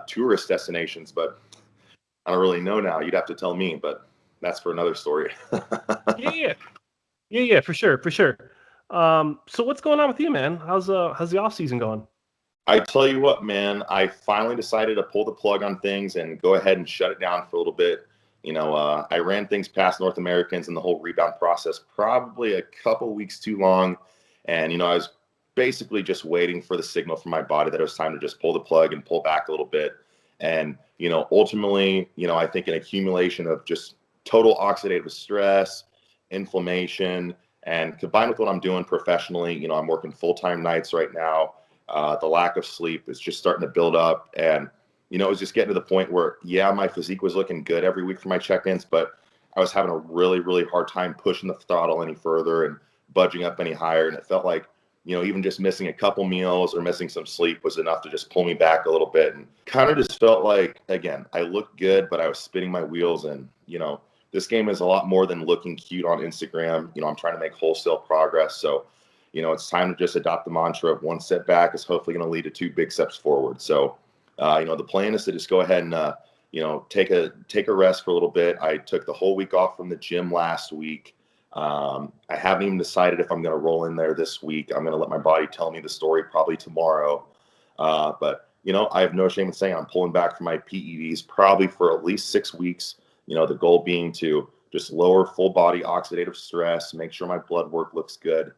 tourist destinations, but I don't really know now. You'd have to tell me, but that's for another story. Yeah, for sure. So what's going on with you, man? How's the off season going? I tell you what, man, I finally decided to pull the plug on things and go ahead and shut it down for a little bit. I ran things past North Americans and the whole rebound process probably a couple weeks too long. And, I was basically just waiting for the signal from my body that it was time to just pull the plug and pull back a little bit. And, ultimately, I think an accumulation of just total oxidative stress, inflammation, and combined with what I'm doing professionally, I'm working full-time nights right now. The lack of sleep is just starting to build up. And, it was just getting to the point where, my physique was looking good every week for my check-ins, but I was having a really, really hard time pushing the throttle any further and budging up any higher. And it felt like, even just missing a couple meals or missing some sleep was enough to just pull me back a little bit. And kind of just felt like, again, I looked good, but I was spinning my wheels. And, this game is a lot more than looking cute on Instagram. I'm trying to make wholesale progress. So, it's time to just adopt the mantra of one step back is hopefully going to lead to 2 big steps forward. So, the plan is to just go ahead and, take a rest for a little bit. I took the whole week off from the gym last week. I haven't even decided if I'm going to roll in there this week. I'm going to let my body tell me the story probably tomorrow. But, I have no shame in saying I'm pulling back from my PEDs probably for at least 6 weeks. The goal being to just lower full body oxidative stress, make sure my blood work looks good,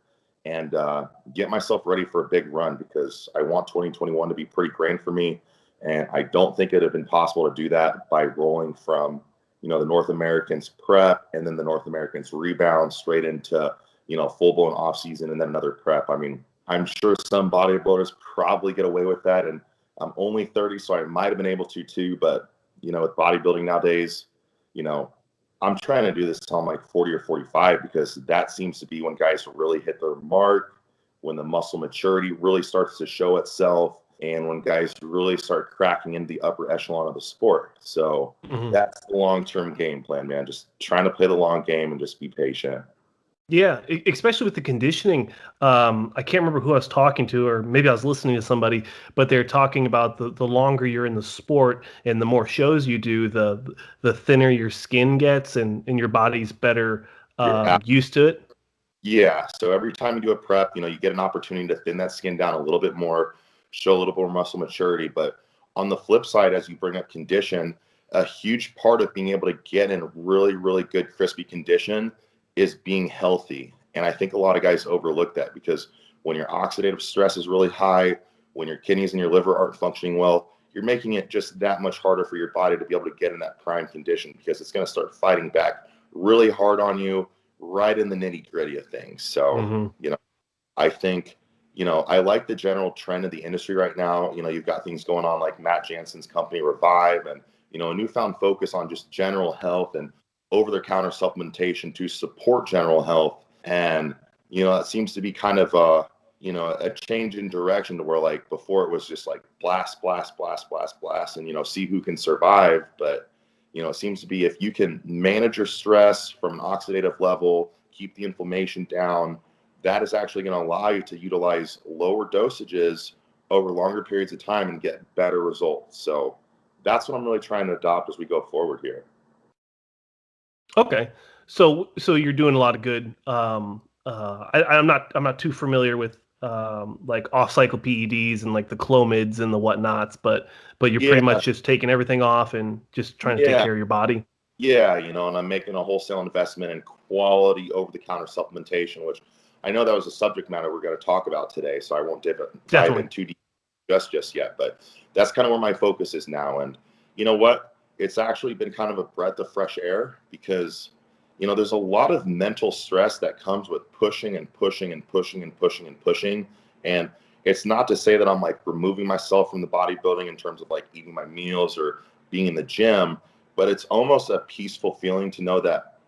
and get myself ready for a big run because I want 2021 to be pretty grand for me. And I don't think it would have been possible to do that by rolling from, the North Americans prep and then the North Americans rebound straight into, full-blown off-season and then another prep. I mean, I'm sure some bodybuilders probably get away with that. And I'm only 30, so I might have been able to too. But, with bodybuilding nowadays, I'm trying to do this till I'm like 40 or 45 because that seems to be when guys really hit their mark, when the muscle maturity really starts to show itself, and when guys really start cracking into the upper echelon of the sport. So that's the long-term game plan, man. Just trying to play the long game and just be patient. Yeah, especially with the conditioning. I can't remember who I was talking to, or maybe I was listening to somebody, but they're talking about the longer you're in the sport and the more shows you do, the thinner your skin gets and your body's better used to it. Yeah. So every time you do a prep, you get an opportunity to thin that skin down a little bit more, show a little more muscle maturity. But on the flip side, as you bring up condition, a huge part of being able to get in really, really good, crispy condition is being healthy. And I think a lot of guys overlook that because when your oxidative stress is really high, when your kidneys and your liver aren't functioning well, you're making it just that much harder for your body to be able to get in that prime condition because it's going to start fighting back really hard on you right in the nitty gritty of things. So, I think, I like the general trend of the industry right now. You've got things going on like Matt Jansen's company Revive and, a newfound focus on just general health and over-the-counter supplementation to support general health. And, it seems to be kind of a change in direction to where like before it was just like blast, blast, blast, blast, blast, and, see who can survive. But, it seems to be if you can manage your stress from an oxidative level, keep the inflammation down, that is actually going to allow you to utilize lower dosages over longer periods of time and get better results. So that's what I'm really trying to adopt as we go forward here. Okay. So you're doing a lot of good. I'm not too familiar with like off-cycle PEDs and like the Clomids and the whatnots, but you're pretty much just taking everything off and just trying to take care of your body. Yeah, and I'm making a wholesale investment in quality over-the-counter supplementation, which I know that was a subject matter we're going to talk about today, so I won't dive in too deep just yet. But that's kind of where my focus is now. And you know what? It's actually been kind of a breath of fresh air because, there's a lot of mental stress that comes with pushing and pushing and pushing and pushing and pushing. And it's not to say that I'm like removing myself from the bodybuilding in terms of like eating my meals or being in the gym, but it's almost a peaceful feeling to know that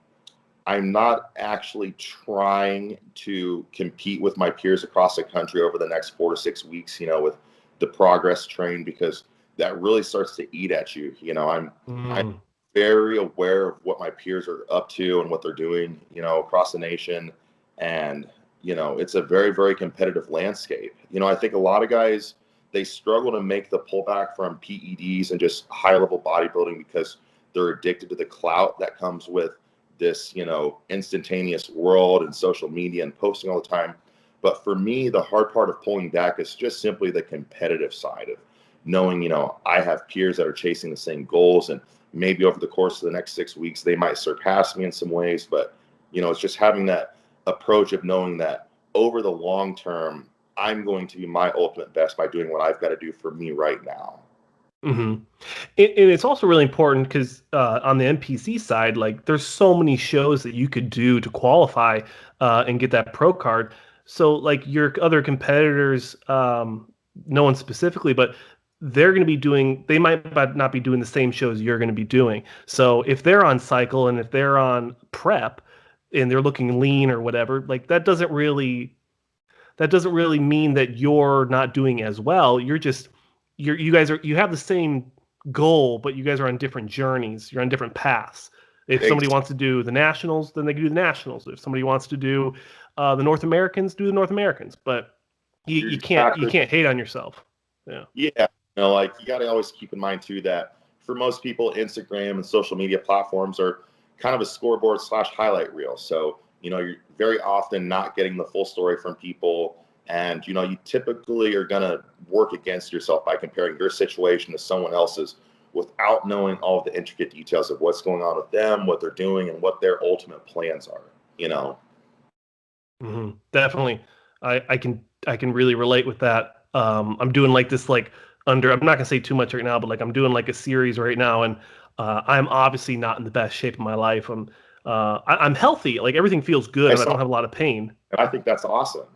I'm not actually trying to compete with my peers across the country over the next 4 to 6 weeks, with the progress train, because that really starts to eat at you. I'm very aware of what my peers are up to and what they're doing, across the nation. And, it's a very, very competitive landscape. I think a lot of guys, they struggle to make the pullback from PEDs and just high level bodybuilding because they're addicted to the clout that comes with this, instantaneous world and social media and posting all the time. But for me, the hard part of pulling back is just simply the competitive side of knowing, I have peers that are chasing the same goals, and maybe over the course of the next 6 weeks, they might surpass me in some ways. But, it's just having that approach of knowing that over the long term, I'm going to be my ultimate best by doing what I've got to do for me right now. Mm-hmm. And it's also really important because on the NPC side, like there's so many shows that you could do to qualify and get that pro card. So like your other competitors, no one specifically, but they're going to be doing, they might not be doing the same shows you're going to be doing. So if they're on cycle and if they're on prep and they're looking lean or whatever, like that doesn't really mean that you're not doing as well. You guys have the same goal, but you guys are on different journeys. You're on different paths. If somebody wants to do the nationals, then they can do the nationals. If somebody wants to do the North Americans, do the North Americans. But you can't hate on yourself. Yeah. Yeah. Like you got to always keep in mind too that for most people, Instagram and social media platforms are kind of a scoreboard / highlight reel. So, you're very often not getting the full story from people. And, you typically are going to work against yourself by comparing your situation to someone else's without knowing all of the intricate details of what's going on with them, what they're doing, and what their ultimate plans are, Mm-hmm. Definitely. I can really relate with that. I'm doing like this, I'm not going to say too much right now, but like I'm doing like a series right now. And I'm obviously not in the best shape of my life. I'm healthy. Like everything feels good and I don't have a lot of pain. And I think that's awesome.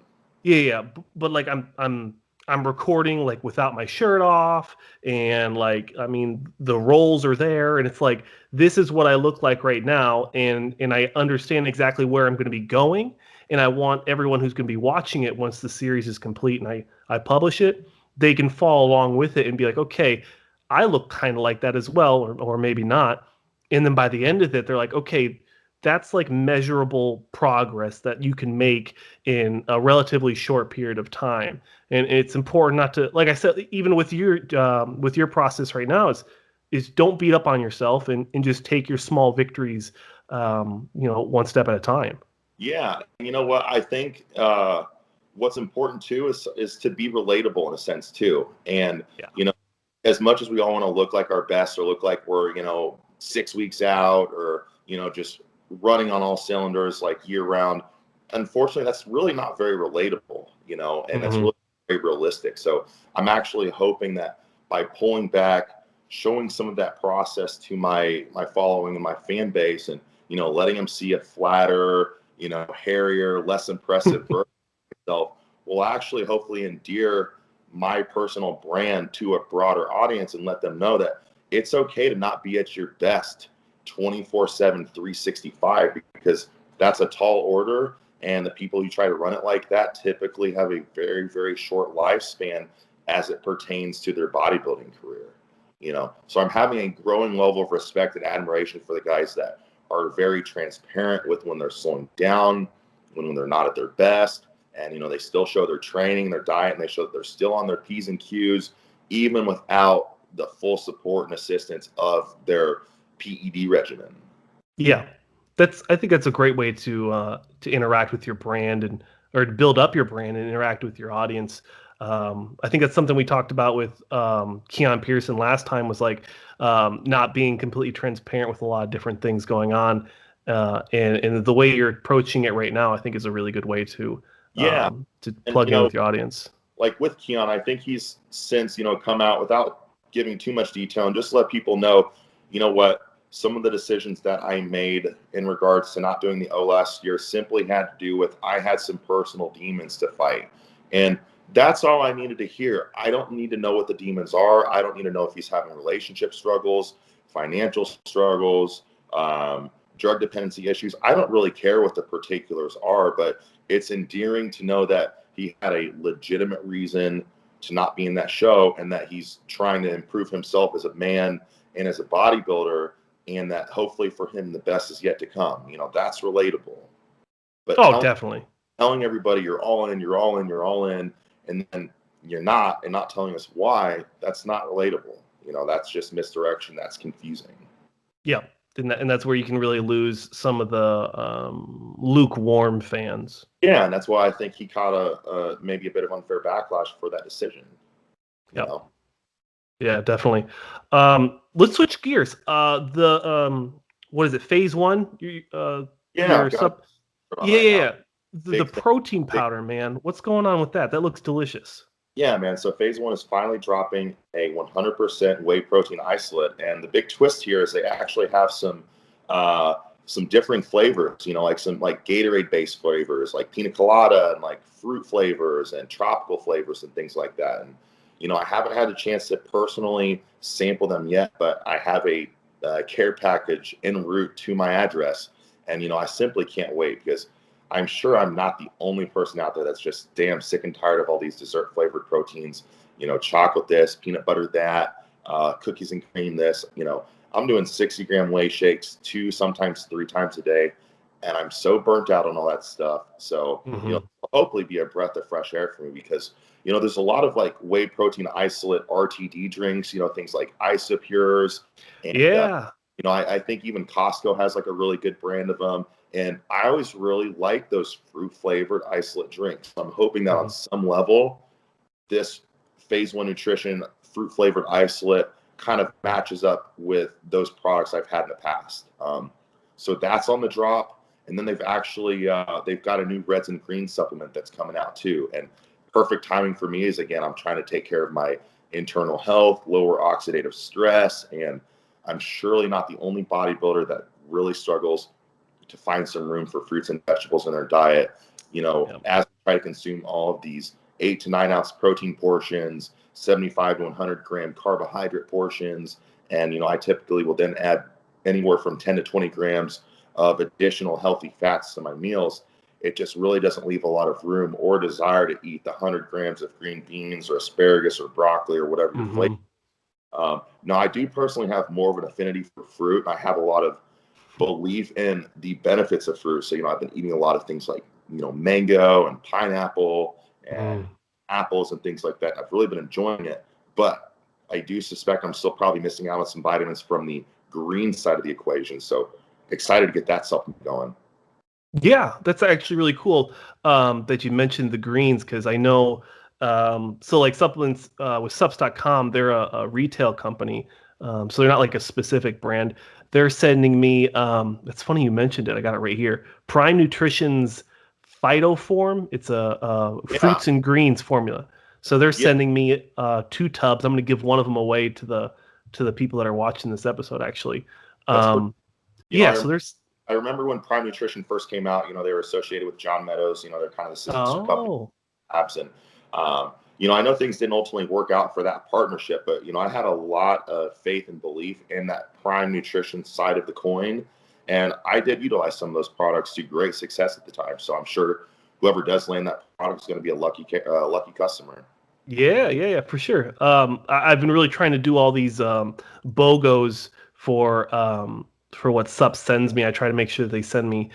Yeah. But like I'm recording like without my shirt off, and like I mean the rolls are there, and it's like this is what I look like right now, and I understand exactly where I'm going to be going, and I want everyone who's going to be watching it once the series is complete and I publish it, they can follow along with it and be like, okay, I look kind of like that as well, or maybe not, and then by the end of it, they're like, okay, that's like measurable progress that you can make in a relatively short period of time. And it's important not to, like I said, even with your process right now, is don't beat up on yourself and just take your small victories, one step at a time. Yeah. You know what? I think what's important too is to be relatable in a sense too. And, as much as we all want to look like our best or look like we're, 6 weeks out or, just running on all cylinders like year round, unfortunately that's really not very relatable, and it's really very realistic. So I'm actually hoping that by pulling back, showing some of that process to my following and my fan base, and letting them see a flatter, hairier, less impressive version of myself will actually hopefully endear my personal brand to a broader audience and let them know that it's okay to not be at your best 24/7, 365, because that's a tall order. And the people who try to run it like that typically have a very, very short lifespan as it pertains to their bodybuilding career. So I'm having a growing level of respect and admiration for the guys that are very transparent with when they're slowing down, when they're not at their best. And, they still show their training, their diet, and they show that they're still on their P's and Q's, even without the full support and assistance of their PED regimen. Yeah, I think that's a great way to interact with your brand or to build up your brand and interact with your audience. I think that's something we talked about with Keone Pearson last time, was like not being completely transparent with a lot of different things going on. And the way you're approaching it right now, I think is a really good way to plug in with your audience. Like with Keone, I think he's since, come out without giving too much detail and just let people know, what, some of the decisions that I made in regards to not doing the O last year simply had to do with I had some personal demons to fight. And that's all I needed to hear. I don't need to know what the demons are. I don't need to know if he's having relationship struggles, financial struggles, drug dependency issues. I don't really care what the particulars are, but it's endearing to know that he had a legitimate reason to not be in that show, and that he's trying to improve himself as a man and as a bodybuilder, and that hopefully for him the best is yet to come. That's relatable. But definitely telling everybody you're all in, you're all in, you're all in, and then you're not, and not telling us why, that's not relatable. That's just misdirection. That's confusing. Yeah. And that's where you can really lose some of the lukewarm fans. Yeah, and that's why I think he caught maybe a bit of unfair backlash for that decision. Yeah. Yeah, definitely. Let's switch gears. What is it? Phase 1? Yeah. Yeah. The protein powder, man. What's going on with that? That looks delicious. Yeah, man. So phase 1 is finally dropping a 100% whey protein isolate, and the big twist here is they actually have some differing flavors. Like some Gatorade based flavors, like pina colada, and like fruit flavors and tropical flavors and things like that. And I haven't had a chance to personally sample them yet, but I have a care package en route to my address, and I simply can't wait, because I'm sure I'm not the only person out there that's just damn sick and tired of all these dessert flavored proteins, chocolate this, peanut butter that, cookies and cream this. I'm doing 60-gram whey shakes 2, sometimes 3 times a day, and I'm so burnt out on all that stuff. So, hopefully be a breath of fresh air for me, because, there's a lot of like whey protein isolate RTD drinks, things like Isopures. And, I think even Costco has like a really good brand of them. And I always really like those fruit flavored isolate drinks. I'm hoping that on some level, this phase 1 nutrition fruit flavored isolate kind of matches up with those products I've had in the past. So that's on the drop. And then they've actually, they've got a new reds and greens supplement that's coming out too. And perfect timing for me is, again, I'm trying to take care of my internal health, lower oxidative stress. And I'm surely not the only bodybuilder that really struggles to find some room for fruits and vegetables in their diet, as we try to consume all of these 8 to 9 ounce protein portions, 75 to 100 gram carbohydrate portions. And, I typically will then add anywhere from 10 to 20 grams of additional healthy fats to my meals. It just really doesn't leave a lot of room or desire to eat the 100 grams of green beans or asparagus or broccoli or whatever your flavor. Now, I do personally have more of an affinity for fruit. I have a lot of belief in the benefits of fruit. So, I've been eating a lot of things like, mango and pineapple and apples and things like that. I've really been enjoying it, but I do suspect I'm still probably missing out on some vitamins from the green side of the equation. So excited to get that supplement going. Yeah, that's actually really cool that you mentioned the greens, because I know, so like supplements with Supps.com, they're a retail company. So they're not like a specific brand. They're sending me, it's funny you mentioned it, I got it right here, Prime Nutrition's Phytoform. It's a fruits and greens formula. So they're sending me 2 tubs. I'm going to give one of them away to the people that are watching this episode, actually. So there's... I remember when Prime Nutrition first came out, they were associated with John Meadows. They're kind of the sister company. And, I know things didn't ultimately work out for that partnership, but, I had a lot of faith and belief in that Prime Nutrition side of the coin. And I did utilize some of those products to great success at the time. So I'm sure whoever does land that product is going to be a lucky customer. Yeah, for sure. I've been really trying to do all these BOGOs for what Sup sends me. I try to make sure they send me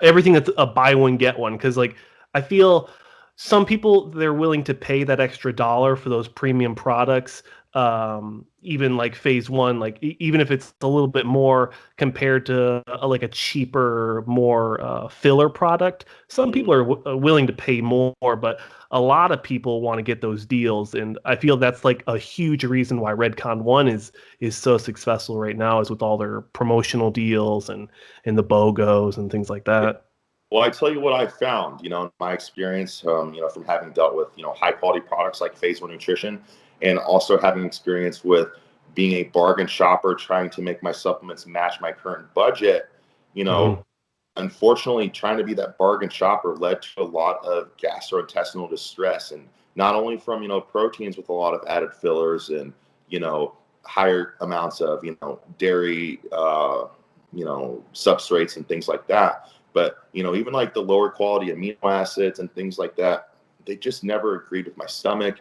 everything that's a buy one get one, because like I feel some people, they're willing to pay that extra $1 for those premium products, even like phase 1, like even if it's a little bit more compared to like a cheaper, more filler product. Some people are willing to pay more, but a lot of people want to get those deals, and I feel that's like a huge reason why Redcon 1 is so successful right now, is with all their promotional deals and the BOGOs and things like that. Well, I tell you what I found, in my experience, from having dealt with, high quality products like phase 1 nutrition, and also having experience with being a bargain shopper, trying to make my supplements match my current budget. Unfortunately, trying to be that bargain shopper led to a lot of gastrointestinal distress, and not only from, proteins with a lot of added fillers and, higher amounts of, dairy, substrates and things like that. But, even like the lower quality amino acids and things like that, they just never agreed with my stomach.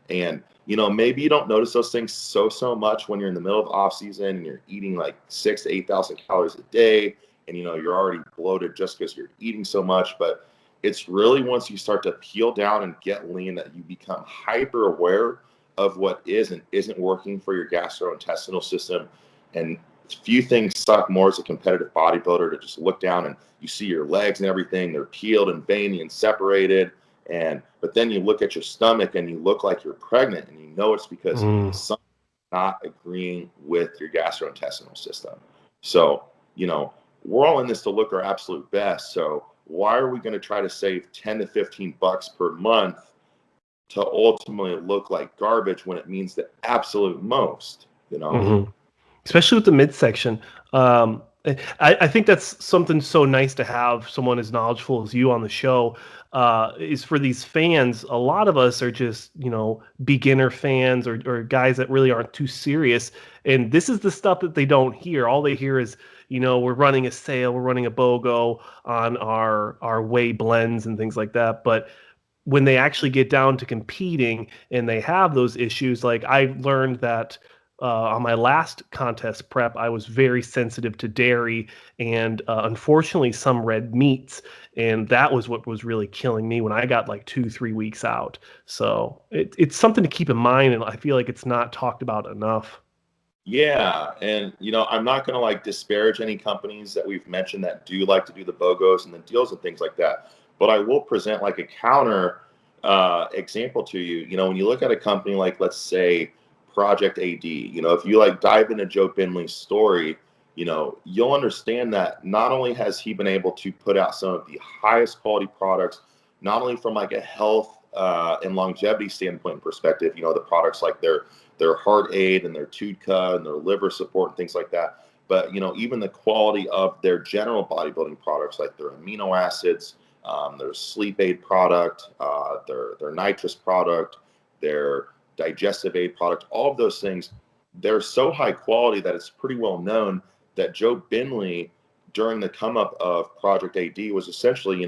And, maybe you don't notice those things so much when you're in the middle of off season and you're eating like 6,000 to 8,000 calories a day, and, you're already bloated just because you're eating so much. But it's really once you start to peel down and get lean that you become hyper aware of what is and isn't working for your gastrointestinal system. And few things suck more as a competitive bodybuilder to just look down and you see your legs and everything, they're peeled and veiny and separated. But then you look at your stomach and you look like you're pregnant, and you know it's because something's not agreeing with your gastrointestinal system. So, we're all in this to look our absolute best. So why are we going to try to save 10 to 15 bucks per month to ultimately look like garbage when it means the absolute most, Especially with the midsection. I think that's something so nice to have someone as knowledgeable as you on the show. Is for these fans, a lot of us are just, beginner fans or guys that really aren't too serious. And this is the stuff that they don't hear. All they hear is, we're running a sale, we're running a BOGO on our whey blends and things like that. But when they actually get down to competing and they have those issues, like I learned that on my last contest prep, I was very sensitive to dairy and unfortunately some red meats. And that was what was really killing me when I got like 2-3 weeks out. So it's something to keep in mind. And I feel like it's not talked about enough. Yeah. And, I'm not going to like disparage any companies that we've mentioned that do like to do the BOGOs and the deals and things like that. But I will present like a counter example to you. When you look at a company like, let's say, Project AD, if you like dive into Joe Binley's story, you'll understand that not only has he been able to put out some of the highest quality products, not only from like a health and longevity standpoint and perspective, the products like their heart aid and their TUDCA and their liver support and things like that, but even the quality of their general bodybuilding products, like their amino acids, their sleep aid product, their nitrous product, their digestive aid product, all of those things, they're so high quality that it's pretty well known that Joe Binley, during the come up of Project AD, was essentially,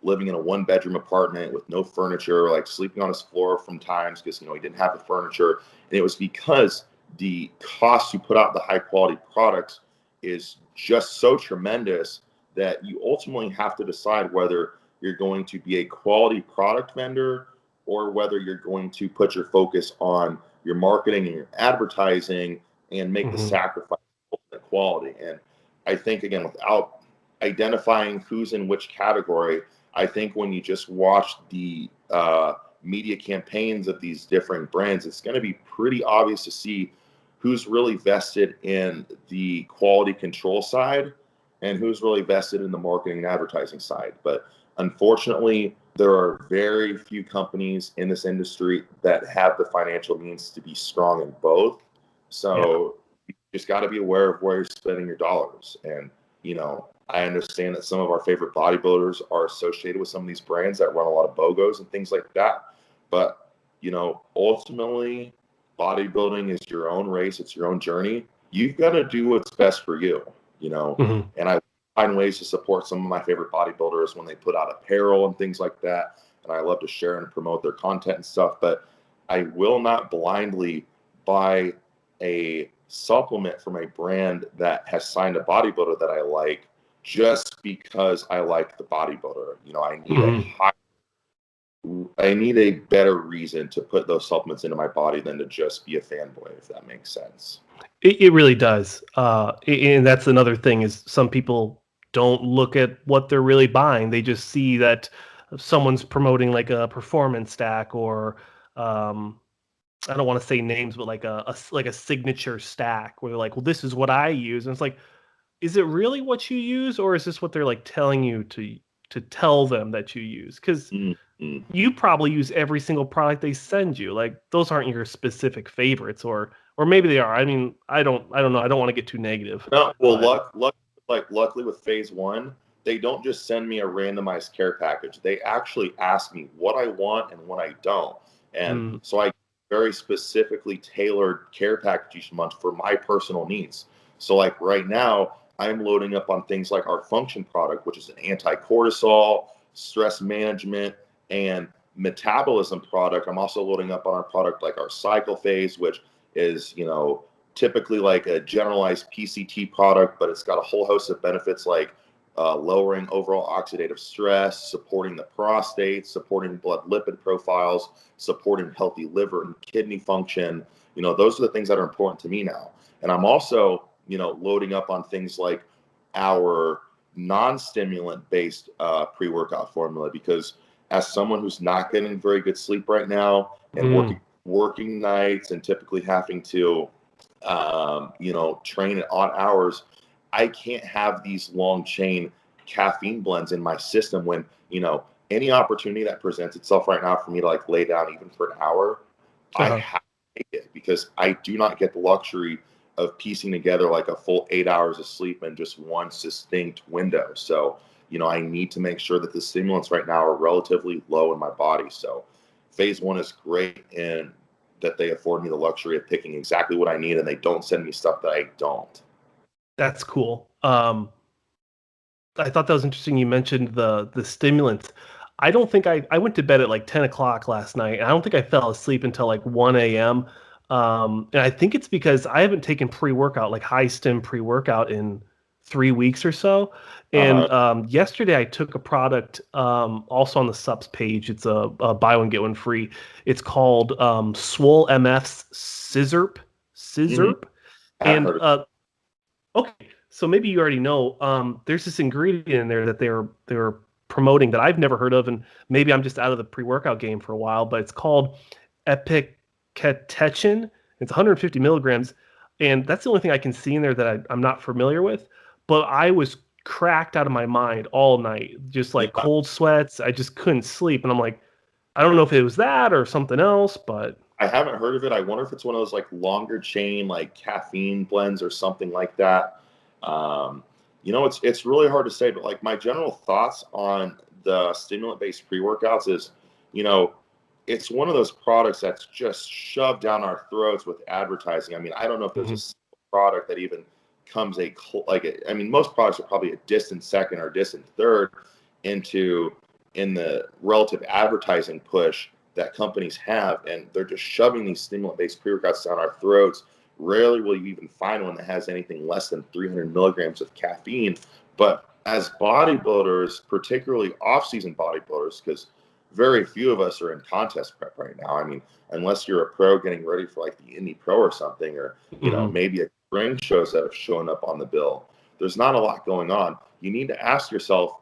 living in a 1-bedroom apartment with no furniture, like sleeping on his floor from times because, he didn't have the furniture. And it was because the cost to put out the high quality products is just so tremendous that you ultimately have to decide whether you're going to be a quality product vendor or whether you're going to put your focus on your marketing and your advertising and make the sacrifice for the quality. And I think, again, without identifying who's in which category, I think when you just watch the media campaigns of these different brands, it's going to be pretty obvious to see who's really vested in the quality control side and who's really vested in the marketing and advertising side. But unfortunately, there are very few companies in this industry that have the financial means to be strong in both. So you just got to be aware of where you're spending your dollars. And, I understand that some of our favorite bodybuilders are associated with some of these brands that run a lot of BOGOs and things like that. But, ultimately, bodybuilding is your own race. It's your own journey. You've got to do what's best for you, and I find ways to support some of my favorite bodybuilders when they put out apparel and things like that. And I love to share and promote their content and stuff, but I will not blindly buy a supplement from a brand that has signed a bodybuilder that I like just because I like the bodybuilder. I need a better reason to put those supplements into my body than to just be a fanboy, if that makes sense. It really does. And that's another thing is some people don't look at what they're really buying. They just see that someone's promoting like a performance stack or I don't want to say names, but like a signature stack where they're like, well, this is what I use. And it's like, is it really what you use, or is this what they're like telling you to tell them that you use? Because you probably use every single product they send you. Like those aren't your specific favorites, or maybe they are. I mean, I don't know. I don't want to get too negative. No, well, luckily with phase 1, they don't just send me a randomized care package. They actually ask me what I want and what I don't. And so I very specifically tailored care package each month for my personal needs. So like right now, I'm loading up on things like our Function product, which is an anti-cortisol, stress management, and metabolism product. I'm also loading up on our product like our Cycle Phase, which is, typically like a generalized PCT product, but it's got a whole host of benefits like lowering overall oxidative stress, supporting the prostate, supporting blood lipid profiles, supporting healthy liver and kidney function. Those are the things that are important to me now. And I'm also, loading up on things like our non-stimulant based pre-workout formula, because as someone who's not getting very good sleep right now and working nights and typically having to, train at odd hours, I can't have these long chain caffeine blends in my system when, any opportunity that presents itself right now for me to like lay down even for an hour, I have to take it, because I do not get the luxury of piecing together like a full 8 hours of sleep in just one succinct window. So, I need to make sure that the stimulants right now are relatively low in my body. So phase one is great in that they afford me the luxury of picking exactly what I need, and they don't send me stuff that I don't. That's cool. I thought that was interesting. You mentioned the stimulants. I don't think I went to bed at like 10 o'clock last night. And I don't think I fell asleep until like 1 a.m. And I think it's because I haven't taken pre-workout, like high stim pre-workout, in 3 weeks or so. And yesterday I took a product, also on the subs page. It's a buy one, get one free. It's called Swole MF's Scissorp. And okay, so maybe you already know, there's this ingredient in there that they're promoting that I've never heard of, and maybe I'm just out of the pre-workout game for a while, but it's called epicatechin. It's 150 milligrams, and that's the only thing I can see in there that I'm not familiar with. But I was cracked out of my mind all night, just like cold sweats. I just couldn't sleep, and I'm like, I don't know if it was that or something else, but I haven't heard of it. I wonder if it's one of those like longer chain like caffeine blends or something like that. It's really hard to say, but like my general thoughts on the stimulant based pre-workouts is, it's one of those products that's just shoved down our throats with advertising. I mean, I don't know if there's a single product that even comes most products are probably a distant second or distant third in the relative advertising push that companies have, and they're just shoving these stimulant-based pre-workouts down our throats. Rarely will you even find one that has anything less than 300 milligrams of caffeine. But as bodybuilders, particularly off-season bodybuilders, because very few of us are in contest prep right now. I mean, unless you're a pro getting ready for like the INDY PRO or something, or maybe a spring shows that have shown up on the bill. There's not a lot going on. You need to ask yourself,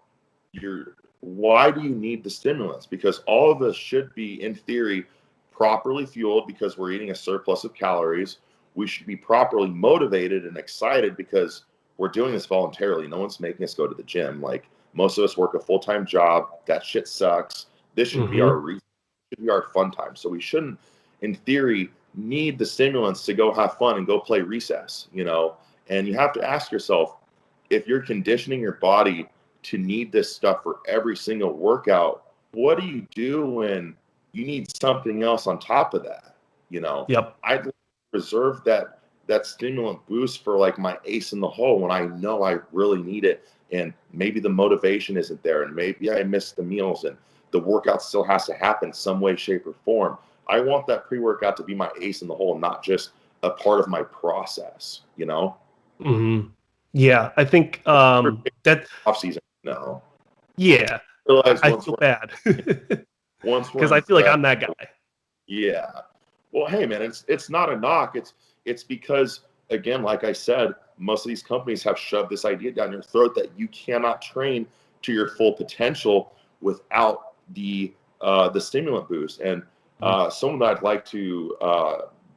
why do you need the stimulants? Because all of us should be, in theory, properly fueled because we're eating a surplus of calories. We should be properly motivated and excited because we're doing this voluntarily. No one's making us go to the gym. Like, most of us work a full-time job. That shit sucks. This should be our fun time. So we shouldn't, in theory, need the stimulants to go have fun and go play recess, And you have to ask yourself, if you're conditioning your body to need this stuff for every single workout, what do you do when you need something else on top of that? Yep. I'd reserve that stimulant boost for like my ace in the hole when I know I really need it, and maybe the motivation isn't there, and maybe I missed the meals, and the workout still has to happen some way, shape, or form. I want that pre-workout to be my ace in the hole, not just a part of my process, Yeah, I think that off season. No. Yeah, I feel bad because I feel like I'm that guy. Yeah. Well, hey man, it's not a knock. It's because, again, like I said, most of these companies have shoved this idea down your throat that you cannot train to your full potential without the stimulant boost. And someone that I'd like to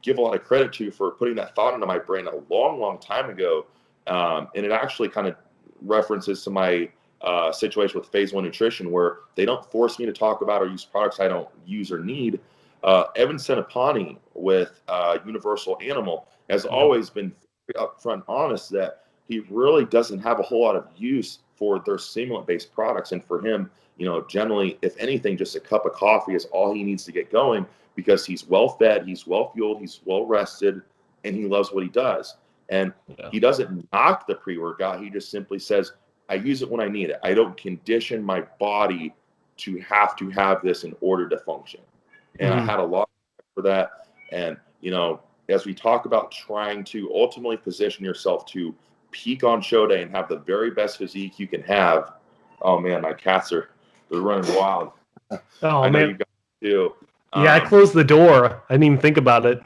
give a lot of credit to for putting that thought into my brain a long, long time ago, and it actually kind of references to my situation with phase one nutrition, where they don't force me to talk about or use products I don't use or need. Evan Senapani with Universal Animal has always been upfront honest that he really doesn't have a whole lot of use for their stimulant-based products. And for him, generally, if anything, just a cup of coffee is all he needs to get going, because he's well-fed, he's well-fueled, he's well-rested, and he loves what he does. And he doesn't knock the pre-workout. He just simply says, I use it when I need it. I don't condition my body to have this in order to function. And I had a lot for that. And, as we talk about trying to ultimately position yourself to peak on show day and have the very best physique you can have. Oh man, my cats they're running wild. Oh I know man. you guys do. Yeah, I closed the door. I didn't even think about it.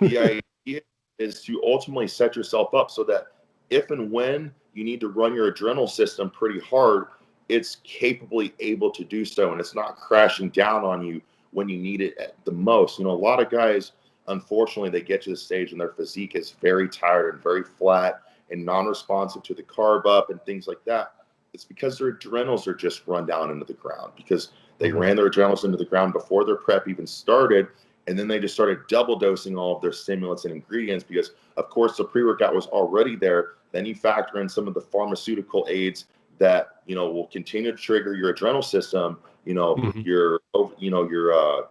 The idea is to ultimately set yourself up so that if and when you need to run your adrenal system pretty hard, it's capably able to do so, and it's not crashing down on you when you need it at the most. You know, a lot of guys, unfortunately, they get to the stage and their physique is very tired and very flat and non-responsive to the carb up and things like that. It's because their adrenals are just run down into the ground because they ran their adrenals into the ground before their prep even started. And then they just started double dosing all of their stimulants and ingredients because, of course, the pre-workout was already there. Then you factor in some of the pharmaceutical aids that, you know, will continue to trigger your adrenal system, you know, your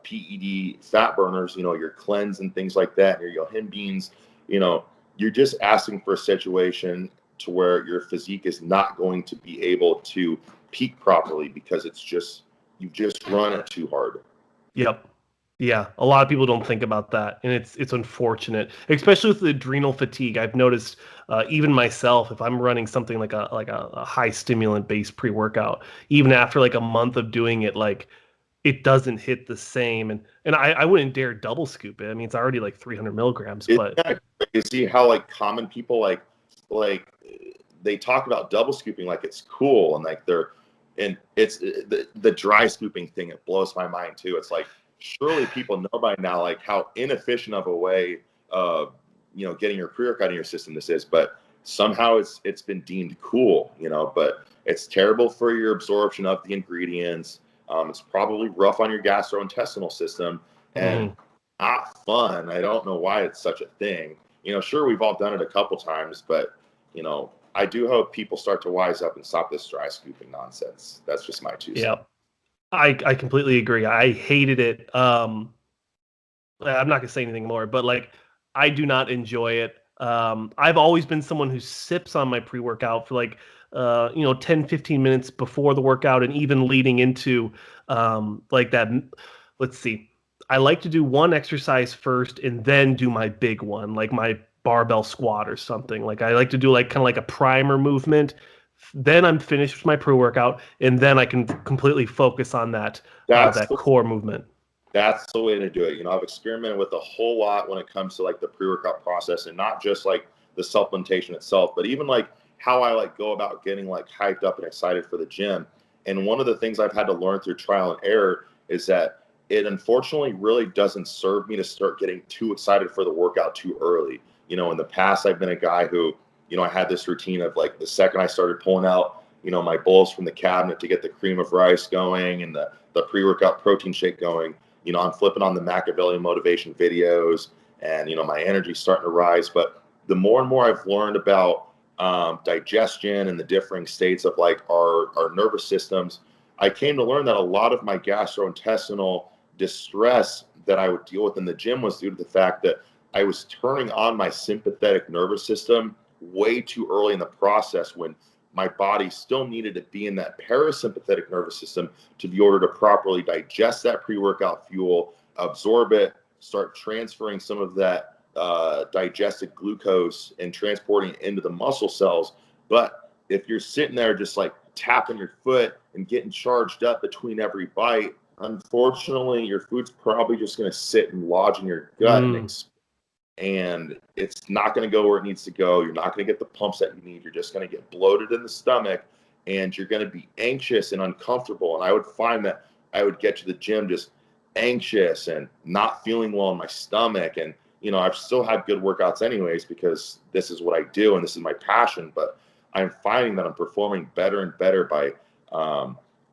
PED fat burners, you know, your cleanse and things like that, your yohin beans, you know, you're just asking for a situation to where your physique is not going to be able to peak properly because it's just, you've just run it too hard. Yep. Yeah, a lot of people don't think about that, and it's unfortunate, especially with the adrenal fatigue. I've noticed even myself, if I'm running something like a high stimulant based pre-workout, even after like a month of doing it, like it doesn't hit the same. And I wouldn't dare double scoop it. I mean, it's already like 300 milligrams, but you see how like common people like they talk about double scooping like it's cool and like and it's the dry scooping thing. It blows my mind too. It's like, surely people know by now like how inefficient of a way of, you know, getting your pre-workout in your system this is, but somehow it's been deemed cool, you know, but it's terrible for your absorption of the ingredients. It's probably rough on your gastrointestinal system and not fun. I don't know why it's such a thing. You know, sure, we've all done it a couple times, but, you know, I do hope people start to wise up and stop this dry scooping nonsense. That's just my 2 cents. yeah, I completely agree. I hated it. I'm not gonna say anything more, but like I do not enjoy it. I've always been someone who sips on my pre-workout for like 10, 15 minutes before the workout and even leading into like that. Let's see. I like to do one exercise first and then do my big one, like my barbell squat or something. Like I like to do like kind of like a primer movement. Then I'm finished with my pre-workout, and then I can completely focus on that core movement. That's the way to do it. You know, I've experimented with a whole lot when it comes to like the pre-workout process, and not just like the supplementation itself, but even like how I like go about getting like hyped up and excited for the gym. And one of the things I've had to learn through trial and error is that it unfortunately really doesn't serve me to start getting too excited for the workout too early. You know, in the past, I've been a guy who, you know, I had this routine of like the second I started pulling out, you know, my bowls from the cabinet to get the cream of rice going and the pre-workout protein shake going, you know, I'm flipping on the Machiavellian motivation videos and, you know, my energy's starting to rise. But the more and more I've learned about digestion and the differing states of like our nervous systems, I came to learn that a lot of my gastrointestinal distress that I would deal with in the gym was due to the fact that I was turning on my sympathetic nervous system way too early in the process when my body still needed to be in that parasympathetic nervous system to be order to properly digest that pre-workout fuel, absorb it, start transferring some of that digested glucose and transporting it into the muscle cells. But if you're sitting there just like tapping your foot and getting charged up between every bite, unfortunately, your food's probably just going to sit and lodge in your gut and it's not going to go where it needs to go. You're not going to get the pumps that you need. You're just going to get bloated in the stomach and you're going to be anxious and uncomfortable. And I would find that I would get to the gym just anxious and not feeling well in my stomach. And, you know, I've still had good workouts anyways, because this is what I do and this is my passion, but I'm finding that I'm performing better and better by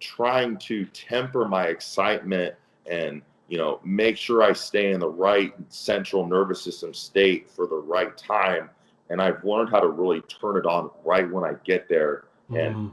trying to temper my excitement and, you know, make sure I stay in the right central nervous system state for the right time. And I've learned how to really turn it on right when I get there and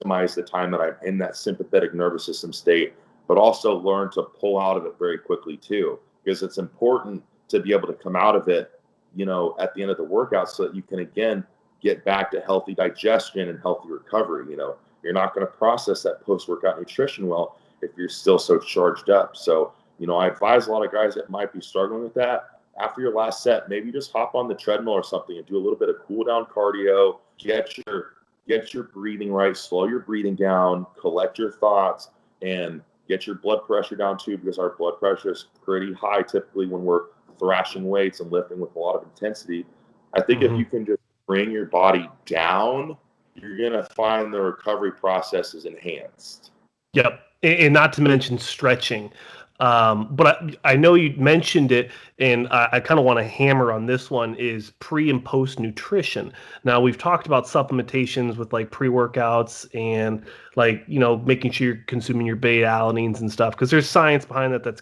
maximize the time that I'm in that sympathetic nervous system state, but also learn to pull out of it very quickly too, because it's important to be able to come out of it, you know, at the end of the workout so that you can, again, get back to healthy digestion and healthy recovery. You know, you're not going to process that post-workout nutrition well if you're still so charged up. So, you know, I advise a lot of guys that might be struggling with that. After your last set, maybe just hop on the treadmill or something and do a little bit of cool down cardio, get your breathing right, slow your breathing down, collect your thoughts, and get your blood pressure down too, because our blood pressure is pretty high typically when we're thrashing weights and lifting with a lot of intensity. I think if you can just bring your body down, you're going to find the recovery process is enhanced. Yep. And not to mention stretching. But I know you mentioned it, and I kind of want to hammer on this one, is pre and post nutrition. Now, we've talked about supplementations with like pre-workouts and like, you know, making sure you're consuming your beta alanines and stuff, because there's science behind that it's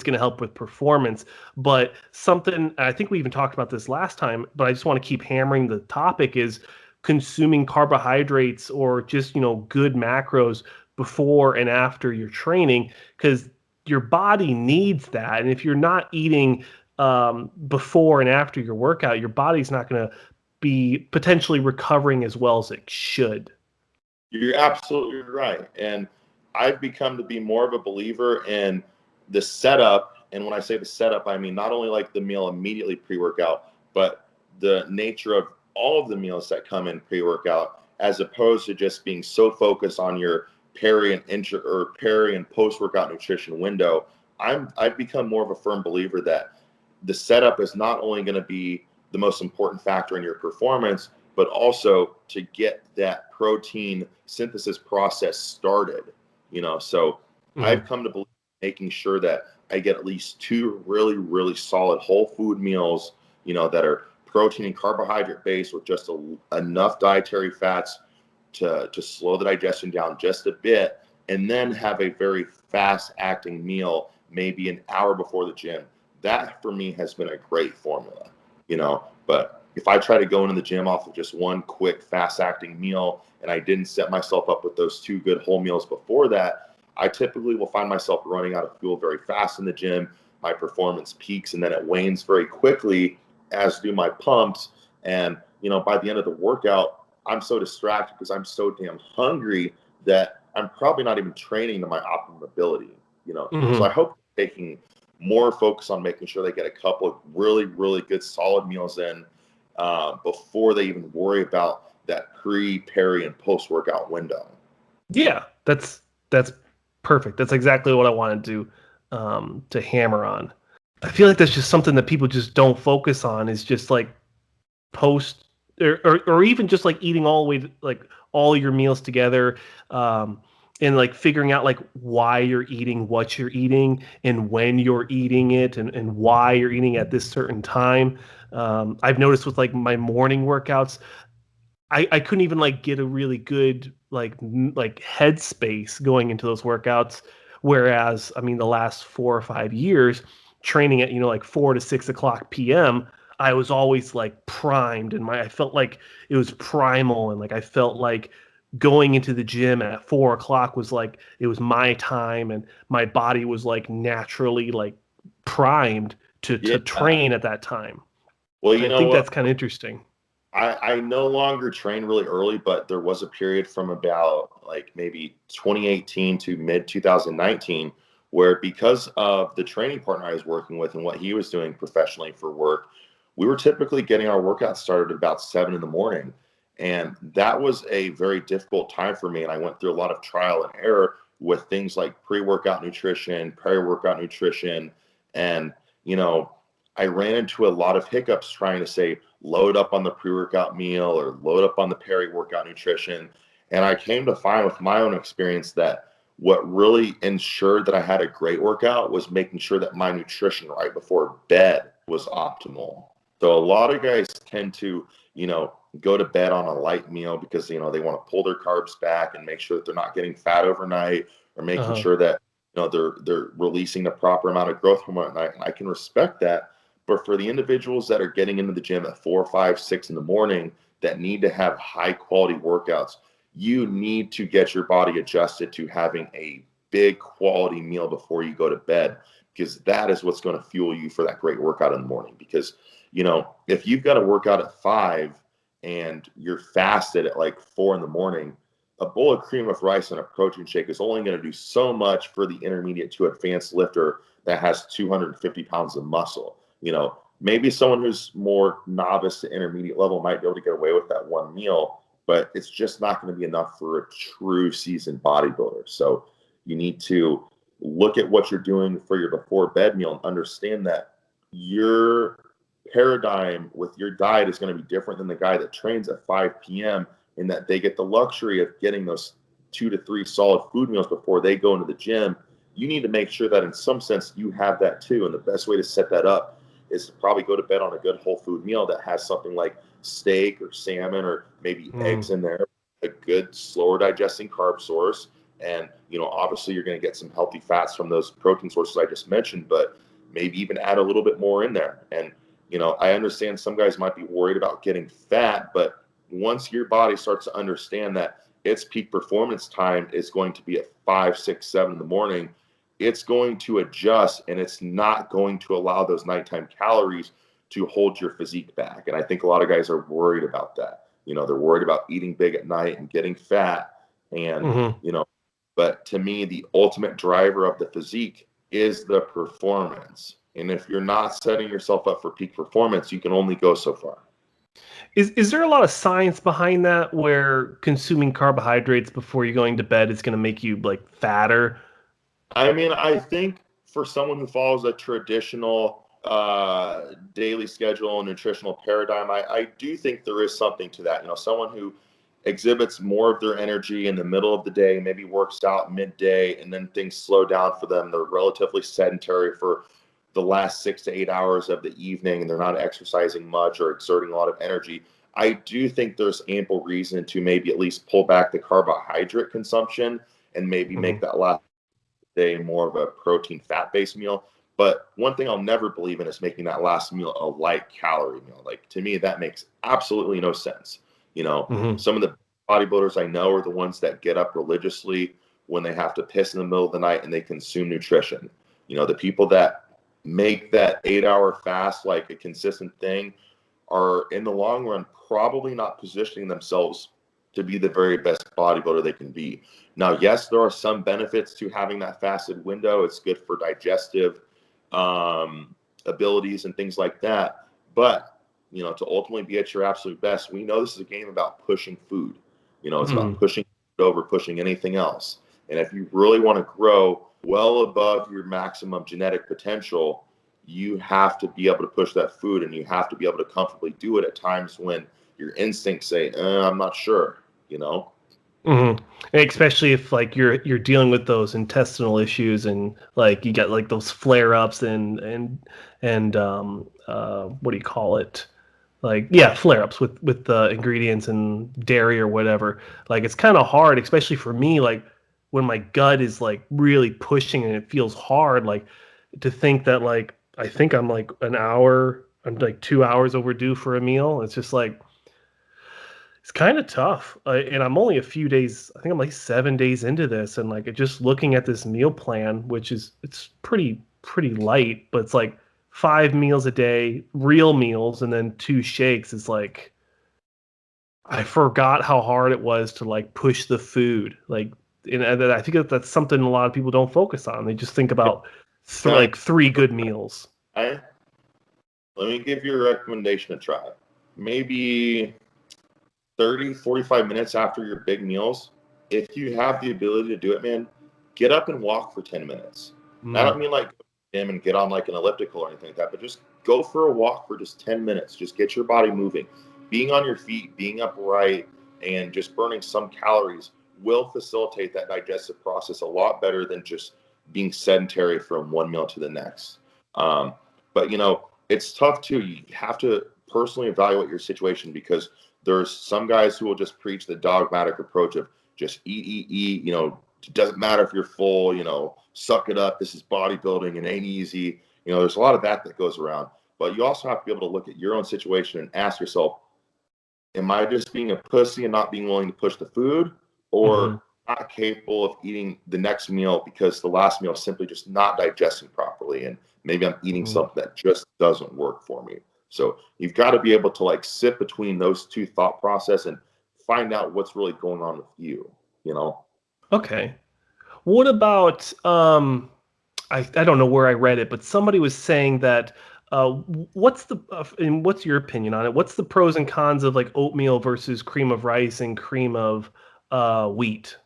gonna help with performance. But something, I think we even talked about this last time, but I just want to keep hammering the topic, is consuming carbohydrates or just, you know, good macros before and after your training, because your body needs that. And if you're not eating before and after your workout, your body's not going to be potentially recovering as well as it should. You're absolutely right. And I've become to be more of a believer in the setup. And when I say the setup, I mean not only like the meal immediately pre-workout, but the nature of all of the meals that come in pre-workout, as opposed to just being so focused on your peri and post-workout nutrition window. I've become more of a firm believer that the setup is not only going to be the most important factor in your performance, but also to get that protein synthesis process started. You know, so I've come to believe making sure that I get at least 2 really, really solid whole food meals, you know, that are protein and carbohydrate based with just enough dietary fats to slow the digestion down just a bit, and then have a very fast acting meal maybe an hour before the gym. That for me has been a great formula, you know. But if I try to go into the gym off of just one quick fast acting meal and I didn't set myself up with those 2 good whole meals before that, I typically will find myself running out of fuel very fast in the gym. My performance peaks and then it wanes very quickly, as do my pumps. And, you know, by the end of the workout, I'm so distracted because I'm so damn hungry that I'm probably not even training to my optimum ability, you know. So I hope taking more focus on making sure they get a couple of really, really good solid meals in before they even worry about that pre, peri, and post-workout window. Yeah, that's perfect. That's exactly what I wanted to hammer on. I feel like that's just something that people just don't focus on, is just like post or even just like eating all the way to, like all your meals together, and like figuring out like why you're eating what you're eating and when you're eating it, and why you're eating at this certain time. I've noticed with like my morning workouts, I couldn't even like get a really good like headspace going into those workouts. Whereas, I mean, the last 4 or 5 years training at, you know, like 4 to 6 o'clock PM, I was always like primed, and I felt like it was primal, and like I felt like going into the gym at 4 o'clock was like it was my time, and my body was like naturally like primed to train at that time. Well, you know, I think that's kind of interesting. I no longer train really early, but there was a period from about like maybe 2018 to mid 2019 where, because of the training partner I was working with and what he was doing professionally for work, we were typically getting our workouts started at about 7 in the morning. And that was a very difficult time for me. And I went through a lot of trial and error with things like pre-workout nutrition, peri-workout nutrition. And, you know, I ran into a lot of hiccups trying to say, load up on the pre-workout meal or load up on the peri-workout nutrition. And I came to find with my own experience that what really ensured that I had a great workout was making sure that my nutrition right before bed was optimal. So a lot of guys tend to, you know, go to bed on a light meal because, you know, they want to pull their carbs back and make sure that they're not getting fat overnight, or making sure that, you know, they're releasing the proper amount of growth hormone at night. And I can respect that. But for the individuals that are getting into the gym at 4, 5, 6 in the morning that need to have high quality workouts, you need to get your body adjusted to having a big quality meal before you go to bed, because that is what's going to fuel you for that great workout in the morning. Because, you know, if you've got to work out at 5 and you're fasted at like 4 in the morning, a bowl of cream of rice and a protein shake is only going to do so much for the intermediate to advanced lifter that has 250 pounds of muscle. You know, maybe someone who's more novice to intermediate level might be able to get away with that one meal, but it's just not going to be enough for a true seasoned bodybuilder. So you need to look at what you're doing for your before bed meal and understand that your paradigm with your diet is going to be different than the guy that trains at 5 p.m. in that they get the luxury of getting those 2 to 3 solid food meals before they go into the gym. You need to make sure that in some sense you have that too. And the best way to set that up is to probably go to bed on a good whole food meal that has something like steak or salmon or maybe eggs in there, a good slower digesting carb source. And, you know, obviously you're going to get some healthy fats from those protein sources I just mentioned, but maybe even add a little bit more in there. And, you know, I understand some guys might be worried about getting fat, but once your body starts to understand that its peak performance time is going to be at 5, 6, 7 in the morning, it's going to adjust, and it's not going to allow those nighttime calories to hold your physique back. And I think a lot of guys are worried about that. You know, they're worried about eating big at night and getting fat. And, you know, but to me, the ultimate driver of the physique is the performance. And if you're not setting yourself up for peak performance, you can only go so far. Is there a lot of science behind that, where consuming carbohydrates before you're going to bed is going to make you like fatter? I mean, I think for someone who follows a traditional daily schedule and nutritional paradigm, I do think there is something to that. You know, someone who exhibits more of their energy in the middle of the day, maybe works out midday, and then things slow down for them. They're relatively sedentary for the last 6 to 8 hours of the evening, and they're not exercising much or exerting a lot of energy. I do think there's ample reason to maybe at least pull back the carbohydrate consumption and maybe make that last day more of a protein fat-based meal. But one thing I'll never believe in is making that last meal a light calorie meal. Like, to me, that makes absolutely no sense. You know, some of the bodybuilders I know are the ones that get up religiously when they have to piss in the middle of the night and they consume nutrition. You know, the people that make that 8-hour fast like a consistent thing are in the long run probably not positioning themselves to be the very best bodybuilder they can be. Now, yes, there are some benefits to having that fasted window. It's good for digestive abilities and things like that. But, you know, to ultimately be at your absolute best, we know this is a game about pushing food. You know, it's about pushing over pushing anything else. And if you really want to grow well above your maximum genetic potential, you have to be able to push that food, and you have to be able to comfortably do it at times when your instincts say, I'm not sure, you know? Especially if like you're dealing with those intestinal issues, and like you get like those flare ups and what do you call it? Like, yeah, flare ups with the ingredients and dairy or whatever. Like, it's kind of hard, especially for me, like when my gut is like really pushing and it feels hard, like to think that like I think I'm like I'm like 2 hours overdue for a meal. It's just like, it's kind of tough. And I'm only a few days, I think I'm like 7 days into this. And like just looking at this meal plan, which is, it's pretty light, but it's like 5 meals a day, real meals, and then 2 shakes. Is like, I forgot how hard it was to like push the food. Like, and I think that's something a lot of people don't focus on. They just think about like 3 good meals. Let me give you a recommendation to try. Maybe 30, 45 minutes after your big meals, if you have the ability to do it, man, get up and walk for 10 minutes. I don't mean like gym and get on like an elliptical or anything like that, but just go for a walk for just 10 minutes. Just get your body moving. Being on your feet, being upright, and just burning some calories will facilitate that digestive process a lot better than just being sedentary from one meal to the next. But, you know, it's tough too. You have to personally evaluate your situation, because there's some guys who will just preach the dogmatic approach of just eat, you know, it doesn't matter if you're full, you know, suck it up. This is bodybuilding and ain't easy. You know, there's a lot of that goes around. But you also have to be able to look at your own situation and ask yourself, am I just being a pussy and not being willing to push the food, or not capable of eating the next meal because the last meal is simply just not digesting properly, and maybe I'm eating something that just doesn't work for me? So you've got to be able to like sit between those two thought process and find out what's really going on with you, you know? Okay. What about I don't know where I read it, but somebody was saying that And what's your opinion on it? What's the pros and cons of like oatmeal versus cream of rice and cream of wheat?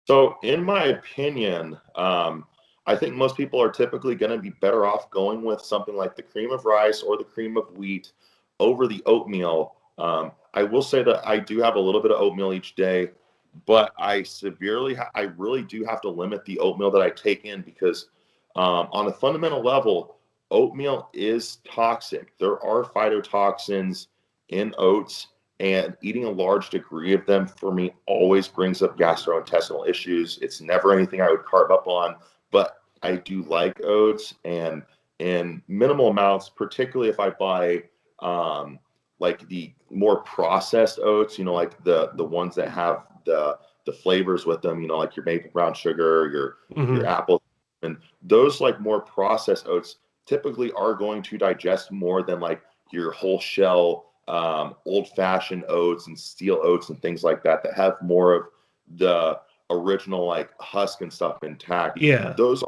So, in my opinion, I think most people are typically going to be better off going with something like the cream of rice or the cream of wheat over the oatmeal. I will say that I do have a little bit of oatmeal each day, but I really do have to limit the oatmeal that I take in because, on a fundamental level, oatmeal is toxic. There are phytotoxins in oats, and eating a large degree of them for me always brings up gastrointestinal issues. It's never anything I would carb up on, but I do like oats, and in minimal amounts, particularly if I buy like the more processed oats, like the ones that have the flavors with them, like your maple brown sugar, your Hmm. apple, and those like more processed oats typically are going to digest more than like your whole shell old fashioned oats and steel oats and things like that have more of the original like husk and stuff intact. Yeah. Those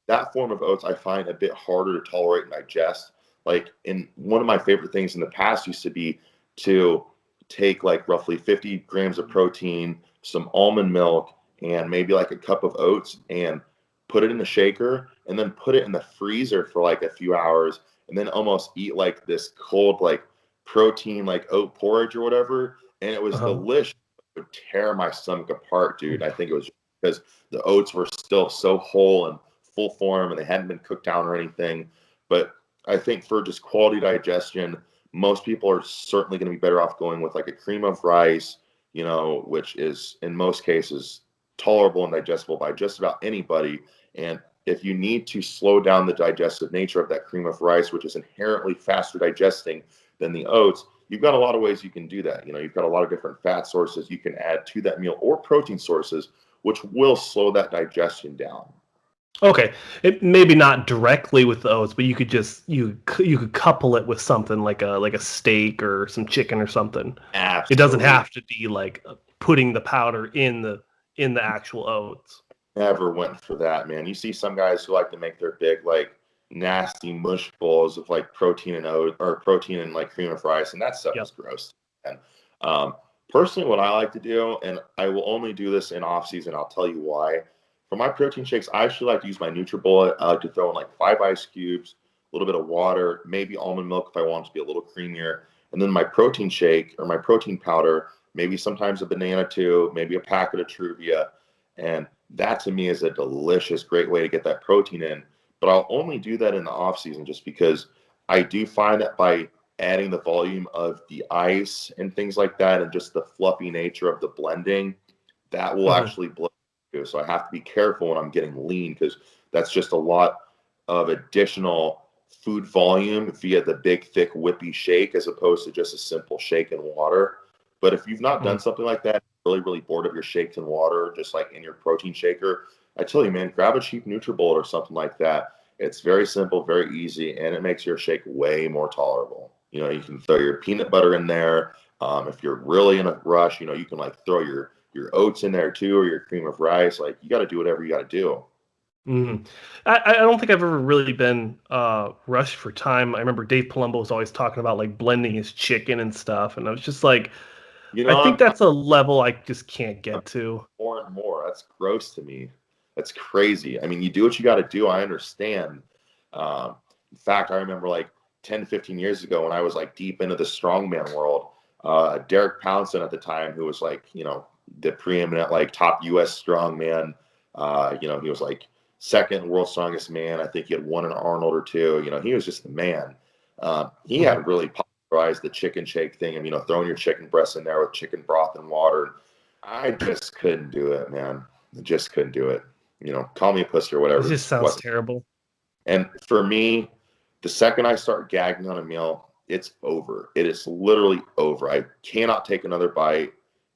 That form of oats I find a bit harder to tolerate and digest. Like, in one of my favorite things in the past used to be to take like roughly 50 grams of protein, some almond milk, and maybe like a cup of oats and put it in a shaker and then put it in the freezer for like a few hours and then almost eat like this cold, like protein, like oat porridge or whatever. And it was Uh-huh. delicious. It would tear my stomach apart, dude. I think it was because the oats were still so whole and full form and they hadn't been cooked down or anything. But I think for just quality digestion, most people are certainly going to be better off going with like a cream of rice, which is in most cases tolerable and digestible by just about anybody. And if you need to slow down the digestive nature of that cream of rice, which is inherently faster digesting than the oats, you've got a lot of ways you can do that. You've got a lot of different fat sources you can add to that meal or protein sources, which will slow that digestion down. Okay, it maybe not directly with the oats, but you could just you could couple it with something like a steak or some chicken or something. It doesn't Absolutely. have to be like putting the powder in the actual oats. Never went for that, man. You see some guys who like to make their big, like, nasty mush bowls of like protein and oat or protein and like cream of rice, and that stuff Yep. is gross. And um, personally, what I like to do, and I will only do this in off season, I'll tell you why. For my protein shakes, I actually like to use my NutriBullet. I like to throw in like 5 ice cubes, a little bit of water, maybe almond milk if I want it to be a little creamier, and then my protein shake or my protein powder, maybe sometimes a banana too, maybe a packet of Truvia, and that to me is a delicious, great way to get that protein in. But I'll only do that in the off season just because I do find that by adding the volume of the ice and things like that, and just the fluffy nature of the blending, that will Hmm. actually blow you. So I have to be careful when I'm getting lean because that's just a lot of additional food volume via the big, thick, whippy shake as opposed to just a simple shake and water. But if you've not done something like that, really, really bored of your shakes and water, just like in your protein shaker, I tell you, man, grab a cheap NutriBullet or something like that. It's very simple, very easy, and it makes your shake way more tolerable. You can throw your peanut butter in there. If you're really in a rush, you can like throw your oats in there too, or your cream of rice. Like, you got to do whatever you got to do. Hmm. I don't think I've ever really been rushed for time. I remember Dave Palumbo was always talking about like blending his chicken and stuff, and I was just like, You I know, think I'm that's a level I just can't I'm get to. more and more. That's gross to me. That's crazy. I mean, you do what you got to do. I understand. In fact, I remember like 10, 15 years ago when I was like deep into the strongman world, Derek Poundson at the time, who was like, the preeminent like top US strongman, he was like second world strongest man. I think he had won an Arnold or two. He was just the man. He Mhm. had really popularized the chicken shake thing and, throwing your chicken breasts in there with chicken broth and water. I just couldn't do it, man. I just couldn't do it. Call me a pussy or It whatever. just Just sounds wasn't. terrible. And for me, the second I start gagging on a meal, it's over. It is literally over. I cannot take another bite.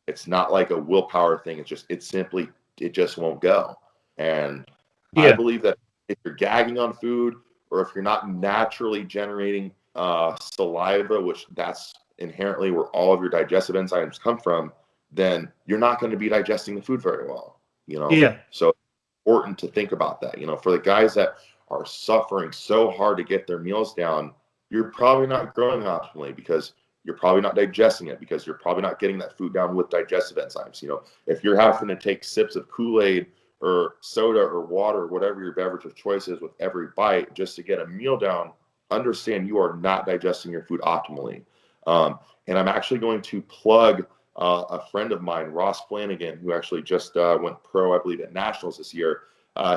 It's not like a willpower thing. It just won't go. And I Yeah. believe that if you're gagging on food or if you're not naturally generating saliva, which that's inherently where all of your digestive enzymes come from, then you're not going to be digesting the food very well. Yeah. So it's important to think about that. For the guys that are suffering so hard to get their meals down, you're probably not growing optimally because you're probably not digesting it, because you're probably not getting that food down with digestive enzymes. You know, if you're having to take sips of Kool-Aid or soda or water, or whatever your beverage of choice is with every bite just to get a meal down, understand you are not digesting your food optimally. And I'm actually going to plug a friend of mine, Ross Flanagan, who actually just went pro, I believe, at Nationals this year.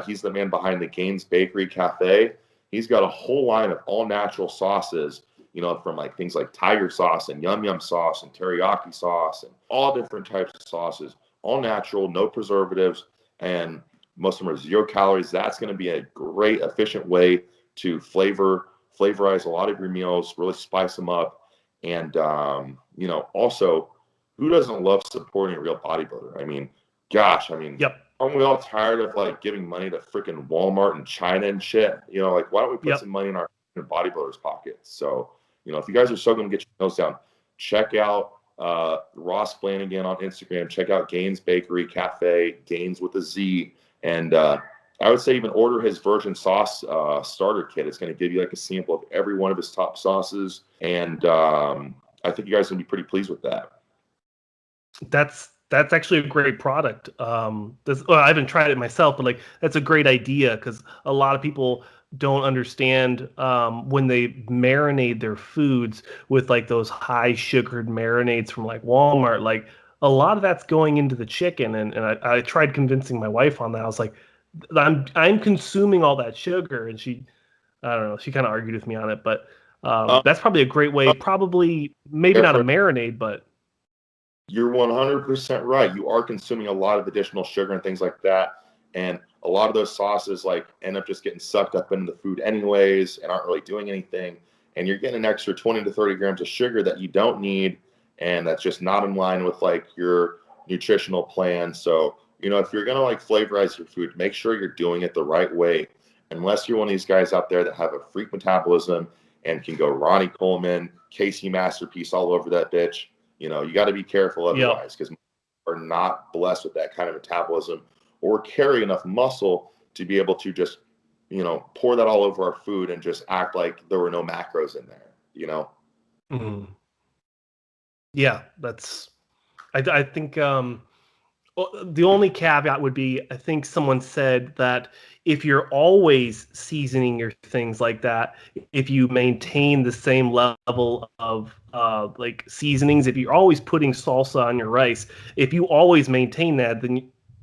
He's the man behind the Gaines Bakery Café. He's got a whole line of all natural sauces, you know, from like things like tiger sauce and yum yum sauce and teriyaki sauce and all different types of sauces, all natural, no preservatives, and most of them are 0 calories. That's going to be a great, efficient way to flavorize a lot of your meals, really spice them up. And, you know, also, who doesn't love supporting a real bodybuilder? I mean, gosh, Yep. aren't we all tired of like giving money to freaking Walmart and China and shit? You know, like, why don't we put some money in our bodybuilders' pockets? So, you know, if you guys are struggling to get your meals down, check out Ross Flanagan on Instagram. Check out Gaines Bakery Cafe, Gaines with a Z. And I would say even order his virgin sauce starter kit. It's going to give you like a sample of every one of his top sauces. And I think you guys are going to be pretty pleased with that. That's actually a great product. Well, I haven't tried it myself, but like that's a great idea because a lot of people don't understand when they marinate their foods with like those high sugared marinades from like Walmart. Like a lot of that's going into the chicken, and I tried convincing my wife on that. I was like, I'm consuming all that sugar, and she, I don't know, she kind of argued with me on it, but that's probably a great way. Probably maybe not a marinade, but. You're 100% right. You are consuming a lot of additional sugar and things like that. And a lot of those sauces like end up just getting sucked up into the food anyways and aren't really doing anything. And you're getting an extra 20 to 30 grams of sugar that you don't need. And that's just not in line with like your nutritional plan. So, you know, if you're going to like flavorize your food, make sure you're doing it the right way. Unless you're one of these guys out there that have a freak metabolism and can go Ronnie Coleman, Casey Masterpiece all over that bitch. You know, you got to be careful otherwise because are not blessed with that kind of metabolism or carry enough muscle to be able to just, you know, pour that all over our food and just act like there were no macros in there, you know? Mm-hmm. Yeah, I think the only caveat would be, I think someone said that if you're always seasoning your things like that, if you maintain the same level of like seasonings, if you're always putting salsa on your rice, if you always maintain that,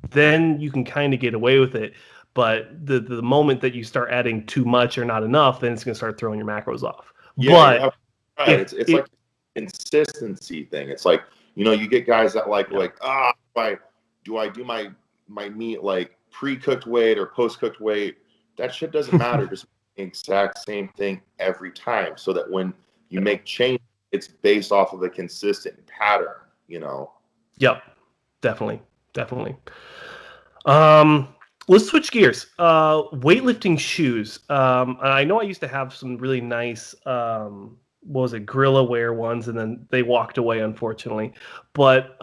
then you can kind of get away with it. But the moment that you start adding too much or not enough, then it's going to start throwing your macros off. Yeah, right. It's like a consistency thing. It's like, you know, you get guys that do I do my meat like pre-cooked weight or post-cooked weight? That shit doesn't matter. Just the exact same thing every time, so that when you make change, it's based off of a consistent pattern, you know? Yep, definitely. Let's switch gears. Weightlifting shoes. I know I used to have some really nice, what was it, Gorilla Wear ones, and then they walked away, unfortunately. But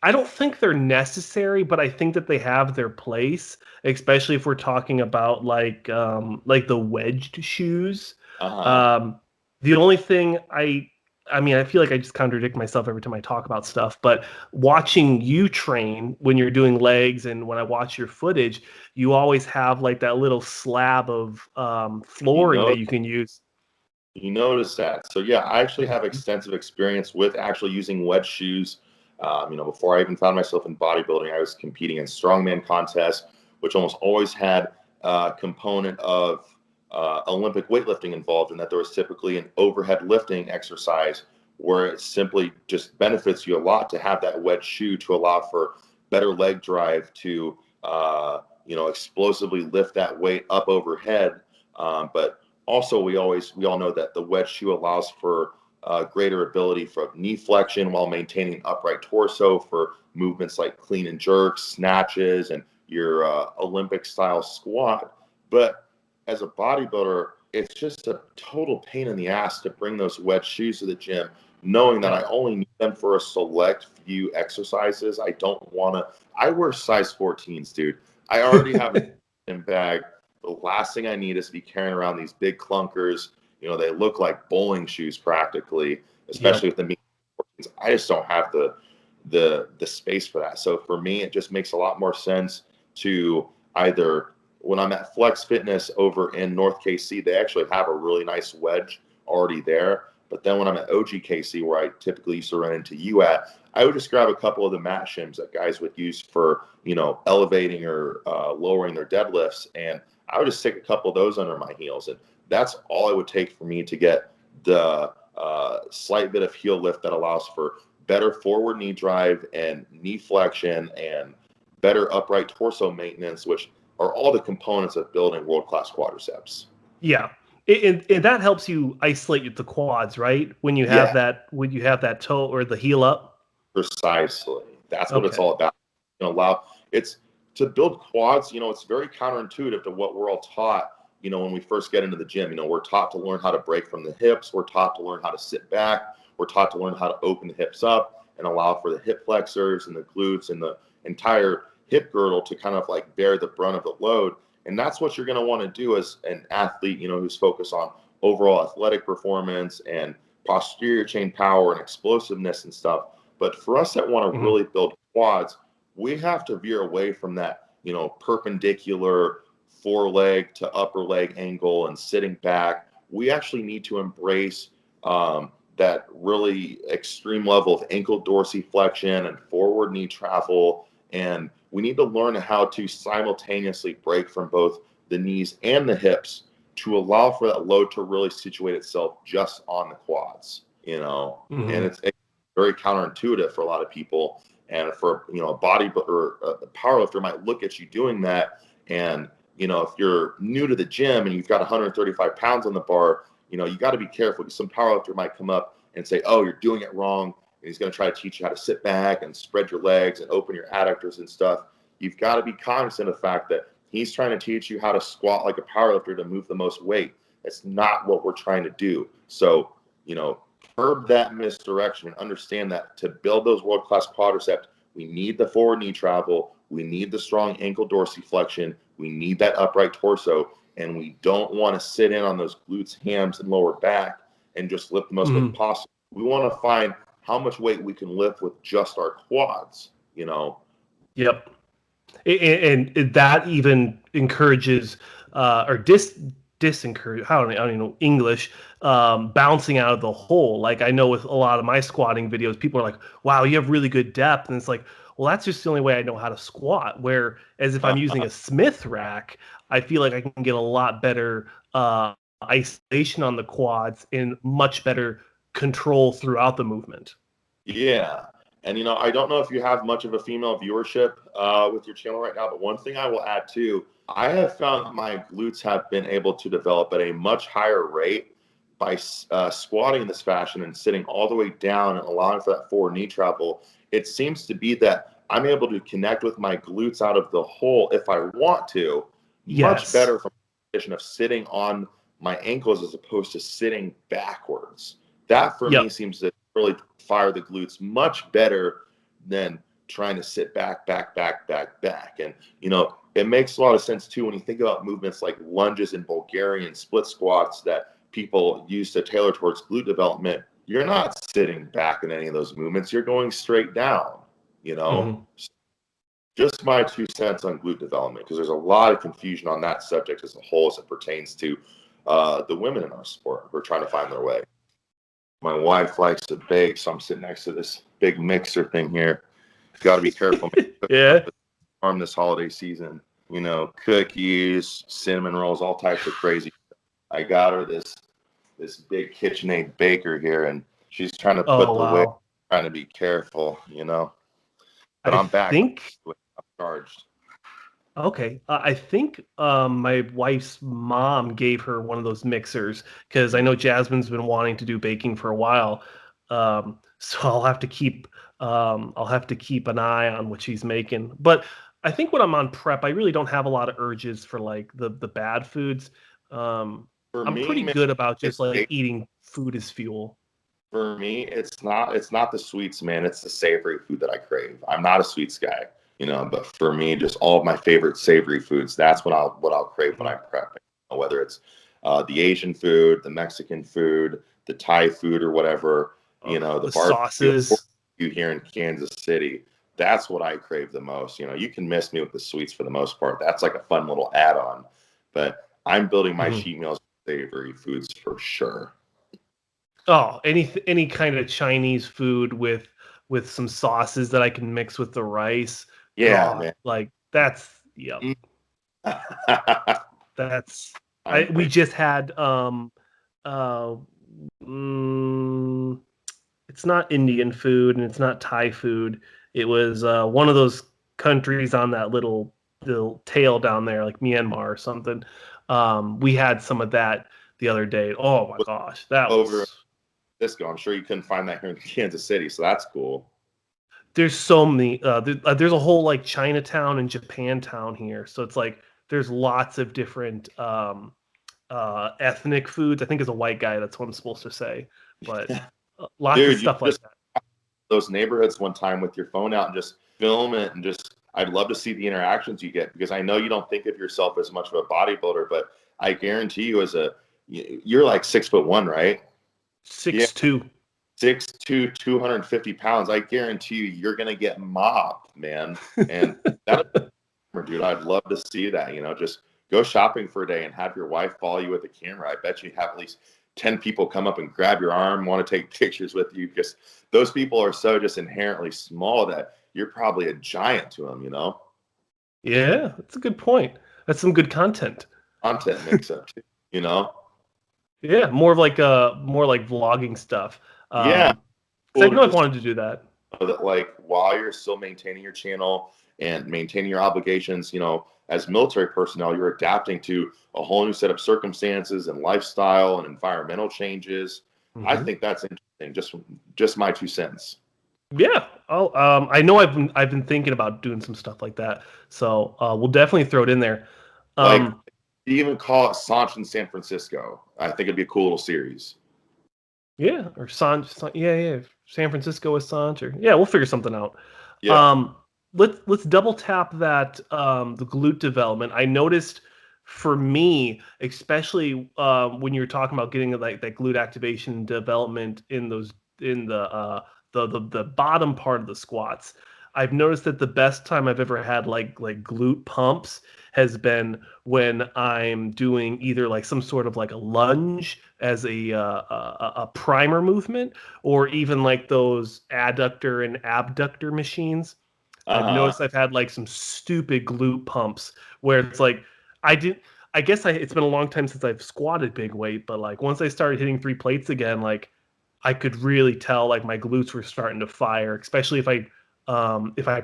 I don't think they're necessary, but I think that they have their place, especially if we're talking about like the wedged shoes. The only thing I mean, I feel like I just contradict myself every time I talk about stuff, but watching you train when you're doing legs and when I watch your footage, you always have like that little slab of flooring that you can use. You notice that. So yeah, I actually have extensive experience with actually using wedge shoes. You know, before I even found myself in bodybuilding, I was competing in strongman contests, which almost always had a component of Olympic weightlifting involved, in that there was typically an overhead lifting exercise where it simply just benefits you a lot to have that wedge shoe to allow for better leg drive to, you know, explosively lift that weight up overhead. But also, we all know that the wedge shoe allows for greater ability for knee flexion while maintaining upright torso for movements like clean and jerks, snatches, and your Olympic style squat. But as a bodybuilder, it's just a total pain in the ass to bring those wedge shoes to the gym, knowing that I only need them for a select few exercises. I don't want to. I wear size 14s, dude. I already have a bag the last thing I need is to be carrying around these big clunkers. You know, they look like bowling shoes practically, especially with the meat. I just don't have the space for that. So for me, it just makes a lot more sense to either, when I'm at Flex Fitness over in North KC, they actually have a really nice wedge already there. But then when I'm at OG KC, where I typically used to run into you at, I would just grab a couple of the mat shims that guys would use for, you know, elevating or lowering their deadlifts. And I would just stick a couple of those under my heels. And that's all it would take for me to get the slight bit of heel lift that allows for better forward knee drive and knee flexion and better upright torso maintenance, which are all the components of building world-class quadriceps. Yeah. And that helps you isolate the quads, right? When you have that toe or the heel up. Precisely. That's what it's all about. You know, it's to build quads, you know, it's very counterintuitive to what we're all taught, you know, when we first get into the gym. You know, we're taught to learn how to break from the hips. We're taught to learn how to sit back. We're taught to learn how to open the hips up and allow for the hip flexors and the glutes and the entire hip girdle to kind of like bear the brunt of the load. And that's what you're going to want to do as an athlete, you know, who's focused on overall athletic performance and posterior chain power and explosiveness and stuff. But for us that want to really build quads, we have to veer away from that, you know, perpendicular foreleg to upper leg angle and sitting back. We actually need to embrace that really extreme level of ankle dorsiflexion and forward knee travel. And we need to learn how to simultaneously break from both the knees and the hips to allow for that load to really situate itself just on the quads, you know. And it's very counterintuitive for a lot of people. And for, you know, a bodybuilder or a powerlifter might look at you doing that. And, you know, if you're new to the gym and you've got 135 pounds on the bar, you know, you got to be careful, because some powerlifter might come up and say, oh, you're doing it wrong. And he's going to try to teach you how to sit back and spread your legs and open your adductors and stuff. You've got to be cognizant of the fact that he's trying to teach you how to squat like a powerlifter to move the most weight. It's not what we're trying to do. So, you know, curb that misdirection and understand that to build those world-class quadriceps, we need the forward knee travel. We need the strong ankle dorsiflexion. We need that upright torso. And we don't want to sit in on those glutes, hams, and lower back and just lift the most weight possible. We want to find how much weight we can lift with just our quads, you know? Yep. And that even encourages or disencourage, I don't even know English, bouncing out of the hole. Like I know with a lot of my squatting videos, people are like, wow, you have really good depth. And it's like, well, that's just the only way I know how to squat. Whereas if I'm using a Smith rack, I feel like I can get a lot better isolation on the quads and much better control throughout the movement. Yeah. And, you know, I don't know if you have much of a female viewership with your channel right now, but one thing I will add too, I have found that my glutes have been able to develop at a much higher rate by squatting in this fashion and sitting all the way down and allowing for that forward knee travel. It seems to be that I'm able to connect with my glutes out of the hole if I want to, much better from a position of sitting on my ankles as opposed to sitting backwards. That for me seems to really fire the glutes much better than trying to sit back. And, you know, it makes a lot of sense too when you think about movements like lunges and Bulgarian split squats that people use to tailor towards glute development. You're not sitting back in any of those movements. You're going straight down, you know. Just my 2 cents on glute development, because there's a lot of confusion on that subject as a whole as it pertains to the women in our sport who are trying to find their way. My wife likes to bake, so I'm sitting next to this big mixer thing here. Got to be careful. Arm this holiday season, you know, cookies, cinnamon rolls, all types of crazy. I got her this big KitchenAid baker here, and she's trying to put the weight, trying to be careful, you know. But I'm back. I'm charged. Okay. I think my wife's mom gave her one of those mixers because I know Jasmine's been wanting to do baking for a while. So I'll have to keep an eye on what she's making. But I think when I'm on prep, I really don't have a lot of urges for like the bad foods. I'm pretty good about just like eating food as fuel. For me, it's not the sweets, man. It's the savory food that I crave. I'm not a sweets guy. But for me, just all of my favorite savory foods, that's what I'll crave when I'm prepping. Whether it's the Asian food, the Mexican food, the Thai food, or whatever, the barbecue sauces here in Kansas City. That's what I crave the most. You can miss me with the sweets for the most part. That's like a fun little add-on. But I'm building my cheat meals with savory foods for sure. Oh, any kind of Chinese food with some sauces that I can mix with the rice. Yeah, God, man. like that's yep. That's we with just had it's not Indian food and it's not Thai food. It was one of those countries on that little tail down there, like Myanmar or something. We had some of that the other day. Oh my gosh, that over was Cisco. I'm sure you couldn't find that here in Kansas City, so that's cool. there's so many. There's a whole like Chinatown and Japantown here, so it's like there's lots of different ethnic foods. I think as a white guy, that's what I'm supposed to say, but lots of stuff like that. Those neighborhoods one time with your phone out and just film it, and just I'd love to see the interactions you get, because I know you don't think of yourself as much of a bodybuilder, but I guarantee you you're like 6'1", right? 6'2". 6'2", 250 pounds. I guarantee you're gonna get mobbed, man. And that, dude, I'd love to see that. Just go shopping for a day and have your wife follow you with a camera. I bet you have at least 10 people come up and grab your arm, want to take pictures with you, because those people are so just inherently small that you're probably a giant to them. Yeah, that's a good point. That's some good content. Content mix up too. Yeah, more like vlogging stuff. Yeah, I know I've wanted to do that. That, like, while you're still maintaining your channel and maintaining your obligations, as military personnel, you're adapting to a whole new set of circumstances and lifestyle and environmental changes. I think that's interesting. Just my 2 cents. Yeah, I know I've been thinking about doing some stuff like that, so we'll definitely throw it in there. Like, you even call it Saunch in San Francisco. I think it'd be a cool little series. Yeah, or Saunch. Yeah. San Francisco with Saunch, or yeah, we'll figure something out. Yeah. Let's double tap that the glute development. I noticed for me, especially when you were talking about getting like that glute activation development in the bottom part of the squats. I've noticed that the best time I've ever had like glute pumps has been when I'm doing either like some sort of like a lunge as a primer movement, or even like those adductor and abductor machines. I've noticed I've had like some stupid glute pumps where it's like I guess it's been a long time since I've squatted big weight, but like once I started hitting 3 plates again, like I could really tell like my glutes were starting to fire, especially if I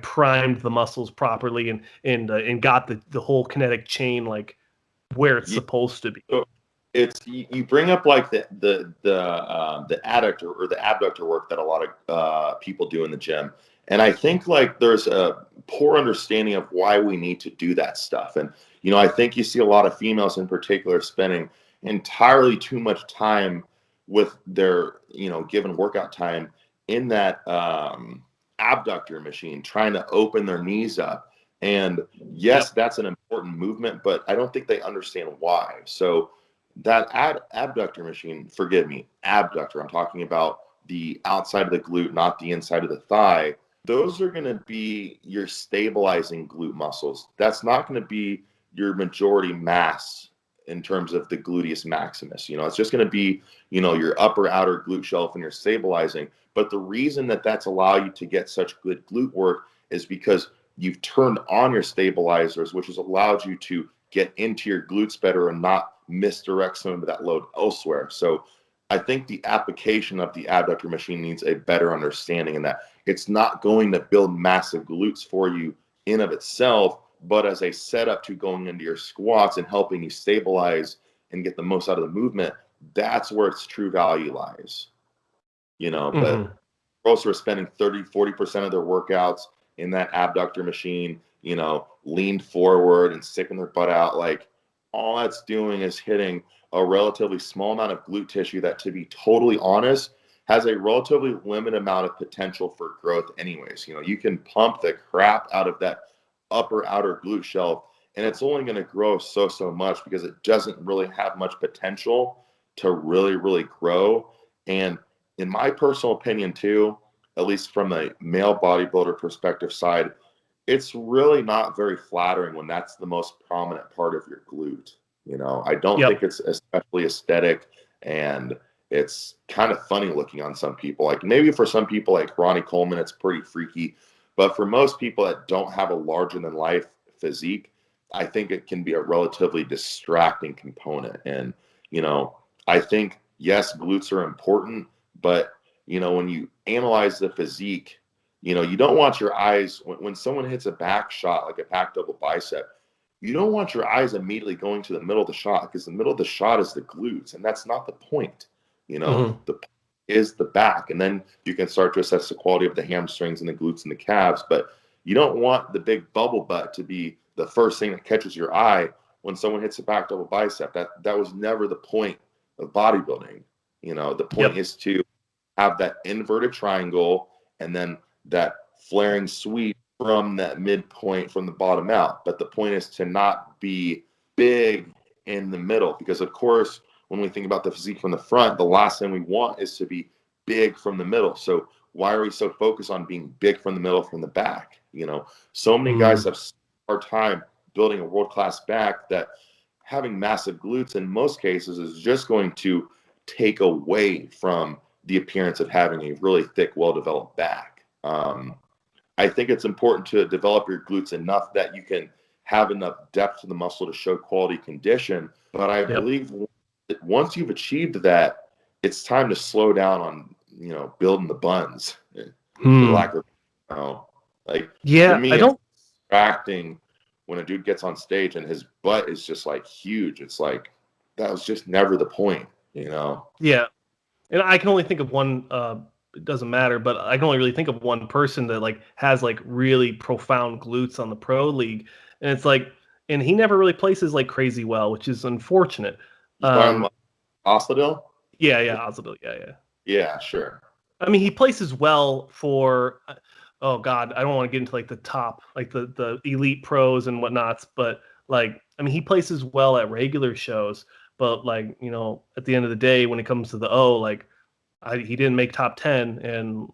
primed the muscles properly and got the whole kinetic chain like where it's supposed to be. So you bring up like the adductor or the abductor work that a lot of people do in the gym, and I think like there's a poor understanding of why we need to do that stuff. And I think you see a lot of females in particular spending entirely too much time with their given workout time in that abductor machine, trying to open their knees up. And yes, that's an important movement, but I don't think they understand why. So that abductor machine, forgive me, abductor, I'm talking about the outside of the glute, not the inside of the thigh. Those are going to be your stabilizing glute muscles. That's not going to be your majority mass in terms of the gluteus maximus. It's just going to be, your upper outer glute shelf and your stabilizing. But the reason that that's allowed you to get such good glute work is because you've turned on your stabilizers, which has allowed you to get into your glutes better and not misdirect some of that load elsewhere. So I think the application of the abductor machine needs a better understanding in that it's not going to build massive glutes for you in of itself, but as a setup to going into your squats and helping you stabilize and get the most out of the movement. That's where its true value lies. But girls who are spending 30-40% of their workouts in that abductor machine, leaned forward and sticking their butt out, like all that's doing is hitting a relatively small amount of glute tissue that, to be totally honest, has a relatively limited amount of potential for growth anyways. You know, you can pump the crap out of that upper outer glute shelf, and it's only going to grow so much because it doesn't really have much potential to really grow. And in my personal opinion too, at least from a male bodybuilder perspective side, it's really not very flattering when that's the most prominent part of your glute. You know, I don't think it's especially aesthetic, and it's kind of funny looking on some people. Like maybe for some people like Ronnie Coleman, it's pretty freaky. But for most people that don't have a larger than life physique, I think it can be a relatively distracting component. And, you know, I think, yes, glutes are important, but, you know, when you analyze the physique, you know, you don't want your eyes, when someone hits a back shot, like a back double bicep, you don't want your eyes immediately going to the middle of the shot, because the middle of the shot is the glutes, and that's not the point. You know, the point is the back, and then you can start to assess the quality of the hamstrings and the glutes and the calves. But you don't want the big bubble butt to be the first thing that catches your eye when someone hits a back double bicep. That was never the point of bodybuilding. You know, the point is to have that inverted triangle and then that flaring sweep from that midpoint from the bottom out. But the point is to not be big in the middle, because of course, when we think about the physique from the front, the last thing we want is to be big from the middle. So why are we so focused on being big from the middle, from the back? You know, so many guys have a hard time building a world-class back that having massive glutes in most cases is just going to take away from the appearance of having a really thick, well-developed back. I think it's important to develop your glutes enough that you can have enough depth to the muscle to show quality condition. But I believe that once you've achieved that, it's time to slow down on, you know, building the buns. For lack of, you know, like, for me, it's distracting when a dude gets on stage and his butt is just like huge. It's like, that was just never the point, you know? Yeah. And I can only think of one, it doesn't matter, but I can only really think of one person that like has like really profound glutes on the pro league. And it's like, and he never really places like crazy well, which is unfortunate. Osadil? Yeah, Osadil. Yeah. Yeah, sure. I mean, he places well for, oh God, I don't want to get into like the top, like the elite pros and whatnots, but like, I mean, he places well at regular shows, but like, you know, at the end of the day, when it comes to the like, he didn't make top 10, and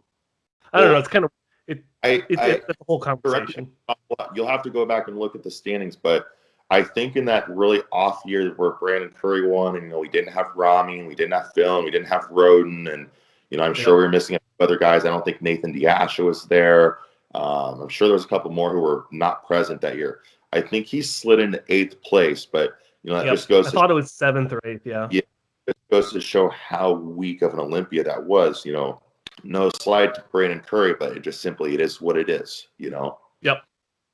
I don't know. It's kind of it's the whole conversation. You'll have to go back and look at the standings, but I think in that really off year where Brandon Curry won, and you know, we didn't have Rami, we didn't have Phil, and we didn't have Roden, and you know, I'm sure we were missing other guys. I don't think Nathan Diasha was there. I'm sure there was a couple more who were not present that year. I think he slid into 8th place, but you know, that just goes. I thought it was 7th or 8th. Yeah. It goes to show how weak of an Olympia that was. You know, no slide to Brandon Curry, but it is what it is. You know. Yep.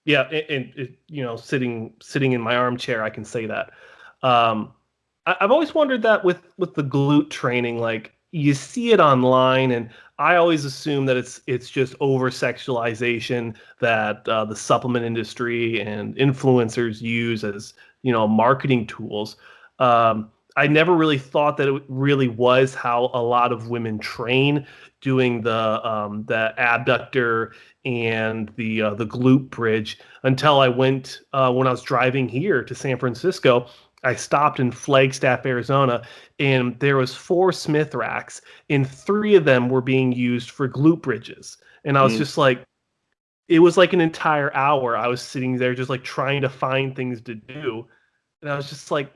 Yeah, and you know, sitting in my armchair, I can say that. I've always wondered that with the glute training, like you see it online, and I always assume that it's just over sexualization that the supplement industry and influencers use as, you know, marketing tools. I never really thought that it really was how a lot of women train, doing the abductor and the glute bridge, until I went when I was driving here to San Francisco. I stopped in Flagstaff, Arizona, and there was 4 Smith racks, and 3 of them were being used for glute bridges. And I was just like, it was like an entire hour. I was sitting there just like trying to find things to do, and I was just like,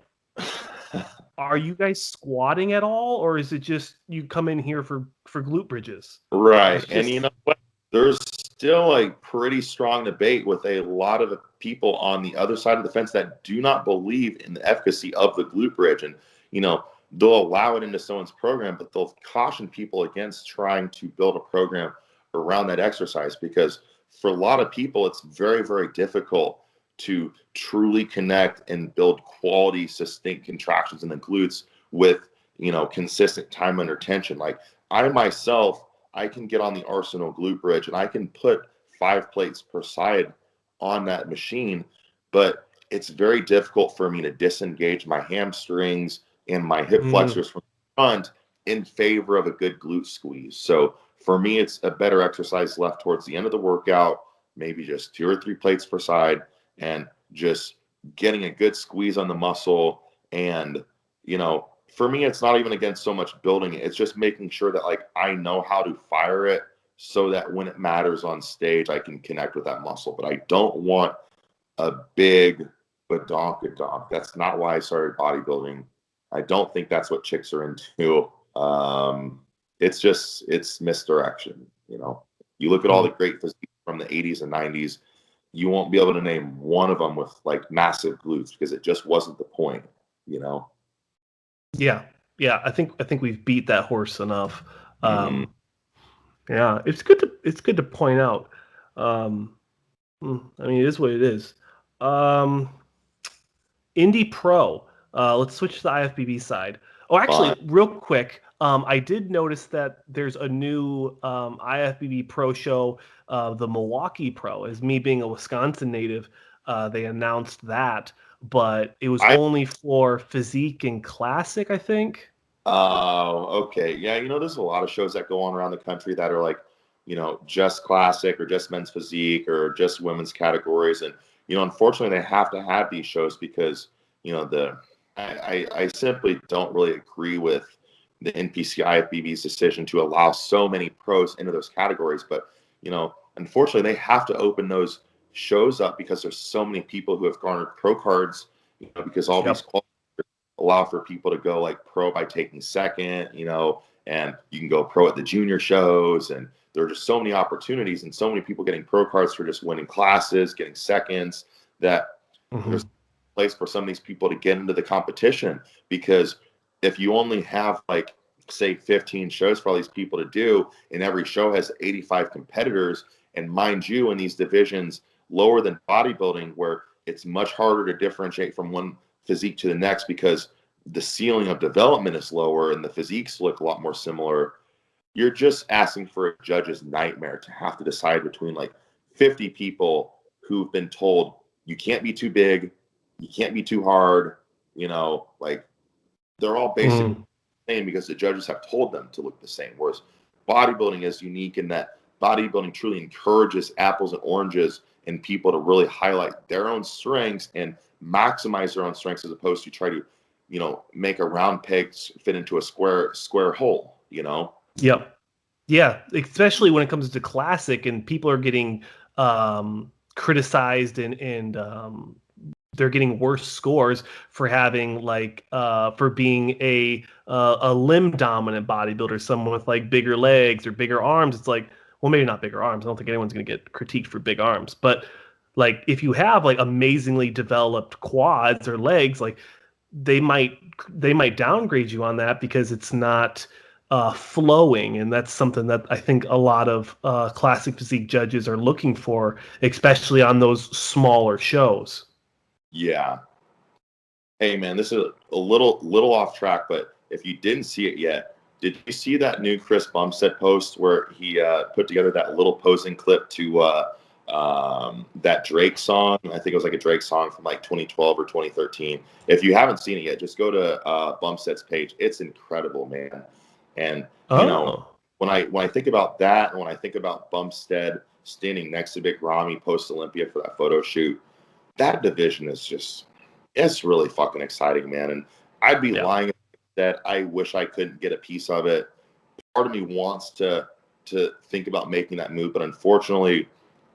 are you guys squatting at all, or is it just you come in here for glute bridges? Right. And you know what? There's still a pretty strong debate with a lot of the people on the other side of the fence that do not believe in the efficacy of the glute bridge. And, you know, they'll allow it into someone's program, but they'll caution people against trying to build a program around that exercise, because for a lot of people, it's very, very difficult to truly connect and build quality, sustained contractions in the glutes with, you know, consistent time under tension. Like I myself, I can get on the Arsenal glute bridge and I can put 5 plates per side on that machine, but it's very difficult for me to disengage my hamstrings and my hip flexors from the front in favor of a good glute squeeze. So for me, it's a better exercise left towards the end of the workout, maybe just 2 or 3 plates per side, and just getting a good squeeze on the muscle. And, you know, for me, it's not even against so much building it. It's just making sure that, like, I know how to fire it so that when it matters on stage, I can connect with that muscle. But I don't want a big badonkadonk. That's not why I started bodybuilding. I don't think that's what chicks are into. It's misdirection. You know, you look at all the great physiques from the 80s and 90s, you won't be able to name one of them with like massive glutes because it just wasn't the point, you know? Yeah. Yeah. I think we've beat that horse enough. Yeah, it's good to point out. I mean, it is what it is. Indy Pro. Let's switch to the IFBB side. Oh, actually, real quick, I did notice that there's a new IFBB Pro show, the Milwalkee Pro. As me being a Wisconsin native, they announced that, but it was only for physique and classic, I think. Oh, okay. Yeah, you know, there's a lot of shows that go on around the country that are like, you know, just classic or just men's physique or just women's categories. And, you know, unfortunately, they have to have these shows because, you know, I simply don't really agree with the NPC-IFBB's decision to allow so many pros into those categories. But, you know, unfortunately, they have to open those shows up because there's so many people who have garnered pro cards, you know, because all these allow for people to go like pro by taking second, you know, and you can go pro at the junior shows. And there are just so many opportunities and so many people getting pro cards for just winning classes, getting seconds, that there's a place for some of these people to get into the competition. Because if you only have like, say, 15 shows for all these people to do, and every show has 85 competitors, and mind you, in these divisions lower than bodybuilding, where it's much harder to differentiate from one physique to the next because the ceiling of development is lower and the physiques look a lot more similar, you're just asking for a judge's nightmare to have to decide between like 50 people who've been told you can't be too big, you can't be too hard, you know, like they're all basically the same because the judges have told them to look the same. Whereas bodybuilding is unique in that bodybuilding truly encourages apples and oranges and people to really highlight their own strengths and maximize their own strengths as opposed to try to, you know, make a round peg fit into a square hole, you know? Yep. Yeah, especially when it comes to classic and people are getting criticized and they're getting worse scores for having like for being a limb dominant bodybuilder, someone with like bigger legs or bigger arms. It's like, well, maybe not bigger arms. I don't think anyone's going to get critiqued for big arms, but like if you have like amazingly developed quads or legs, like they might downgrade you on that because it's not flowing, and that's something that I think a lot of classic physique judges are looking for, especially on those smaller shows. Yeah. Hey man, this is a little off track, but if you didn't see it yet, did you see that new Chris Bumstead post where he put together that little posing clip to that Drake song? I think it was like a Drake song from like 2012 or 2013. If you haven't seen it yet, just go to Bumstead's page. It's incredible, man. And you know, when I think about that, and when I think about Bumstead standing next to Big Ramy post Olympia for that photo shoot, that division is just, it's really fucking exciting, man. And I'd be lying that I wish I couldn't get a piece of it. Part of me wants to think about making that move, but unfortunately,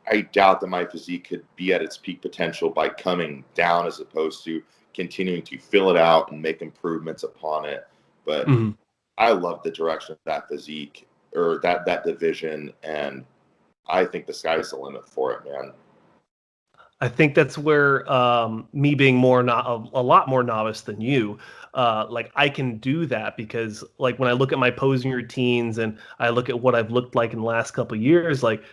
I doubt that my physique could be at its peak potential by coming down as opposed to continuing to fill it out and make improvements upon it. But I love the direction of that physique or that division, and I think the sky's the limit for it, man. I think that's where me being a lot more novice than you, like I can do that because like when I look at my posing routines and I look at what I've looked like in the last couple of years, like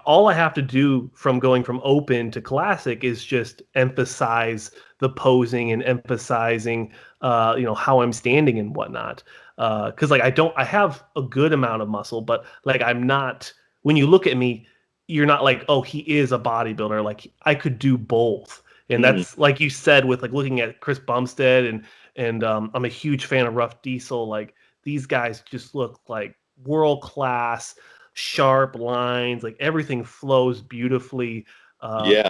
all I have to do from going from open to classic is just emphasize the posing and emphasizing, you know, how I'm standing and whatnot. Because like I have a good amount of muscle, but like I'm not. When you look at me, you're not like, oh, he is a bodybuilder. Like I could do both. And that's like you said with like looking at Chris Bumstead and I'm a huge fan of Rough Diesel. Like these guys just look like world class, sharp lines, like everything flows beautifully. Yeah.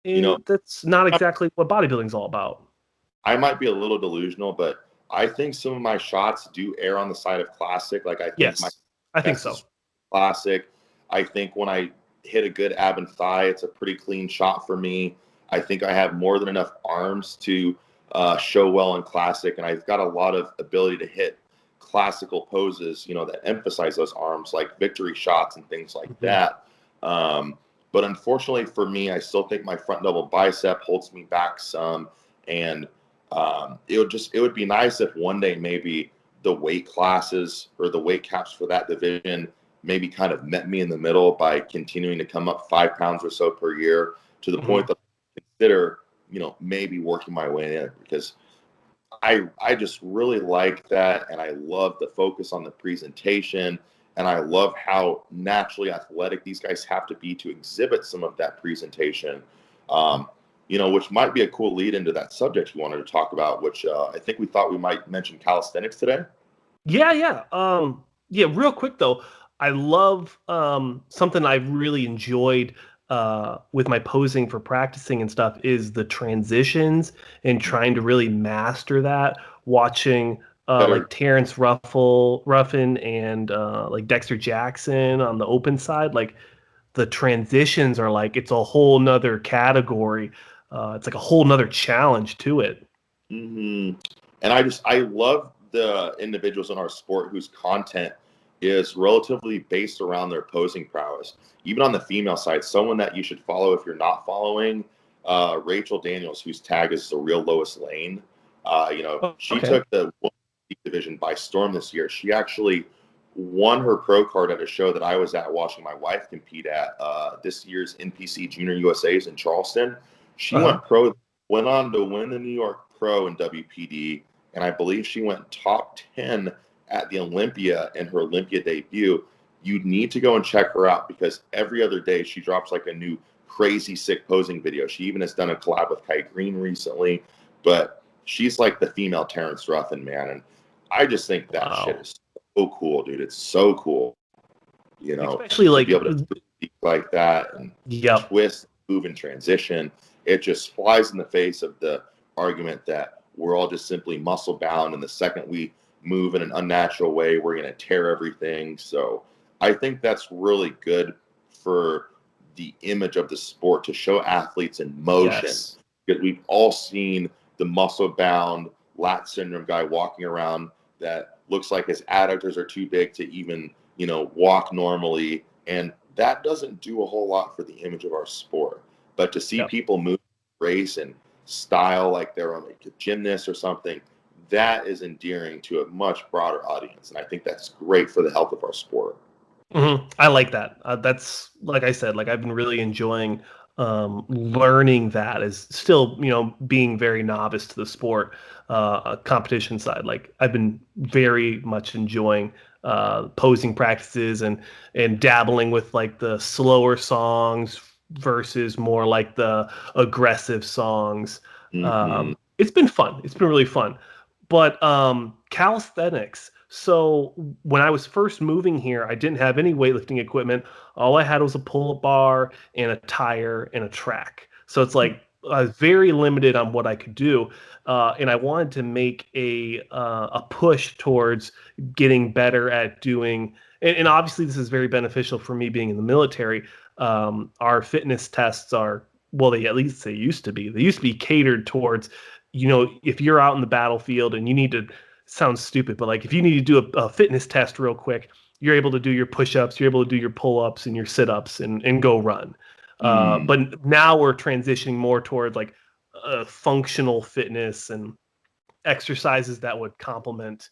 You know, And that's not exactly what bodybuilding's all about. I might be a little delusional, but I think some of my shots do err on the side of classic. Like I think my Yes, I think best so. is classic. I think when I hit a good ab and thigh, it's a pretty clean shot for me. I think I have more than enough arms to show well in classic, and I've got a lot of ability to hit classical poses, that emphasize those arms, like victory shots and things like Mhm. that. But unfortunately for me, I still think my front double bicep holds me back some, and it would be nice if one day maybe the weight classes or the weight caps for that division maybe kind of met me in the middle by continuing to come up 5 pounds or so per year to the point Mhm. that I consider, maybe working my way in, because I just really like that, and I love the focus on the presentation, and I love how naturally athletic these guys have to be to exhibit some of that presentation. Which might be a cool lead into that subject you wanted to talk about, which I think we thought we might mention calisthenics today. Yeah, yeah. Yeah, real quick though, I love something I've really enjoyed with my posing for practicing and stuff is the transitions and trying to really master that. Watching like Better. Ruffin and like Dexter Jackson on the open side, like the transitions are like it's a whole nother category. It's like a whole nother challenge to it. hmm And I love the individuals in our sport whose content is relatively based around their posing prowess. Even on the female side, someone that you should follow if you're not following, Rachel Daniels, whose tag is the real Lois Lane. Oh, She okay. took the women's division by storm this year. She actually won her pro card at a show that I was at watching my wife compete at this year's NPC Junior USA's in Charleston. She Uh-huh. went pro, went on to win the New York Pro in WPD, and I believe she went top 10 at the Olympia in her Olympia debut. You need to go and check her out, because every other day she drops like a new crazy sick posing video. She even has done a collab with Kai Green recently, but she's like the female Terrance Ruffin, man. And I just think that shit Wow. is so cool, dude. It's so cool, Especially to be like, able to speak like that and yep. twist, move, and transition. It just flies in the face of the argument that we're all just simply muscle bound, and the second we move in an unnatural way, we're going to tear everything. So I think that's really good for the image of the sport, to show athletes in motion, Yes. because we've all seen the muscle bound lat syndrome guy walking around that looks like his adductors are too big to even walk normally, and that doesn't do a whole lot for the image of our sport. But to see Yep. people move, race, and style like they're like a gymnast or something, that is endearing to a much broader audience, and I think that's great for the health of our sport. I like that. That's like I said, like I've been really enjoying learning that as still, being very novice to the sport, competition side. Like I've been very much enjoying posing practices and dabbling with like the slower songs versus more like the aggressive songs. hmm It's been fun. It's been really fun. But calisthenics. So when I was first moving here, I didn't have any weightlifting equipment. All I had was a pull-up bar and a tire and a track. So it's like I was very limited on what I could do, and I wanted to make a push towards getting better at doing. And obviously, this is very beneficial for me being in the military. Our fitness tests are well, they at least they used to be. They used to be catered towards if you're out in the battlefield and you need to sound stupid, but like if you need to do a fitness test real quick, you're able to do your push-ups, you're able to do your pull-ups and your sit-ups and go run. mm But now we're transitioning more towards like functional fitness and exercises that would complement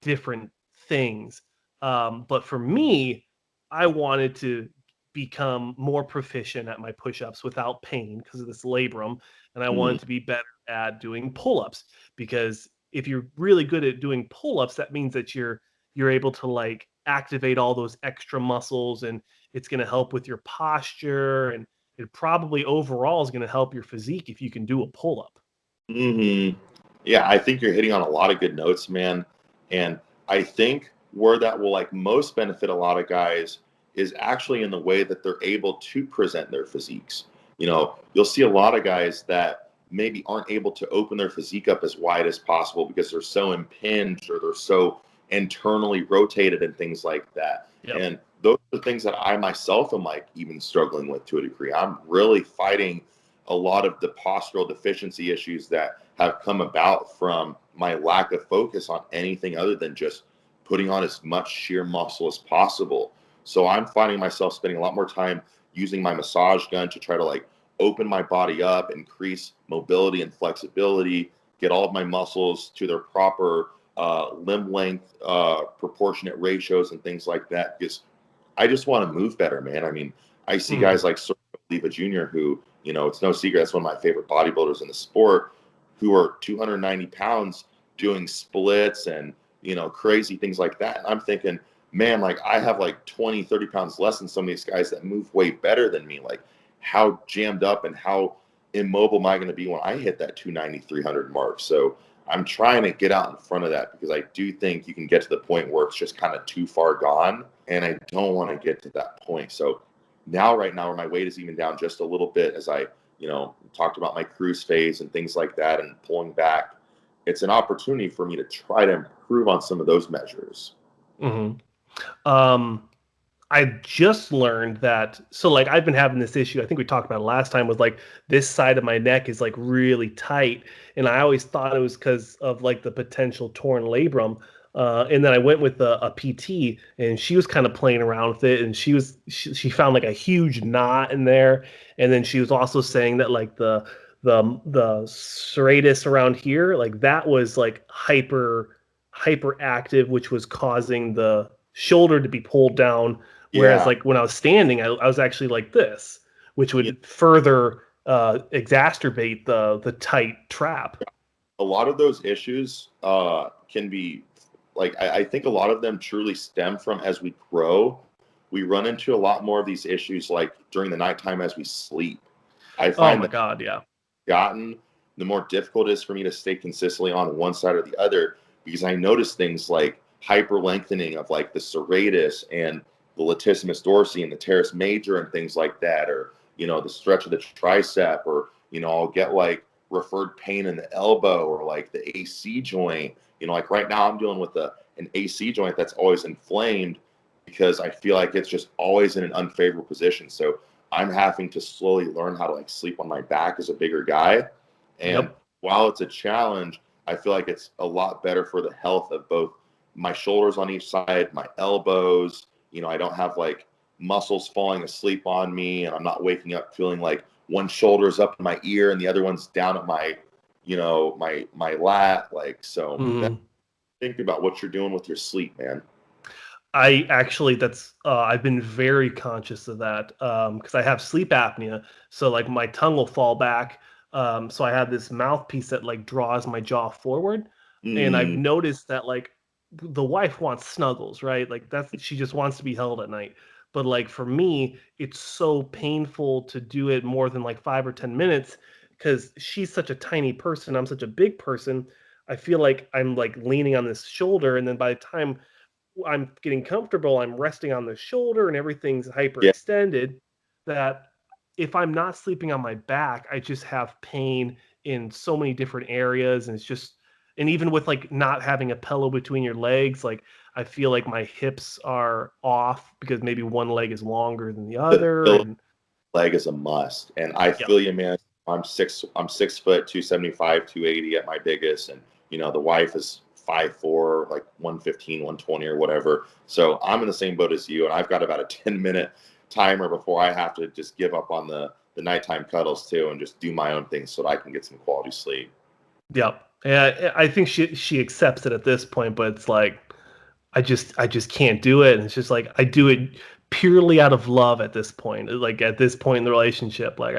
different things. But for me, I wanted to become more proficient at my push-ups without pain because of this labrum, and I mm wanted to be better at doing pull-ups because if you're really good at doing pull-ups, that means that you're able to like activate all those extra muscles, and it's going to help with your posture, and it probably overall is going to help your physique if you can do a pull-up. hmm Yeah, I think you're hitting on a lot of good notes, man. And I think where that will like most benefit a lot of guys is actually in the way that they're able to present their physiques. You know, you'll see a lot of guys that maybe aren't able to open their physique up as wide as possible because they're so impinged or they're so internally rotated and things like that. Yep. And those are the things that I myself am like even struggling with to a degree. I'm really fighting a lot of the postural deficiency issues that have come about from my lack of focus on anything other than just putting on as much sheer muscle as possible. So I'm finding myself spending a lot more time using my massage gun to try to like open my body up, increase mobility and flexibility, get all of my muscles to their proper limb length, proportionate ratios and things like that. Because I just want to move better, man. I mean, I see guys like Sergio Oliva Jr., who, you know, it's no secret, that's one of my favorite bodybuilders in the sport, who are 290 pounds doing splits and, you know, crazy things like that. And I'm thinking, man, like I have like 20, 30 pounds less than some of these guys that move way better than me. Like how jammed up and how immobile am I going to be when I hit that 290, 300 mark? So I'm trying to get out in front of that because I do think you can get to the point where it's just kind of too far gone. And I don't want to get to that point. So now, right now, where my weight is even down just a little bit as I, you know, talked about my cruise phase and things like that and pulling back, it's an opportunity for me to try to improve on some of those measures. I just learned that, so like I've been having this issue, I think we talked about it last time, was like this side of my neck is like really tight. And I always thought it was because of like the potential torn labrum. And then I went with a PT and she was kind of playing around with it. And she found like a huge knot in there. And then she was also saying that like the serratus around here, like that was like hyperactive, which was causing the shoulder to be pulled down. Whereas like when I was standing, I was actually like this, which would further exacerbate the tight trap. A lot of those issues can be like, I think a lot of them truly stem from as we grow, we run into a lot more of these issues like during the nighttime as we sleep. I find gotten, the more difficult it is for me to stay consistently on one side or the other because I notice things like hyper lengthening of like the serratus and the latissimus dorsi and the teres major and things like that, or, you know, the stretch of the tricep, or, you know, I'll get like referred pain in the elbow or like the AC joint. You know, like right now I'm dealing with an AC joint that's always inflamed because I feel like it's just always in an unfavorable position. So I'm having to slowly learn how to like sleep on my back as a bigger guy. And while it's a challenge, I feel like it's a lot better for the health of both my shoulders on each side, my elbows. You know, I don't have like muscles falling asleep on me, and I'm not waking up feeling like one shoulder's up in my ear and the other one's down at my, you know, my lat. Like, so think about what you're doing with your sleep, man. I actually, I've been very conscious of that because I have sleep apnea. So like my tongue will fall back. So I have this mouthpiece that like draws my jaw forward. And I've noticed that like the wife wants snuggles, right? Like she just wants to be held at night. But like for me, it's so painful to do it more than like 5 or 10 minutes because she's such a tiny person. I'm such a big person. I feel like I'm like leaning on this shoulder. And then by the time I'm getting comfortable, I'm resting on the shoulder and everything's hyperextended, that if I'm not sleeping on my back, I just have pain in so many different areas. And it's just, and even with like not having a pillow between your legs, like I feel like my hips are off because maybe one leg is longer than the other. And leg is a must. And I feel you, man. I'm 6', 275, 280 at my biggest. And, you know, the wife is 5'4", like 115, 120 or whatever. So I'm in the same boat as you. And I've got about a 10-minute timer before I have to just give up on the nighttime cuddles too and just do my own thing so that I can get some quality sleep. Yep. Yeah, I think she accepts it at this point, but it's like I just can't do it. And it's just like I do it purely out of love at this point. Like at this point in the relationship, like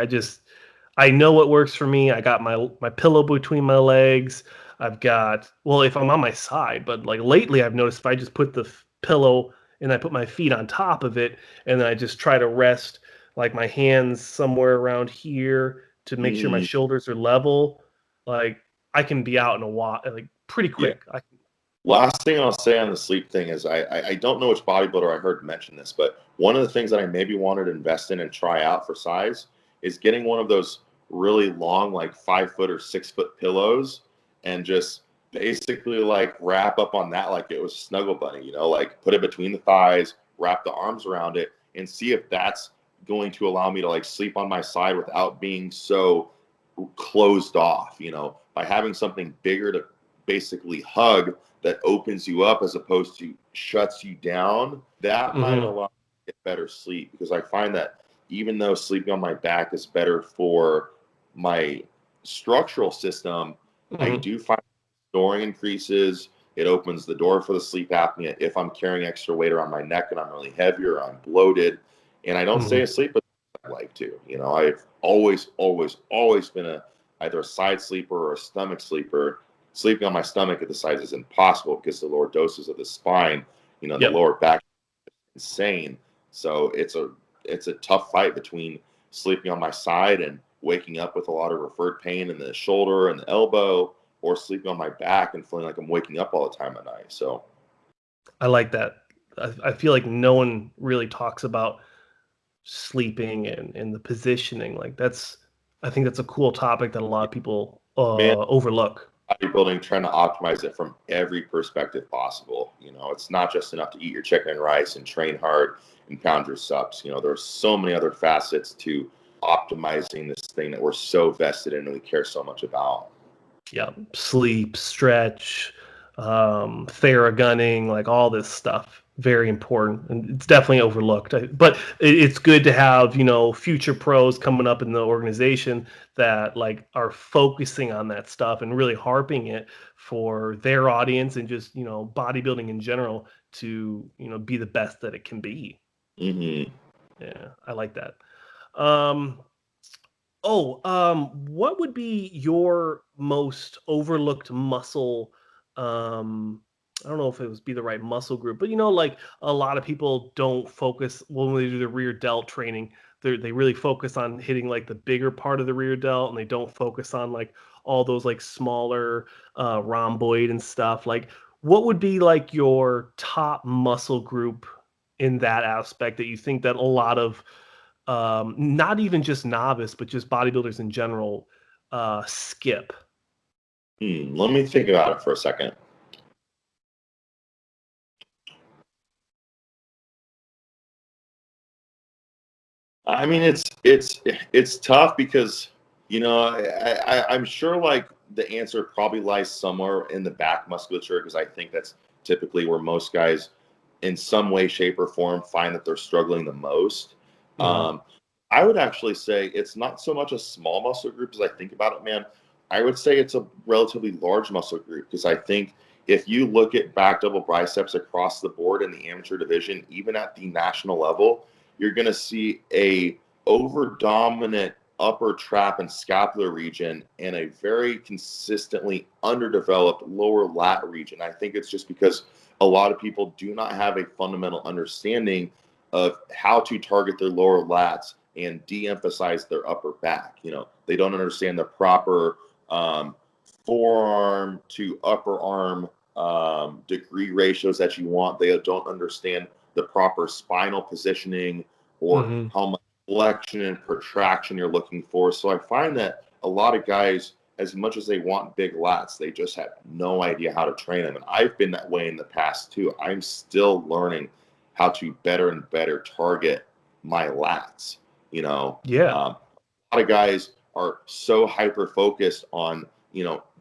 I know what works for me. I got my pillow between my legs. I've got, well, if I'm on my side, but like lately I've noticed if I just put the pillow and I put my feet on top of it and then I just try to rest like my hands somewhere around here to make sure my shoulders are level, like I can be out in a while, like pretty quick. Last thing I'll say on the sleep thing is I don't know which bodybuilder I heard mention this, but one of the things that I maybe wanted to invest in and try out for size is getting one of those really long, like 5 foot or 6 foot pillows and just basically like wrap up on that like it was Snuggle Bunny, like put it between the thighs, wrap the arms around it, and see if that's going to allow me to like sleep on my side without being so closed off, by having something bigger to basically hug that opens you up as opposed to shuts you down. That might Mm-hmm. allow me to get better sleep, because I find that even though sleeping on my back is better for my structural system, I Mm-hmm. do find snoring increases. It opens the door for the sleep apnea if I'm carrying extra weight around my neck and I'm really heavy or I'm bloated. And I don't stay Mm-hmm. asleep as I like to. I've always been either a side sleeper or a stomach sleeper. Sleeping on my stomach at the sides is impossible because the lower doses of the spine, the Yep. lower back is insane. So it's a tough fight between sleeping on my side and waking up with a lot of referred pain in the shoulder and the elbow, or sleeping on my back and feeling like I'm waking up all the time at night. So I like that. I feel like no one really talks about sleeping and the positioning. Like I think that's a cool topic that a lot of people man, overlook. bodybuilding, trying to optimize it from every perspective possible. It's not just enough to eat your chicken and rice and train hard and pound your subs. There's so many other facets to optimizing this thing that we're so vested in and we care so much about. Yeah, sleep, stretch, Theragunning, like all this stuff. Very important, and it's definitely overlooked. But it's good to have future pros coming up in the organization that like are focusing on that stuff and really harping it for their audience and just bodybuilding in general to be the best that it can be. Mm-hmm. Yeah, I like that. Um, what would be your most overlooked muscle? I don't know if it was be the right muscle group, but like a lot of people don't focus when they do the rear delt training. They really focus on hitting like the bigger part of the rear delt, and they don't focus on like all those like smaller rhomboid and stuff. Like, what would be like your top muscle group in that aspect that you think that a lot of not even just novice, but just bodybuilders in general, skip? Let me think about it for a second. I mean, it's tough because I'm sure like the answer probably lies somewhere in the back musculature, because I think that's typically where most guys, in some way, shape, or form, find that they're struggling the most. Mhm. Um, I would actually say it's not so much a small muscle group as I think about it, man. I would say it's a relatively large muscle group, because I think if you look at back double biceps across the board in the amateur division, even at the national level, you're going to see a over dominant upper trap and scapular region and a very consistently underdeveloped lower lat region. I think it's just because a lot of people do not have a fundamental understanding of how to target their lower lats and de-emphasize their upper back. They don't understand the proper forearm to upper arm degree ratios that you want. They don't understand the proper spinal positioning or Mhm. how much flexion and protraction you're looking for. So I find that a lot of guys, as much as they want big lats, they just have no idea how to train them. And I've been that way in the past too. I'm still learning how to better and better target my lats. Yeah. A lot of guys are so hyper focused on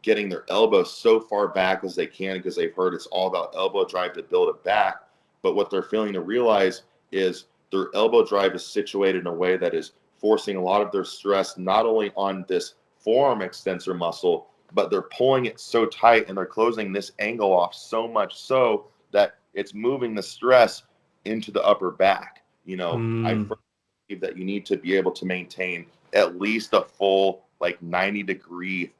getting their elbows so far back as they can, because they've heard it's all about elbow drive to build it back. But what they're failing to realize is their elbow drive is situated in a way that is forcing a lot of their stress not only on this forearm extensor muscle, but they're pulling it so tight and they're closing this angle off so much so that it's moving the stress into the upper back. I Mm. firmly believe that you need to be able to maintain at least a full like 90-degree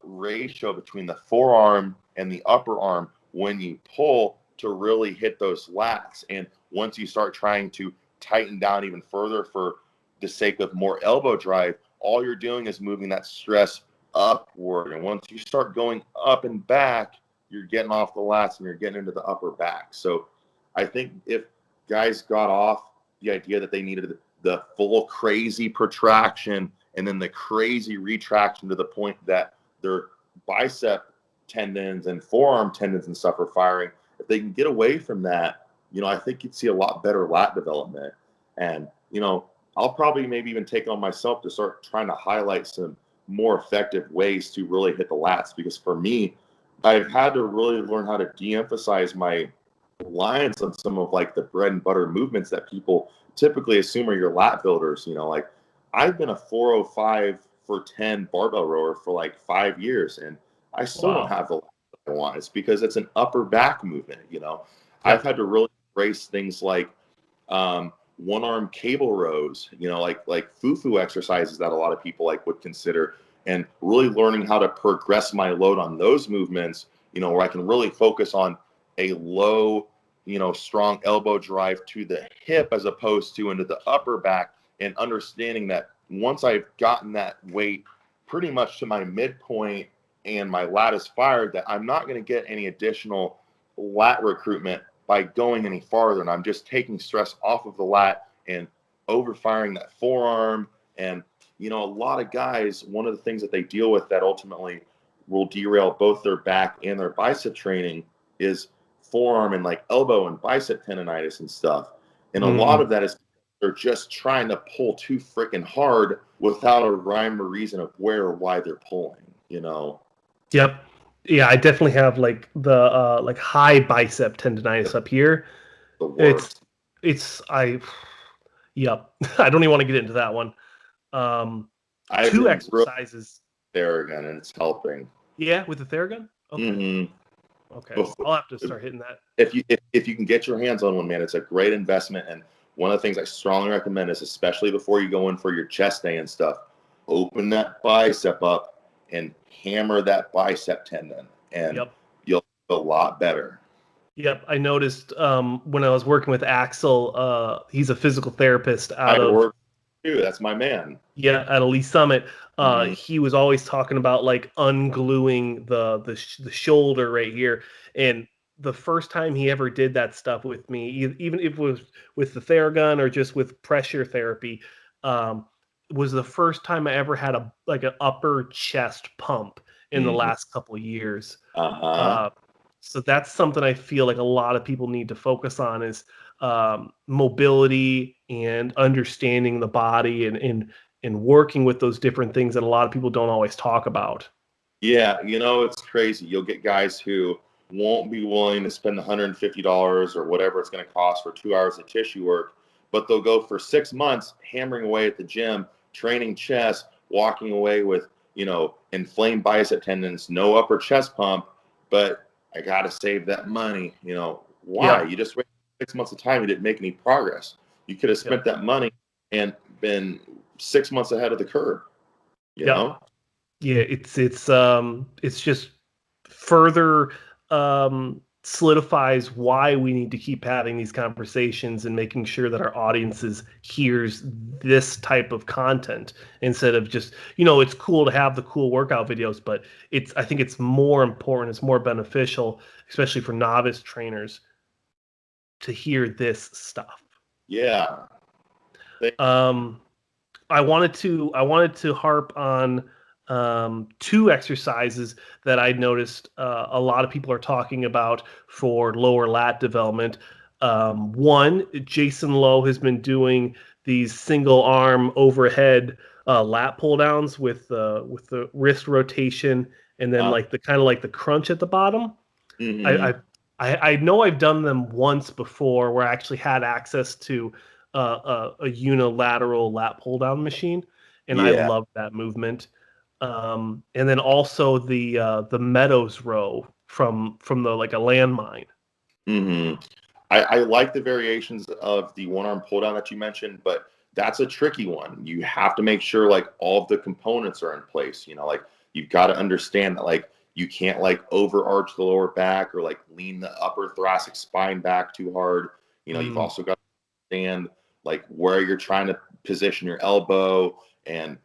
ratio between the forearm and the upper arm when you pull to really hit those lats. And once you start trying to tighten down even further for the sake of more elbow drive, all you're doing is moving that stress upward. And once you start going up and back, you're getting off the lats and you're getting into the upper back. So I think if guys got off the idea that they needed the full crazy protraction and then the crazy retraction to the point that their bicep tendons and forearm tendons and stuff are firing, if they can get away from that, I think you'd see a lot better lat development. And, I'll probably maybe even take it on myself to start trying to highlight some more effective ways to really hit the lats, because for me, I've had to really learn how to de-emphasize my reliance on some of like the bread and butter movements that people typically assume are your lat builders. Like I've been a 405 for 10 barbell rower for like 5 years, and I still don't have the lat that I want. It's because it's an upper back movement. I've had to really embrace things like one arm cable rows, like foo-foo exercises that a lot of people like would consider, and really learning how to progress my load on those movements, where I can really focus on a low, strong elbow drive to the hip as opposed to into the upper back, and understanding that once I've gotten that weight pretty much to my midpoint and my lat is fired, that I'm not going to get any additional lat recruitment by going any farther. And I'm just taking stress off of the lat and overfiring that forearm. And, a lot of guys, one of the things that they deal with that ultimately will derail both their back and their bicep training is forearm and like elbow and bicep tendonitis and stuff. And a lot of that is they're just trying to pull too freaking hard without a rhyme or reason of where or why they're pulling, Yep. Yeah, I definitely have like the like high bicep tendonitis up here. The worst. Yep. I don't even want to get into that one. I've 2 been exercises. Theragun, and it's helping. Yeah, with the Theragun? Okay. Mm-hmm. Okay. I'll have to start hitting that. If you can get your hands on one, man, it's a great investment. And one of the things I strongly recommend is, especially before you go in for your chest day and stuff, open that bicep up and hammer that bicep tendon, and you'll feel a lot better. Yep, I noticed when I was working with Axel, he's a physical therapist work too. That's my man. Yeah, at Elite Summit. He was always talking about like ungluing the shoulder right here. And the first time he ever did that stuff with me, even if it was with the Theragun or just with pressure therapy, was the first time I ever had an upper chest pump in the last couple of years. So that's something I feel like a lot of people need to focus on is mobility and understanding the body and working with those different things that a lot of people don't always talk about. Yeah, it's crazy. You'll get guys who won't be willing to spend $150 or whatever it's going to cost for 2 hours of tissue work, but they'll go for 6 months hammering away at the gym, training chest, walking away with, inflamed bicep tendons, no upper chest pump, but I got to save that money. Why? You just wasted 6 months of time. You didn't make any progress. You could have spent that money and been 6 months ahead of the curve. You know? Yeah, it's just further solidifies why we need to keep having these conversations and making sure that our audiences hears this type of content instead of just, it's cool to have the cool workout videos, but I think it's more important, it's more beneficial, especially for novice trainers, to hear this stuff. Yeah. I wanted to harp on 2 exercises that I noticed a lot of people are talking about for lower lat development. One, Jason Lowe has been doing these single arm overhead lat pull downs with the wrist rotation and then like the kind of like the crunch at the bottom. I know I've done them once before where I actually had access to a unilateral lat pull down machine, and I love that movement. And then also the Meadows row from the like a landmine. I like the variations of the one arm pull down that you mentioned, but that's a tricky one. You have to make sure like all of the components are in place. Like you've got to understand that like you can't like overarch the lower back or like lean the upper thoracic spine back too hard. You've also got to understand like where you're trying to position your elbow, and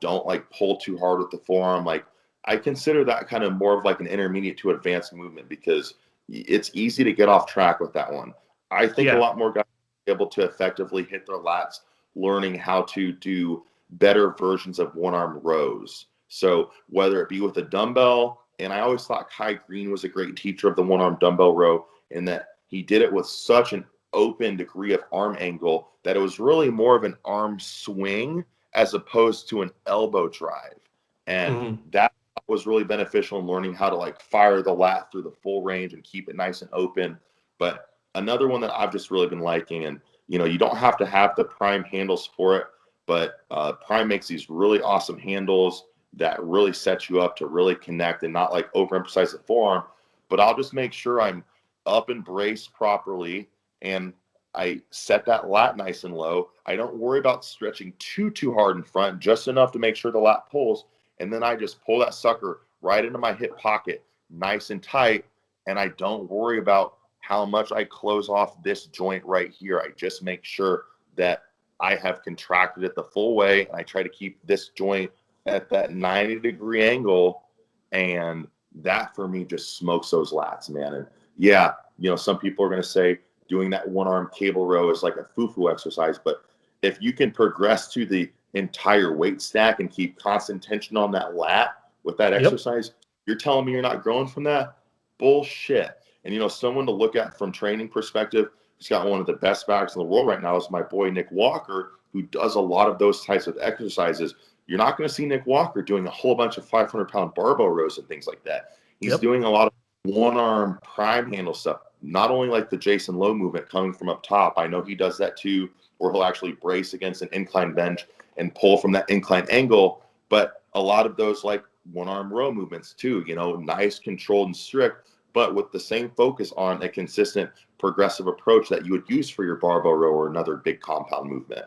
don't like pull too hard with the forearm. Like I consider that kind of more of like an intermediate to advanced movement because it's easy to get off track with that one. I think a Yeah. lot more guys are able to effectively hit their lats learning how to do better versions of one-arm rows. So whether it be with a dumbbell, and I always thought Kai Green was a great teacher of the one-arm dumbbell row in that he did it with such an open degree of arm angle that it was really more of an arm swing as opposed to an elbow drive. And that was really beneficial in learning how to like fire the lat through the full range and keep it nice and open. But another one that I've just really been liking, and you don't have to have the Prime handles for it, but Prime makes these really awesome handles that really set you up to really connect and not like overemphasize the forearm. But I'll just make sure I'm up and braced properly, and I set that lat nice and low. I don't worry about stretching too hard in front, just enough to make sure the lat pulls. And then I just pull that sucker right into my hip pocket, nice and tight. And I don't worry about how much I close off this joint right here. I just make sure that I have contracted it the full way. And I try to keep this joint at that 90-degree angle. And that for me just smokes those lats, man. And yeah, some people are going to say doing that one-arm cable row is like a foo-foo exercise. But if you can progress to the entire weight stack and keep constant tension on that lat with that exercise, you're telling me you're not growing from that? Bullshit. And someone to look at from training perspective, who's got one of the best backs in the world right now is my boy Nick Walker, who does a lot of those types of exercises. You're not going to see Nick Walker doing a whole bunch of 500-pound barbell rows and things like that. He's doing a lot of one-arm prime handle stuff, not only like the Jason Lowe movement coming from up top. I know he does that too, where he'll actually brace against an incline bench and pull from that incline angle. But a lot of those like one-arm row movements too, nice, controlled, and strict, but with the same focus on a consistent progressive approach that you would use for your barbell row or another big compound movement,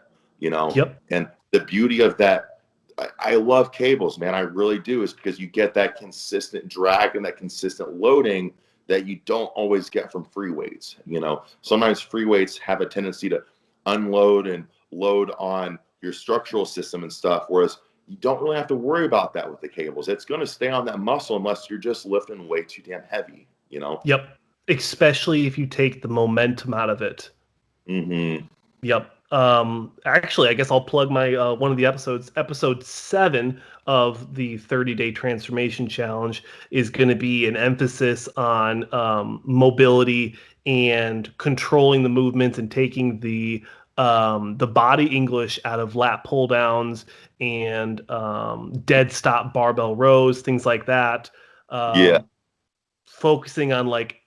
And the beauty of that, I love cables, man. I really do, is because you get that consistent drag and that consistent loading that you don't always get from free weights. Sometimes free weights have a tendency to unload and load on your structural system and stuff, whereas you don't really have to worry about that with the cables. It's going to stay on that muscle unless you're just lifting way too damn heavy, Yep. Especially if you take the momentum out of it. Yep. Actually, I guess I'll plug my one of the episodes. Episode 7 of the 30-day transformation challenge is going to be an emphasis on mobility and controlling the movements and taking the body English out of lat pull downs and dead stop barbell rows, things like that. Focusing on like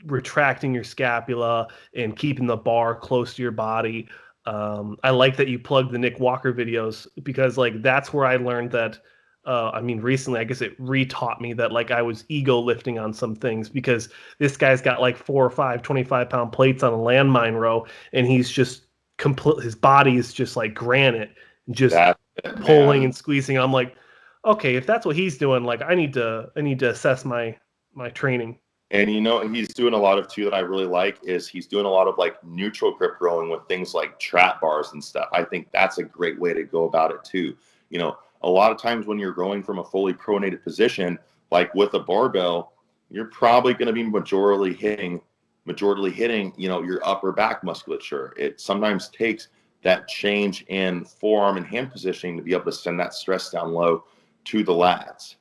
retracting your scapula and keeping the bar close to your body. I like that you plugged the Nick Walker videos because like that's where I learned that. Recently, I guess it re-taught me that like I was ego lifting on some things because this guy's got like 4 or 5 25-pound plates on a landmine row, and he's just his body is just like granite, just pulling and squeezing. I'm like, okay, if that's what he's doing, like I need to assess my training. And he's doing a lot of too that I really like is he's doing a lot of like neutral grip rowing with things like trap bars and stuff. I think that's a great way to go about it too. A lot of times when you're rowing from a fully pronated position, like with a barbell, you're probably going to be majorly hitting, your upper back musculature. It sometimes takes that change in forearm and hand positioning to be able to send that stress down low to the lats.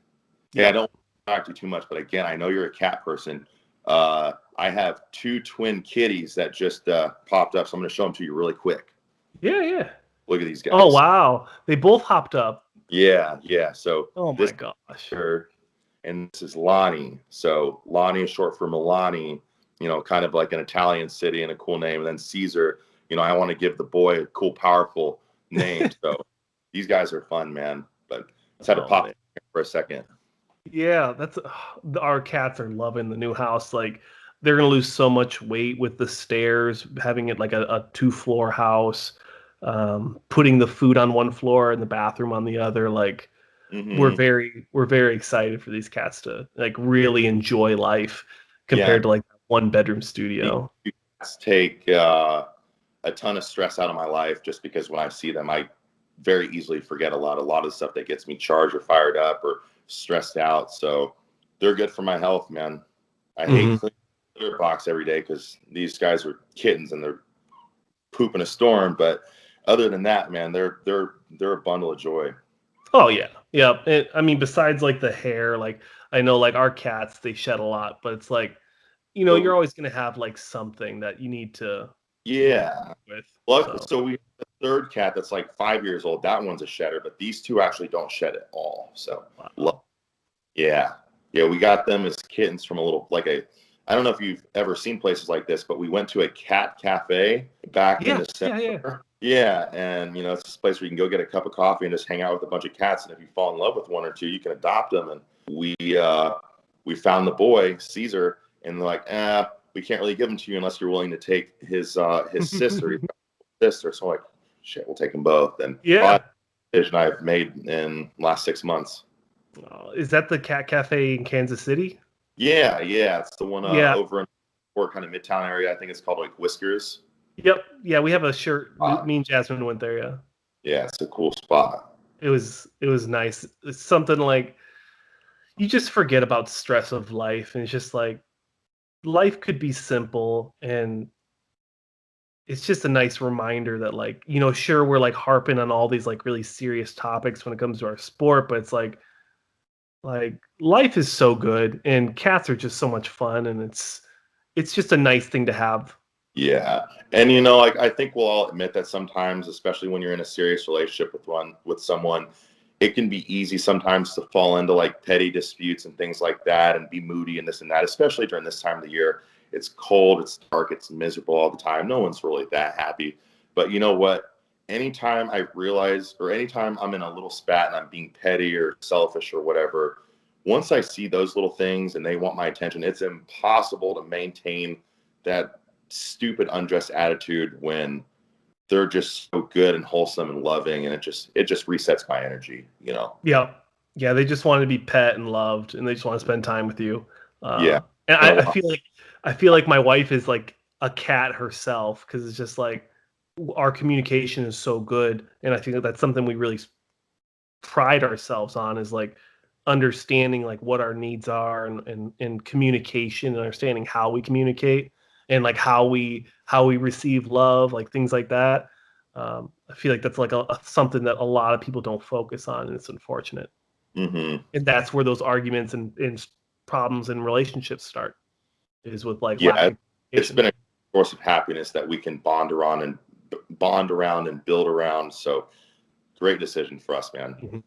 Yeah, I don't talk to you too much, but again, I know you're a cat person. I have 2 twin kitties that just popped up, so I'm going to show them to you really quick. Yeah. Look at these guys. Oh, wow. They both hopped up. Yeah. So oh my gosh. And this is Lonnie. So Lonnie is short for Milani, kind of like an Italian city and a cool name. And then Caesar, I want to give the boy a cool, powerful name. So these guys are fun, man. But let's have to pop in for a second. Yeah, our cats are loving the new house. Like they're gonna lose so much weight with the stairs, having it like a 2-floor house, putting the food on one floor and the bathroom on the other. Like we're very excited for these cats to like really enjoy life compared to like that 1-bedroom studio. These cats take a ton of stress out of my life just because when I see them, I very easily forget a lot of the stuff that gets me charged or fired up or stressed out. So they're good for my health, man. I hate cleaning the litter box every day because these guys are kittens and they're pooping a storm. But other than that, man, they're a bundle of joy. Oh yeah, yeah. And, I mean, besides like the hair, like I know like our cats, they shed a lot, but it's like, you're always gonna have like something that you need to with. Well, so we have a third cat that's like 5 years old. That one's a shedder, but these two actually don't shed at all. So wow. Yeah, we got them as kittens from a little I don't know if you've ever seen places like this, but we went to a cat cafe back in December. Yeah, and it's this place where you can go get a cup of coffee and just hang out with a bunch of cats. And if you fall in love with one or two, you can adopt them. And we found the boy Caesar, and they're like, we can't really give him to you unless you're willing to take his sister. So I'm like, shit, we'll take them both. And decision I've made in the last 6 months. Is that the cat cafe in Kansas City? Yeah, it's the one over in kind of Midtown area. I think it's called like Whiskers. Yep. Yeah, we have a shirt. Me and Jasmine went there. Yeah. Yeah, it's a cool spot. It was nice. It's something like you just forget about stress of life, and it's just like life could be simple, and it's just a nice reminder that like sure, we're like harping on all these like really serious topics when it comes to our sport, but it's like life is so good, and cats are just so much fun, and it's just a nice thing to have. Yeah. And like I think we'll all admit that sometimes, especially when you're in a serious relationship with someone, it can be easy sometimes to fall into like petty disputes and things like that and be moody and this and that, especially during this time of the year. It's cold, it's dark, it's miserable all the time. No one's really that happy. But you know what? Anytime I realize, or anytime I'm in a little spat and I'm being petty or selfish or whatever, once I see those little things and they want my attention, it's impossible to maintain that stupid undressed attitude when they're just so good and wholesome and loving, and it just resets my energy. Yeah, they just want to be pet and loved, and they just want to spend time with you. And I feel like my wife is like a cat herself, because it's just like our communication is so good, and I think that's something we really pride ourselves on, is like understanding like what our needs are, and communication, and understanding how we communicate, and like how we receive love, like things like that. I feel like that's like something that a lot of people don't focus on, and it's unfortunate. And that's where those arguments and problems in relationships start, is with like lack of it's been a source of happiness that we can bond around and build around. So great decision for us, man.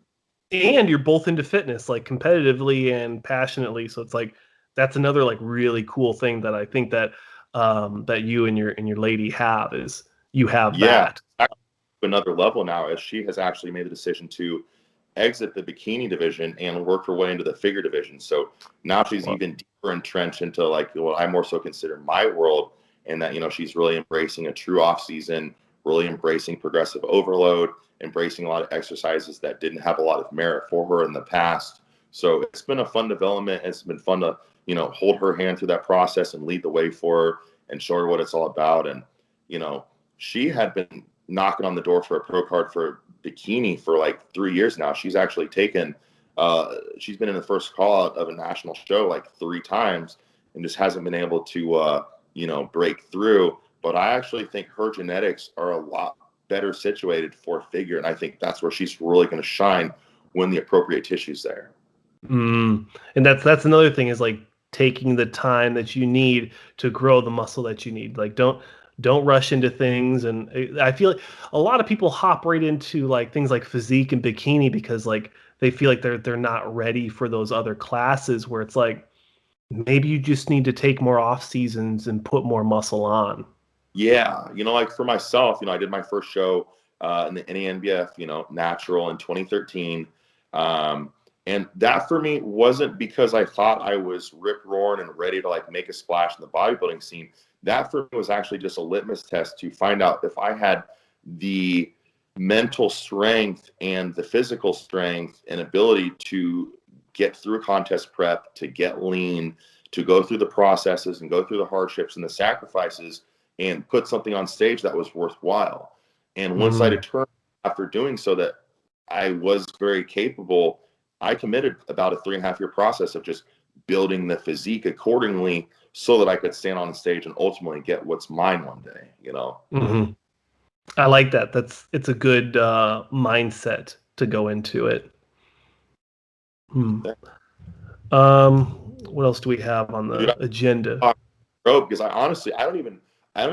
And you're both into fitness, like competitively and passionately. So it's like that's another like really cool thing that I think that that you and your lady have, is you have that. Another level now, as she has actually made the decision to exit the bikini division and work her way into the figure division. So now she's even deeper entrenched into like what I more so consider my world, and that she's really embracing a true off season, really embracing progressive overload, embracing a lot of exercises that didn't have a lot of merit for her in the past. So it's been a fun development. It's been fun to hold her hand through that process and lead the way for her and show her what it's all about. And she had been knocking on the door for a pro card for bikini for like 3 years now. She's actually taken she's been in the first call out of a national show like 3 times and just hasn't been able to break through. But I actually think her genetics are a lot better situated for figure, and I think that's where she's really going to shine when the appropriate tissue's there. And that's another thing, is like taking the time that you need to grow the muscle that you need. Like don't rush into things. And I feel like a lot of people hop right into like things like physique and bikini because like they feel like they're not ready for those other classes, where it's like maybe you just need to take more off seasons and put more muscle on. Yeah, like for myself, I did my first show in the NANBF, natural in 2013. And that for me wasn't because I thought I was rip-roaring and ready to like make a splash in the bodybuilding scene. That for me was actually just a litmus test to find out if I had the mental strength and the physical strength and ability to get through contest prep, to get lean, to go through the processes and go through the hardships and the sacrifices and put something on stage that was worthwhile. And once I determined after doing so that I was very capable, I committed about a 3.5 year process of just building the physique accordingly so that I could stand on the stage and ultimately get what's mine one day, you know? Mm-hmm. I like that. It's a good mindset to go into it. What else do we have on the agenda? Because I don't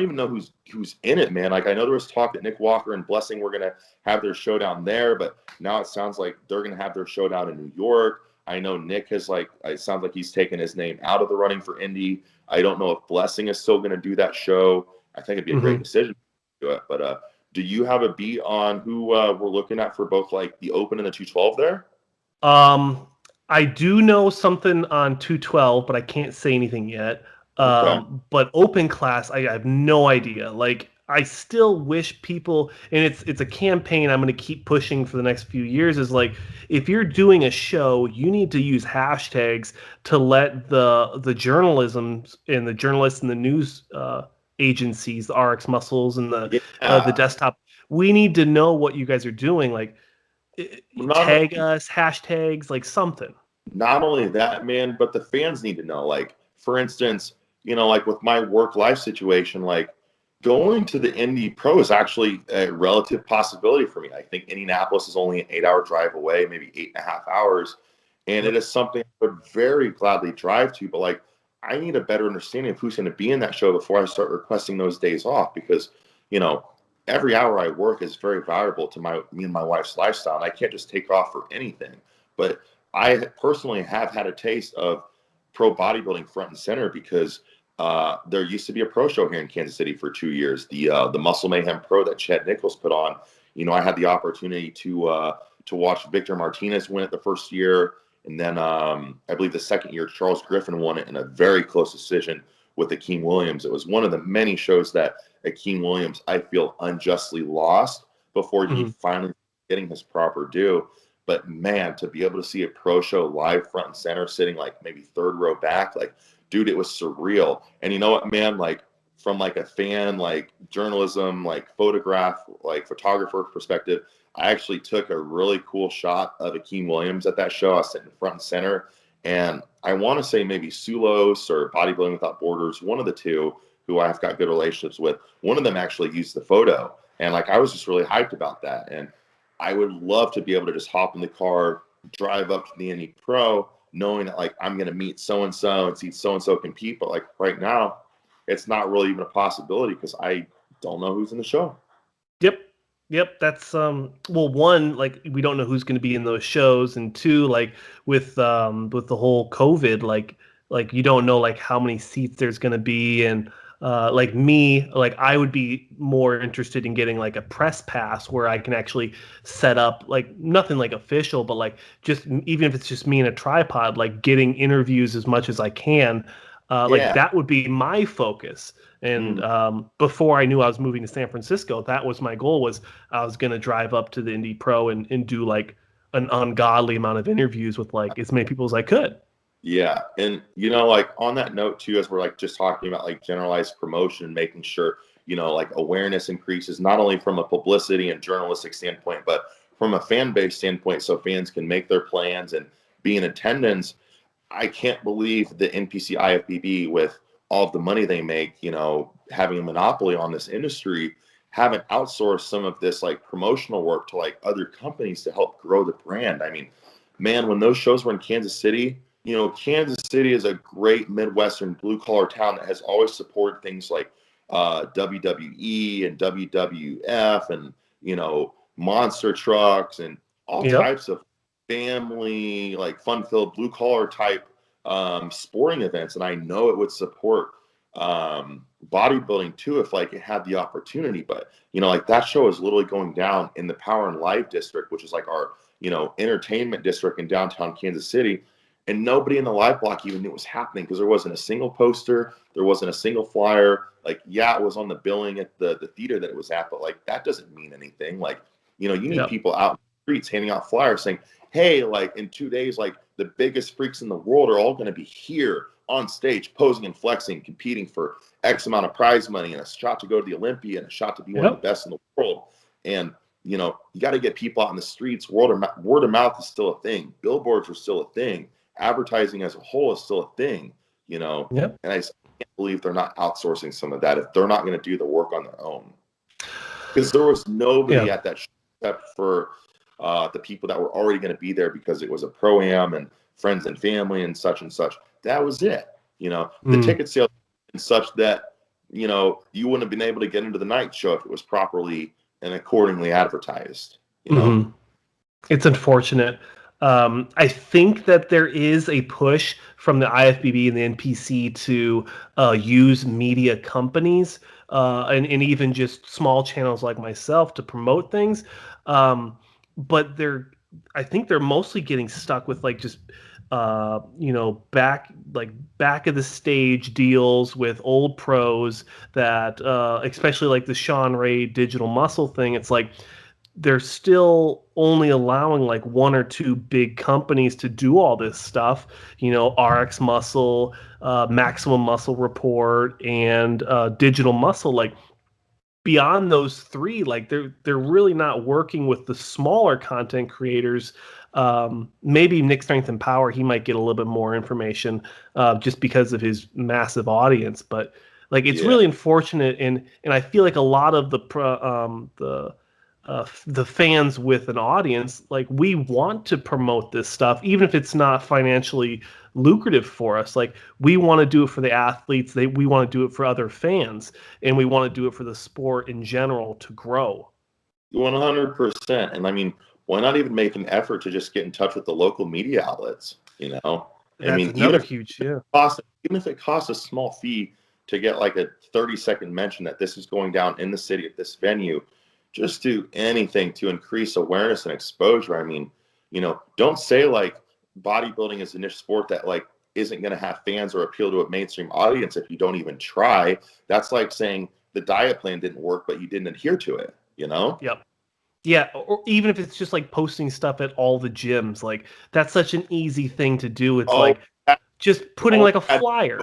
even know who's in it, man. Like I know there was talk that Nick Walker and Blessing were gonna have their showdown there, but now it sounds like they're gonna have their showdown in New York. I know Nick has it sounds like he's taken his name out of the running for Indy. I don't know if Blessing is still gonna do that show. I think it'd be a great decision to do it. But do you have a beat on who we're looking at for both like the Open and the 212 there? I do know something on 212, but I can't say anything yet. Okay. But open class, I have no idea. Like, I still wish people, and it's a campaign I'm going to keep pushing for the next few years, is like, if you're doing a show, you need to use hashtags to let the journalism and the journalists and the news agencies, the RX Muscles and the desktop, we need to know what you guys are doing. Like, tag us, hashtags, like something. Not only that, man, but the fans need to know. Like, for instance, you know, like with my work-life situation, like going to the Indy Pro is actually a relative possibility for me. I think Indianapolis is only an 8-hour drive away, maybe 8.5 hours. And it is something I would very gladly drive to. But like, I need a better understanding of who's going to be in that show before I start requesting those days off, because, you know, every hour I work is very valuable to me and my wife's lifestyle. And I can't just take off for anything. But I personally have had a taste of pro bodybuilding front and center because there used to be a pro show here in Kansas City for 2 years, the Muscle Mayhem Pro that Chad Nichols put on. You know, I had the opportunity to watch Victor Martinez win it the first year, and then I believe the second year Charles Griffin won it in a very close decision with Akeem Williams. It was one of the many shows that Akeem Williams, I feel, unjustly lost before he finally getting his proper due. But man, to be able to see a pro show live front and center, sitting like maybe third row back, like, dude, it was surreal. And you know what, man, like from like a fan, like journalism, like photograph, like photographer perspective, I actually took a really cool shot of Akeem Williams at that show. I was sitting front and center. And I want to say maybe Sulos or Bodybuilding Without Borders, one of the two who I've got good relationships with, one of them actually used the photo. And like, I was just really hyped about that. And I would love to be able to just hop in the car, drive up to the INDY Pro, knowing that like I'm going to meet so-and-so and see so-and-so compete. But like right now, it's not really even a possibility because I don't know who's in the show. Yep. That's well, one, like we don't know who's going to be in those shows, and two, like with the whole COVID, like you don't know like how many seats there's going to be, and like me, like I would be more interested in getting like a press pass where I can actually set up like nothing like official, but like just even if it's just me and a tripod, like getting interviews as much as I can. Like that would be my focus. And before I knew I was moving to San Francisco, that was my goal, was I was going to drive up to the Indy Pro and do like an ungodly amount of interviews with like as many people as I could. Yeah. And, you know, like on that note too, as we're like just talking about like generalized promotion, making sure, you know, like awareness increases, not only from a publicity and journalistic standpoint, but from a fan base standpoint, so fans can make their plans and be in attendance. I can't believe the NPC IFBB, with all of the money they make, you know, having a monopoly on this industry, haven't outsourced some of this like promotional work to like other companies to help grow the brand. I mean, man, when those shows were in Kansas City, you know, Kansas City is a great Midwestern blue collar town that has always supported things like WWE and WWF and, you know, monster trucks and all types of family, like fun-filled blue collar type sporting events. And I know it would support bodybuilding too if like it had the opportunity. But, you know, like that show is literally going down in the Power and Live district, which is like our, you know, entertainment district in downtown Kansas City. And nobody in the live block even knew it was happening because there wasn't a single poster. There wasn't a single flyer. Like, yeah, it was on the billing at the theater that it was at, but like that doesn't mean anything. Like, you know, you need people out in the streets handing out flyers saying, hey, like in 2 days, like the biggest freaks in the world are all going to be here on stage, posing and flexing, competing for X amount of prize money and a shot to go to the Olympia and a shot to be one of the best in the world. And you know, you got to get people out in the streets. Word of mouth is still a thing. Billboards are still a thing. Advertising as a whole is still a thing, you know. Yep. And I just can't believe they're not outsourcing some of that if they're not going to do the work on their own. Because there was nobody at that except for the people that were already going to be there because it was a pro-am and friends and family and such. That was it. You know, the ticket sales and such that, you know, you wouldn't have been able to get into the night show if it was properly and accordingly advertised, you know. It's unfortunate. I think that there is a push from the IFBB and the NPC to use media companies and even just small channels like myself to promote things. But I think they're mostly getting stuck with like just you know, back of the stage deals with old pros that especially like the Sean Ray digital muscle thing. It's like they're still only allowing like one or two big companies to do all this stuff, you know, RX Muscle, Maximum Muscle Report, and Digital Muscle. Like beyond those three, like they're really not working with the smaller content creators. Maybe Nick Strength and Power, he might get a little bit more information just because of his massive audience. But like it's really unfortunate, and I feel like a lot of the fans with an audience, like we want to promote this stuff, even if it's not financially lucrative for us. Like we want to do it for the athletes, we want to do it for other fans, and we want to do it for the sport in general to grow. 100%. And I mean, why not even make an effort to just get in touch with the local media outlets? You know, That's I mean, another huge, even if it costs a small fee to get like a 30-second mention that this is going down in the city at this venue, just do anything to increase awareness and exposure. I mean, you know, don't say like bodybuilding is a niche sport that like isn't going to have fans or appeal to a mainstream audience if you don't even try. That's like saying the diet plan didn't work, but you didn't adhere to it, you know? Yep. Yeah, or even if it's just like posting stuff at all the gyms, like that's such an easy thing to do. It's like just putting like a flyer.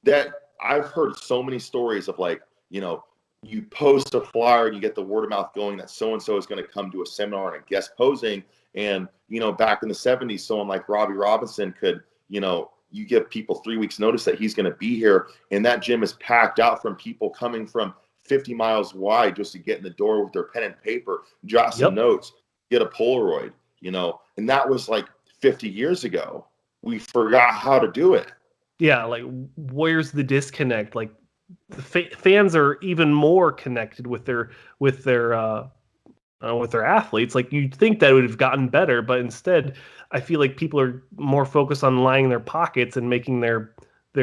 That I've heard so many stories of like, you know, you post a flyer and you get the word of mouth going that so-and-so is going to come to a seminar and a guest posing. And, you know, back in the 70s, someone like Robbie Robinson could, you know, you give people 3 weeks notice that he's going to be here. And that gym is packed out from people coming from 50 miles wide just to get in the door with their pen and paper, jot some notes, get a Polaroid, you know. And that was like 50 years ago. We forgot how to do it. Yeah, like where's the disconnect? Like the fans are even more connected with their athletes. Like you'd think that would have gotten better, but instead, I feel like people are more focused on lining their pockets and making their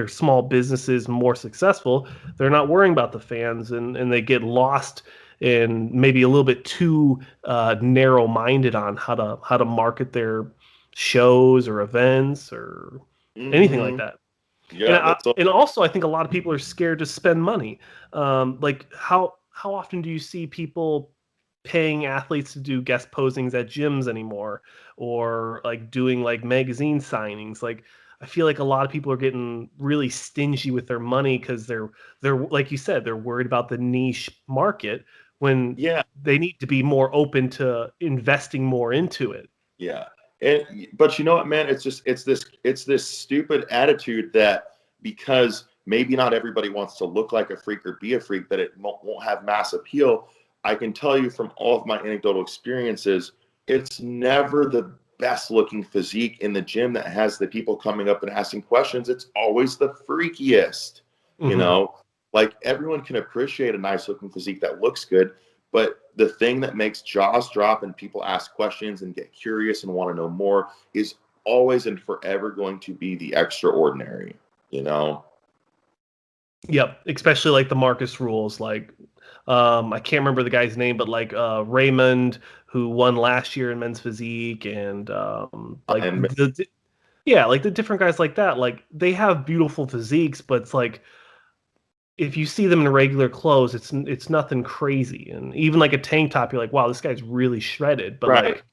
small businesses more successful. They're not worrying about the fans, and they get lost and maybe a little bit too narrow-minded on how to market their shows or events or anything like that. Yeah, and also I think a lot of people are scared to spend money. Like how often do you see people paying athletes to do guest posings at gyms anymore, or like doing like magazine signings? Like I feel like a lot of people are getting really stingy with their money because they're like you said, they're worried about the niche market when they need to be more open to investing more into it. Yeah. But you know what, man? It's this stupid attitude that because maybe not everybody wants to look like a freak or be a freak, that it won't have mass appeal. I can tell you from all of my anecdotal experiences, it's never the best looking physique in the gym that has the people coming up and asking questions. It's always the freakiest, you know, like everyone can appreciate a nice looking physique that looks good. But the thing that makes jaws drop and people ask questions and get curious and want to know more is always and forever going to be the extraordinary, you know? Yep. Especially like the Marcus rules. Like, I can't remember the guy's name, but like Raymond, who won last year in men's physique, and like like the different guys like that, like they have beautiful physiques, but it's like if you see them in regular clothes, it's nothing crazy. And even like a tank top, you're like, wow, this guy's really shredded. But like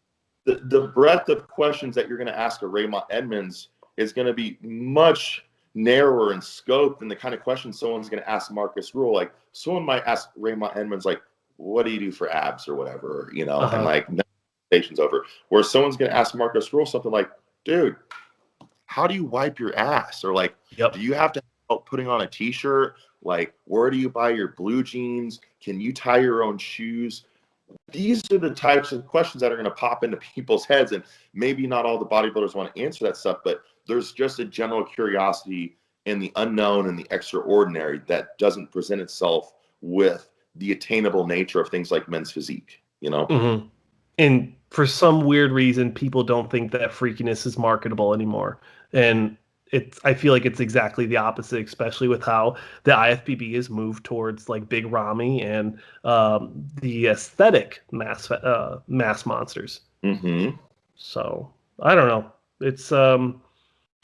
the breadth of questions that you're going to ask a Raymond Edmonds is going to be much narrower in scope than the kind of questions someone's going to ask Marcus Rule. Like someone might ask Raymond Edmonds, like, what do you do for abs or whatever, you know, and Uh-huh. like station's over. Where someone's going to ask Marcus Rule something like, dude, how do you wipe your ass? Or like, Yep. do you have to help putting on a t-shirt? Like, where do you buy your blue jeans? Can you tie your own shoes? These are the types of questions that are going to pop into people's heads. And maybe not all the bodybuilders want to answer that stuff, but there's just a general curiosity in the unknown and the extraordinary that doesn't present itself with the attainable nature of things like men's physique, you know? Mm-hmm. And for some weird reason, people don't think that freakiness is marketable anymore. And I feel like it's exactly the opposite, especially with how the IFBB has moved towards like Big Ramy and the aesthetic mass monsters. Mm-hmm. So I don't know.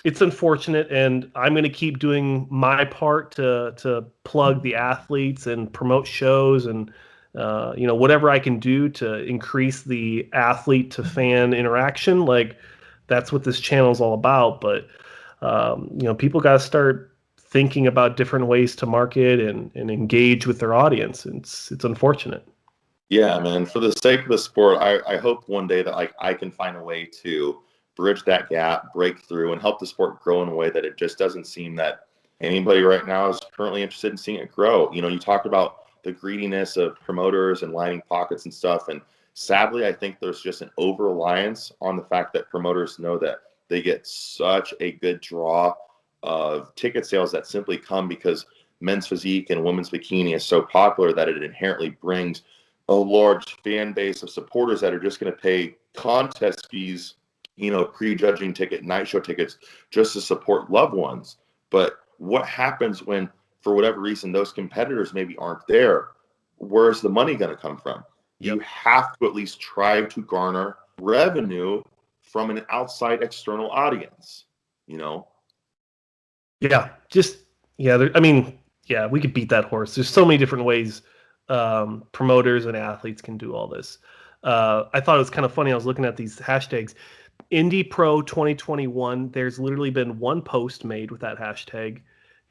It's unfortunate, and I'm going to keep doing my part to plug the athletes and promote shows and whatever I can do to increase the athlete to fan interaction. Like that's what this channel is all about. But people got to start thinking about different ways to market and engage with their audience. It's unfortunate. Yeah, man. For the sake of the sport, I hope one day that like I can find a way to bridge that gap, break through, and help the sport grow in a way that it just doesn't seem that anybody right now is currently interested in seeing it grow. You know, you talked about the greediness of promoters and lining pockets and stuff, and sadly, I think there's just an over reliance on the fact that promoters know that they get such a good draw of ticket sales that simply come because men's physique and women's bikini is so popular that it inherently brings a large fan base of supporters that are just going to pay contest fees, you know, prejudging ticket, night show tickets, just to support loved ones. But what happens when, for whatever reason, those competitors maybe aren't there? Where's the money going to come from? You Yep. have to at least try to garner revenue from an outside external audience, you know? Yeah, we could beat that horse. There's so many different ways promoters and athletes can do all this. I thought it was kind of funny. I was looking at these hashtags. INDY PRO 2021, there's literally been one post made with that hashtag.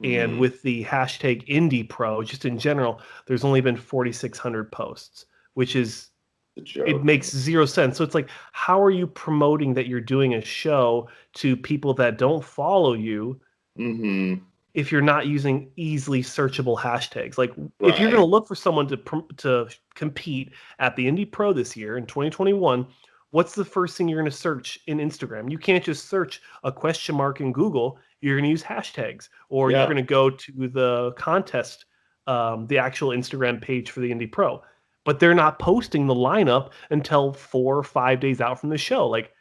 And with the hashtag INDY PRO, just in general, there's only been 4,600 posts, which is, it makes zero sense. So it's like, how are you promoting that you're doing a show to people that don't follow you? Mm-hmm. If you're not using easily searchable hashtags. Like if you're Right. going to look for someone to compete at the INDY Pro this year in 2021, what's the first thing you're going to search in Instagram? You can't just search a question mark in Google. You're going to use hashtags, or Yeah. you're going to go to the contest, the actual Instagram page for the INDY Pro. But they're not posting the lineup until 4 or 5 days out from the show. Like,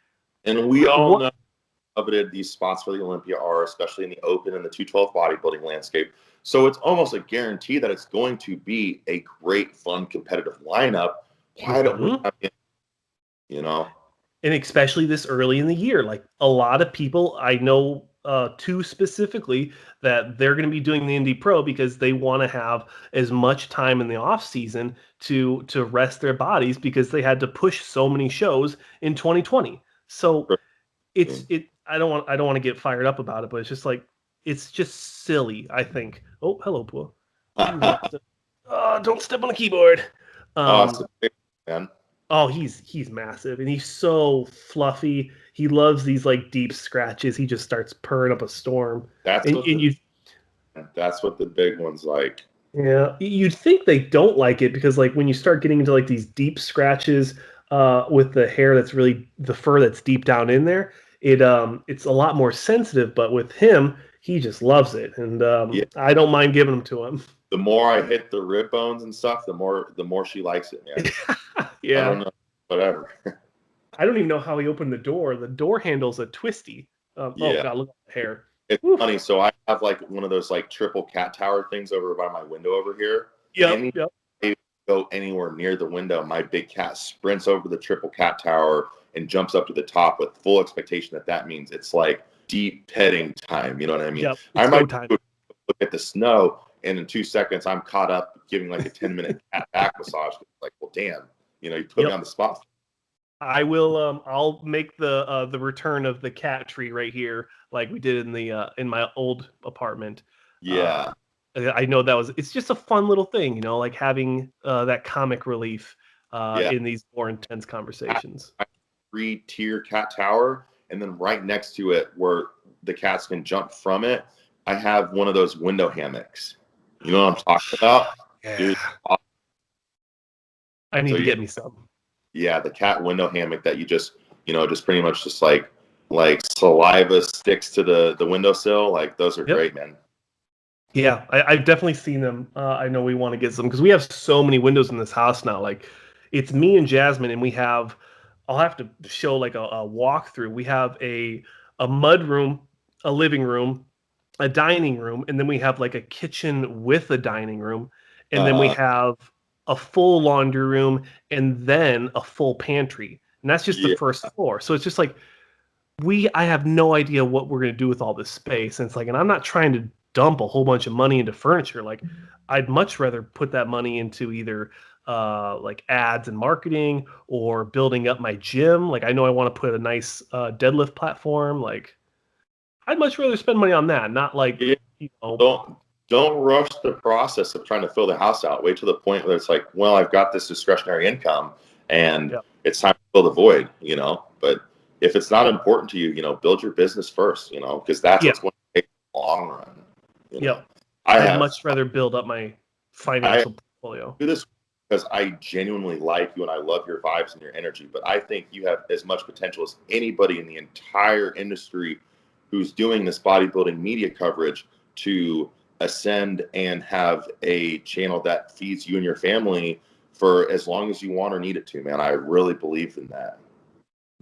And we all what? know coveted these spots for the Olympia are, especially in the open and the 212 bodybuilding landscape. So it's almost a guarantee that it's going to be a great, fun, competitive lineup. Why don't we have it, you know? And especially this early in the year, like a lot of people I know, two specifically, that they're going to be doing the INDY Pro because they want to have as much time in the off season to rest their bodies because they had to push so many shows in 2020. So I don't want to get fired up about it, but it's just like it's just silly. I think. Oh, hello, Pua. Don't step on the keyboard. Awesome, man. Oh, he's massive and he's so fluffy. He loves these like deep scratches. He just starts purring up a storm. That's And, what and you the big one's like. Yeah, you'd think they don't like it because like when you start getting into like these deep scratches with the hair that's really the fur that's deep down in there, it's a lot more sensitive, but with him, he just loves it. And Yeah. I don't mind giving them to him. The more I hit the rib bones and stuff, the more she likes it, man. Yeah. I don't know. Whatever. I don't even know how he opened the door. The door handle's a twisty. Oh Yeah. God, look at the hair. It's funny. So I have like one of those like triple cat tower things over by my window over here. Yep. Go anywhere near the window, my big cat sprints over the triple cat tower and jumps up to the top with full expectation that means it's like deep petting time. You know what I mean? Yep. I might time. look at the snow, and in 2 seconds, I'm caught up giving like a 10-minute cat back massage. Like, well, damn, you know, you put me on the spot. I will. I'll make the return of the cat tree right here, like we did in the in my old apartment. Yeah. I know it's just a fun little thing, like having that comic relief Yeah. in these more intense conversations. 3-tier cat tower, and then right next to it where the cats can jump from it, I have one of those window hammocks. You know what I'm talking about? Yeah. Dude, I need to get me some. Yeah, the cat window hammock that you just pretty much just like saliva sticks to the windowsill. Like those are great, man. Yeah, I've definitely seen them. I know we want to get some because we have so many windows in this house now. Like, it's me and Jasmine, and I'll have to show like a walkthrough. We have a mud room, a living room, a dining room, and then we have like a kitchen with a dining room, and then we have a full laundry room, and then a full pantry, and that's just the first floor. So it's just like I have no idea what we're gonna do with all this space, and it's like, and I'm not trying to dump a whole bunch of money into furniture. Like, I'd much rather put that money into either like ads and marketing or building up my gym. Like, I know I want to put a nice deadlift platform. Like, I'd much rather spend money on that, not like, Don't rush the process of trying to fill the house out. Wait till the point where it's like, well, I've got this discretionary income and it's time to fill the void, But if it's not important to you, build your business first, because that's what's going to take the long run. I'd much rather build up my financial portfolio. Do this because I genuinely like you and I love your vibes and your energy, but I think you have as much potential as anybody in the entire industry who's doing this bodybuilding media coverage to ascend and have a channel that feeds you and your family for as long as you want or need it to, man. I really believe in that.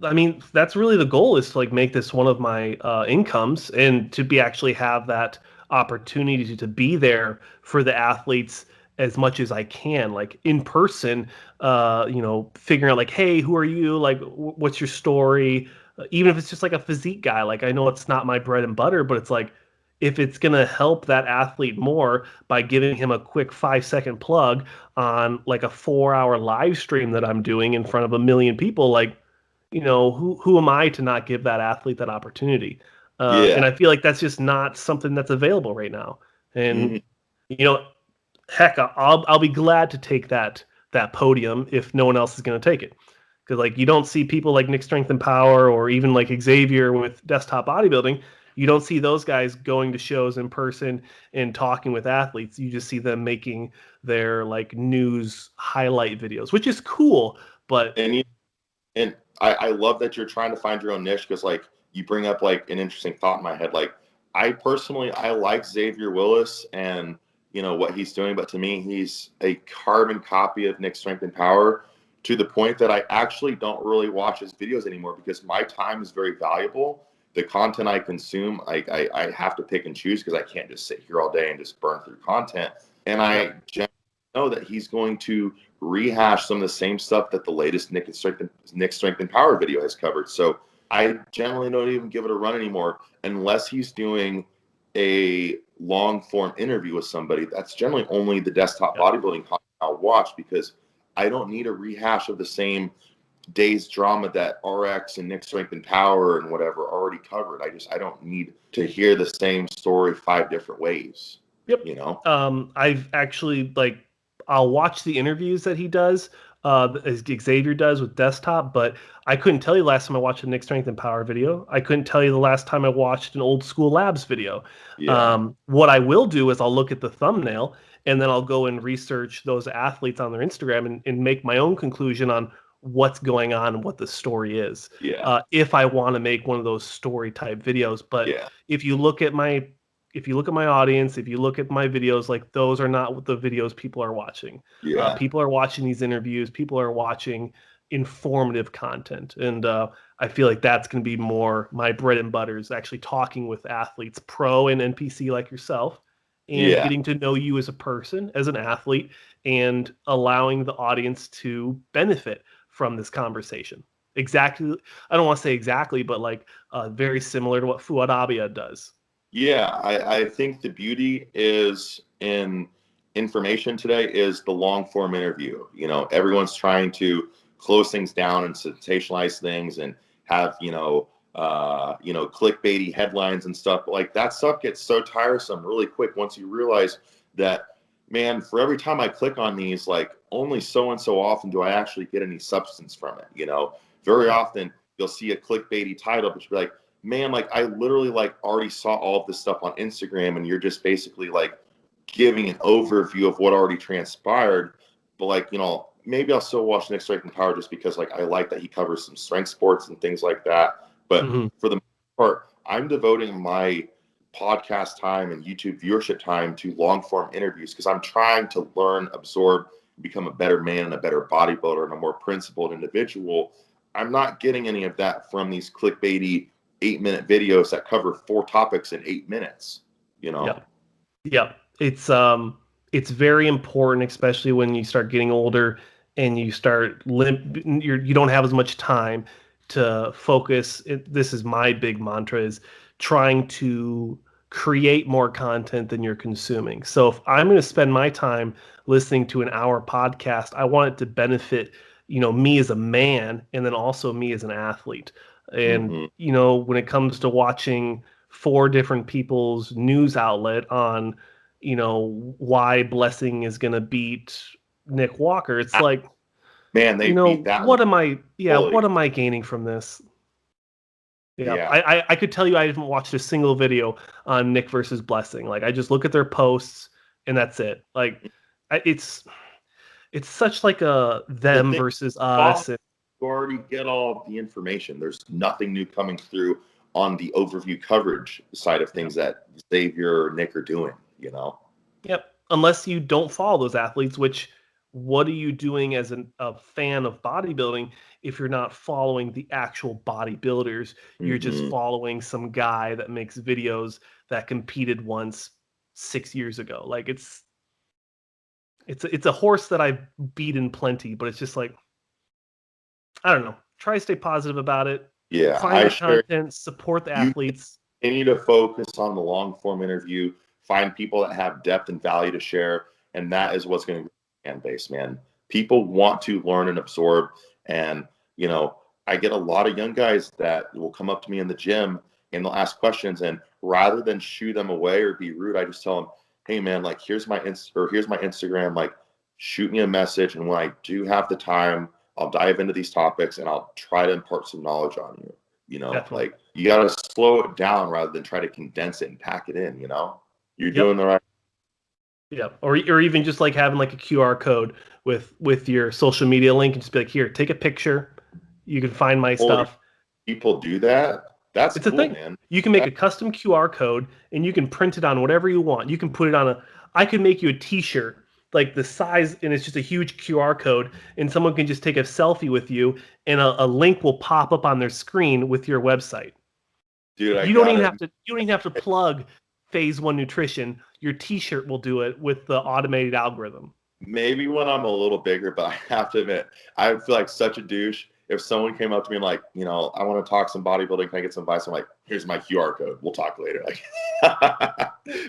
I mean, that's really the goal, is to like make this one of my incomes, and to actually have that opportunity to be there for the athletes as much as I can, like in person, figuring out like, hey, who are you? Like, what's your story? Even if it's just like a physique guy, like, I know it's not my bread and butter, but it's like, if it's going to help that athlete more by giving him a quick 5-second plug on like a 4-hour live stream that I'm doing in front of 1 million people, like, who am I to not give that athlete that opportunity? And I feel like that's just not something that's available right now. And heck, I'll be glad to take that podium if no one else is going to take it, because like, you don't see people like Nick Strength and Power or even like Xavier with Desktop Bodybuilding. You don't see those guys going to shows in person and talking with athletes. You just see them making their like news highlight videos, which is cool. But and I love that you're trying to find your own niche, because like you bring up like an interesting thought in my head. Like, I like Xavier Willis and what he's doing, but to me he's a carbon copy of Nick Strength and Power, to the point that I actually don't really watch his videos anymore because my time is very valuable. The content I consume, I have to pick and choose because I can't just sit here all day and just burn through content. And I generally know that he's going to rehash some of the same stuff that the latest Nick Strength and Power video has covered. So I generally don't even give it a run anymore unless he's doing a long form interview with somebody. That's generally only the Desktop Bodybuilding content I'll watch, because I don't need a rehash of the same day's drama that RX and Nick Strength and Power and whatever already covered. I don't need to hear the same story 5 different ways. I've actually I'll watch the interviews that he does, as Xavier does with Desktop, but I couldn't tell you the last time I watched a Nick Strength and Power video. I couldn't tell you the last time I watched an Old School Labs video. What I will do is I'll look at the thumbnail, and then I'll go and research those athletes on their Instagram and make my own conclusion on what's going on and what the story is. If I want to make one of those story type videos. But if you look at my audience, if you look at my videos, like, those are not what the videos people are watching. People are watching these interviews. People are watching informative content. And I feel like that's going to be more my bread and butter, is actually talking with athletes, pro and NPC like yourself, and getting to know you as a person, as an athlete, and allowing the audience to benefit from this conversation. Exactly. I don't want to say exactly, but like very similar to what Fuad Abia does. Yeah, I think the beauty is in information today is the long form interview. Everyone's trying to close things down and sensationalize things and have, clickbaity headlines and stuff. Like, that stuff gets so tiresome really quick once you realize that, man, for every time I click on these, like only so and so often do I actually get any substance from it. You know, very often you'll see a clickbaity title, but you'll be like, man, like I literally like already saw all of this stuff on Instagram, and you're just basically like giving an overview of what already transpired. But like, you know, maybe I'll still watch Nick Strength and Power just because like I like that he covers some strength sports and things like that. But for the most part, I'm devoting my podcast time and YouTube viewership time to long form interviews because I'm trying to learn, absorb, become a better man and a better bodybuilder and a more principled individual. I'm not getting any of that from these clickbaity 8-minute videos that cover 4 topics in 8 minutes, you know? Yeah. It's very important, especially when you start getting older and you start you don't have as much time to focus. This is my big mantra, is trying to create more content than you're consuming. So if I'm going to spend my time listening to an hour podcast, I want it to benefit, you know, me as a man and then also me as an athlete. And, you know, when it comes to watching 4 different people's news outlet on, you know, why Blessing is going to beat Nick Walker, it's like, man, they you know, beat that what one. what am I gaining from this? Yeah. I could tell you I haven't watched a single video on Nick versus Blessing. Like, I just look at their posts and that's it. Like, it's such like a them versus us. You already get all of the information. There's nothing new coming through on the overview coverage side of things that Xavier or Nick are doing, you know? Yep. Unless you don't follow those athletes, which what are you doing as a fan of bodybuilding if you're not following the actual bodybuilders? You're just following some guy that makes videos that competed once 6 years ago. Like, it's a horse that I've beaten plenty, but it's just like, I don't know. Try to stay positive about it. Yeah, Find the content, support the athletes. Continue to focus on the long form interview. Find people that have depth and value to share, and that is what's going to be fan base, man. People want to learn and absorb, and you know, I get a lot of young guys that will come up to me in the gym and they'll ask questions, and rather than shoo them away or be rude, I just tell them, "Hey, man, like here's my Instagram. Like, shoot me a message, and when I do have the time, I'll dive into these topics and I'll try to impart some knowledge on you." You know, Definitely. like you got to slow it down rather than try to condense it and pack it in, you know? You're doing the right. Yeah. Or even just like having like a QR code with your social media link and just be like, here, take a picture. You can find my stuff. People do that. That's It's a cool, thing. man. You can make a custom QR code and you can print it on whatever you want. You can put it on I could make you a t-shirt like the size, and it's just a huge QR code, and someone can just take a selfie with you and a link will pop up on their screen with your website. Dude, You don't even have to plug Phase 1 Nutrition. Your t-shirt will do it with the automated algorithm. Maybe when I'm a little bigger, but I have to admit, I would feel like such a douche if someone came up to me and like, you know, I want to talk some bodybuilding. Can I get some advice? I'm like, here's my QR code. We'll talk later. Like,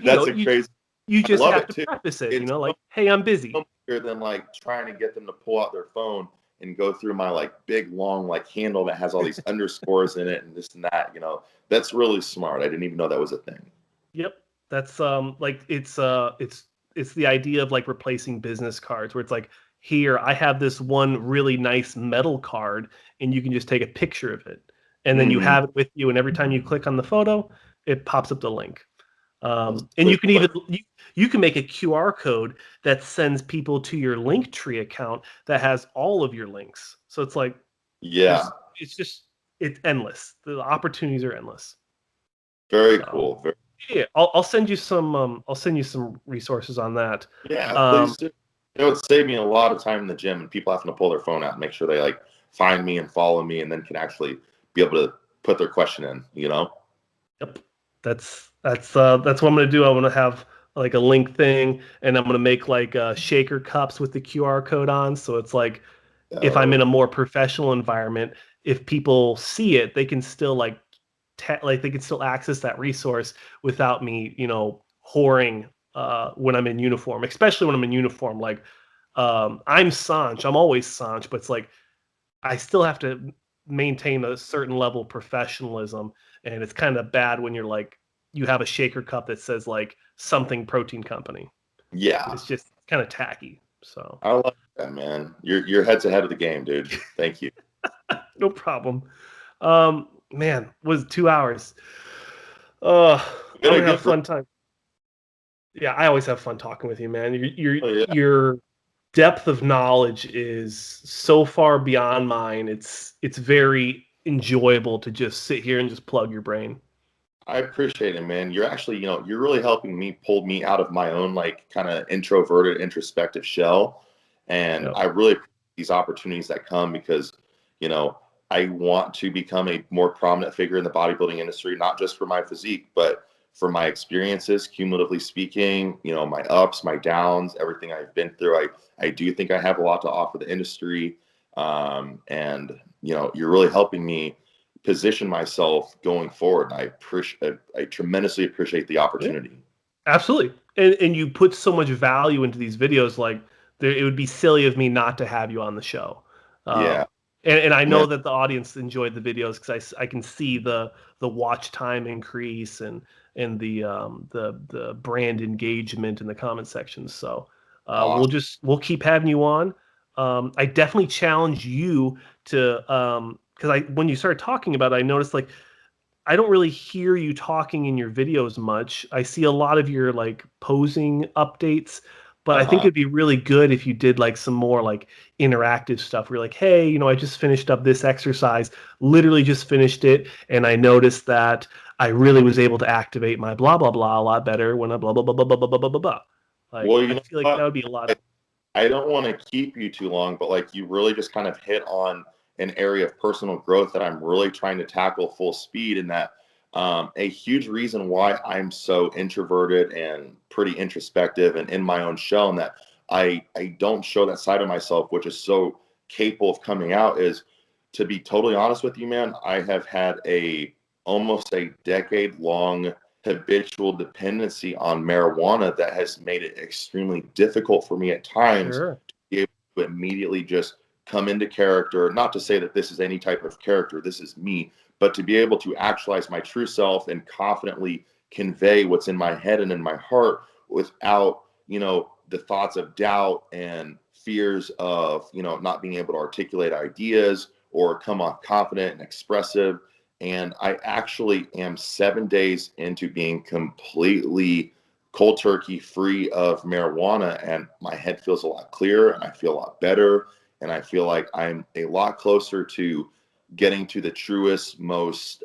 that's crazy. You just have to preface it, you know, like, hey, I'm busy. Than like trying to get them to pull out their phone and go through my like big long like handle that has all these underscores in it and this and that, you know. That's really smart. I didn't even know that was a thing. Yep. That's like it's the idea of like replacing business cards where it's like, here, I have this one really nice metal card and you can just take a picture of it. And then you have it with you, and every time you click on the photo, it pops up the link. And you can even you can make a QR code that sends people to your Linktree account that has all of your links. So it's like, it's endless. The opportunities are endless. Very cool. Yeah, I'll send you some resources on that. Yeah, please do. It would save me a lot of time in the gym and people having to pull their phone out and make sure they like find me and follow me and then can actually be able to put their question in, you know? Yep. That's what I'm gonna do. I'm gonna have like a link thing, and I'm gonna make like shaker cups with the QR code on. So it's like, if I'm in a more professional environment, if people see it, they can still like they can still access that resource without me, you know, whoring when I'm in uniform. Especially when I'm in uniform, like I'm Saunch. I'm always Saunch, but it's like I still have to maintain a certain level of professionalism, and it's kind of bad when you're like you have a shaker cup that says like something protein company. Yeah. It's just kind of tacky. So I like that, man. Your head's ahead of the game, dude. Thank you. no problem. Man, was 2 hours. We I'm got a gonna have good. fun time. Yeah, I always have fun talking with you, man. Oh, yeah. Your depth of knowledge is so far beyond mine. It's very enjoyable to just sit here and just plug your brain. I appreciate it, man. You're actually, you're really helping me pull me out of my own like kind of introverted, introspective shell. And Yep. I really appreciate these opportunities that come because, you know, I want to become a more prominent figure in the bodybuilding industry, not just for my physique, but for my experiences, cumulatively speaking, my ups, my downs, everything I've been through. I do think I have a lot to offer the industry. And, you're really helping me position myself going forward. And I tremendously appreciate the Yeah, opportunity. absolutely. And you put so much value into these videos. Like it would be silly of me not to have you on the show. Yeah. Um, and I Man, know that the audience enjoyed the videos because I can see the watch time increase and the brand engagement in the comment sections. So awesome. we'll keep having you on. I definitely challenge you to because I when you started talking about it, I noticed like I don't really hear you talking in your videos much. I see a lot of your like posing updates, but I think Uh-huh. it'd be really good if you did like some more like interactive stuff. Where you're like, hey, I just finished up this exercise, literally just finished it, and I noticed that I really was able to activate my blah blah blah a lot better when I blah blah blah blah blah blah blah blah blah. Like Well, I you know feel like that what? would be a lot I, of I don't want to keep you too long, but like you really just kind of hit on an area of personal growth that I'm really trying to tackle full speed. And that a huge reason why I'm so introverted and pretty introspective and in my own shell, and that I don't show that side of myself, which is so capable of coming out, is to be totally honest with you, man. I have had almost a decade long habitual dependency on marijuana that has made it extremely difficult for me at times sure. to be able to immediately just come into character. Not to say that this is any type of character, this is me, but to be able to actualize my true self and confidently convey what's in my head and in my heart without, the thoughts of doubt and fears of, not being able to articulate ideas or come off confident and expressive. And I actually am 7 days into being completely cold turkey free of marijuana, and my head feels a lot clearer and I feel a lot better. And I feel like I'm a lot closer to getting to the truest, most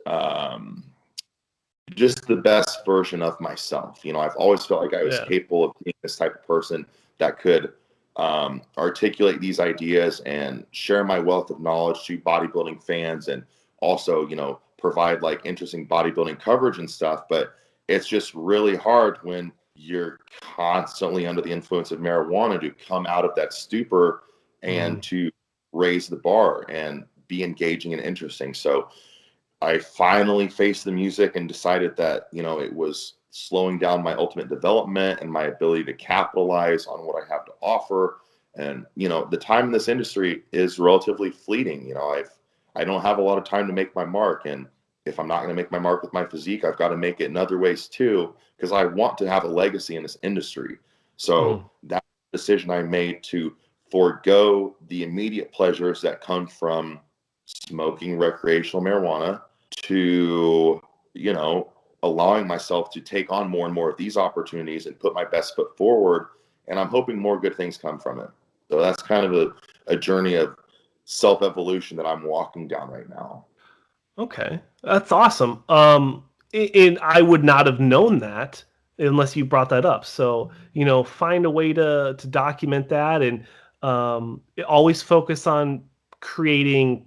just the best version of myself. I've always felt like I was Yeah. capable of being this type of person that could articulate these ideas and share my wealth of knowledge to bodybuilding fans, and also, provide like interesting bodybuilding coverage and stuff. But it's just really hard when you're constantly under the influence of marijuana to come out of that stupor Mm-hmm. and to raise the bar and be engaging and interesting. So I finally faced the music and decided that, it was slowing down my ultimate development and my ability to capitalize on what I have to offer. And, the time in this industry is relatively fleeting. I don't have a lot of time to make my mark. And if I'm not going to make my mark with my physique, I've got to make it in other ways too, because I want to have a legacy in this industry. So that decision I made to forego the immediate pleasures that come from smoking recreational marijuana to, allowing myself to take on more and more of these opportunities and put my best foot forward. And I'm hoping more good things come from it. So that's kind of a journey of self evolution that I'm walking down right now. Okay, that's awesome. And I would not have known that unless you brought that up. So, find a way to document that and always focus on creating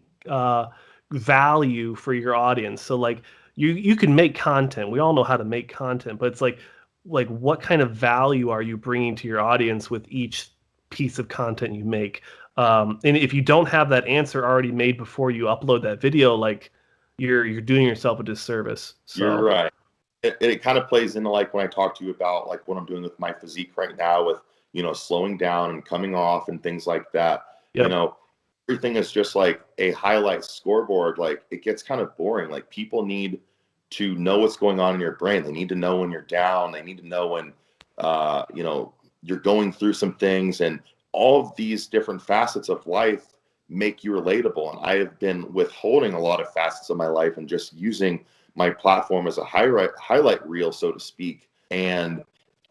value for your audience. So, like you can make content. We all know how to make content, but it's like what kind of value are you bringing to your audience with each piece of content you make? And if you don't have that answer already made before you upload that video, like you're doing yourself a disservice. You're So right. It kind of plays into like when I talk to you about like what I'm doing with my physique right now with, slowing down and coming off and things like that. You yep. know, everything is just like a highlight scoreboard. Like it gets kind of boring. Like people need to know what's going on in your brain. They need to know when you're down. They need to know when, you're going through some things, and all of these different facets of life make you relatable. And I have been withholding a lot of facets of my life and just using my platform as a highlight reel, so to speak. And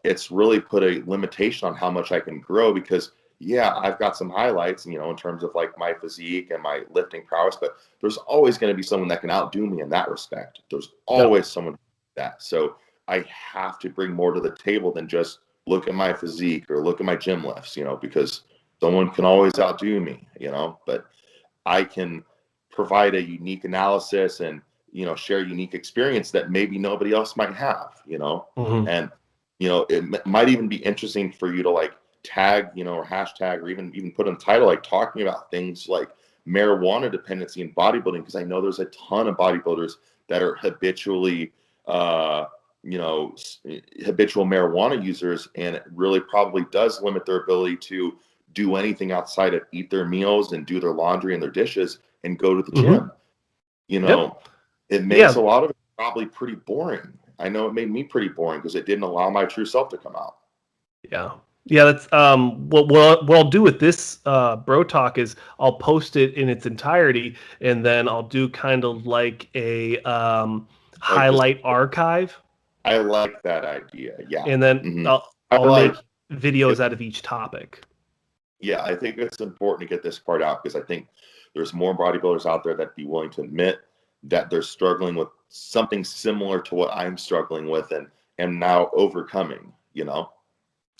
it's really put a limitation on how much I can grow, because yeah, I've got some highlights, you know, in terms of like my physique and my lifting prowess, but there's always going to be someone that can outdo me in that respect. There's always someone like that. So I have to bring more to the table than just look at my physique or look at my gym lifts, you know, because someone can always outdo me, you know, but I can provide a unique analysis and, you know, share a unique experience that maybe nobody else might have, you know. And, you know, it might even be interesting for you to like tag, you know, or hashtag, or even put in the title, like talking about things like marijuana dependency in bodybuilding, because I know there's a ton of bodybuilders that are habitually, you know, habitual marijuana users, and it really probably does limit their ability to do anything outside of eat their meals and do their laundry and their dishes and go to the gym. You know, it makes a lot of it probably pretty boring. I know it made me pretty boring because it didn't allow my true self to come out. Yeah, that's what I'll do with this bro talk is I'll post it in its entirety, and then I'll do kind of like a highlight archive. I like that idea. Yeah. And then I'll make videos out of each topic. Yeah, I think it's important to get this part out, because I think there's more bodybuilders out there that'd be willing to admit that they're struggling with something similar to what I'm struggling with and am now overcoming, you know?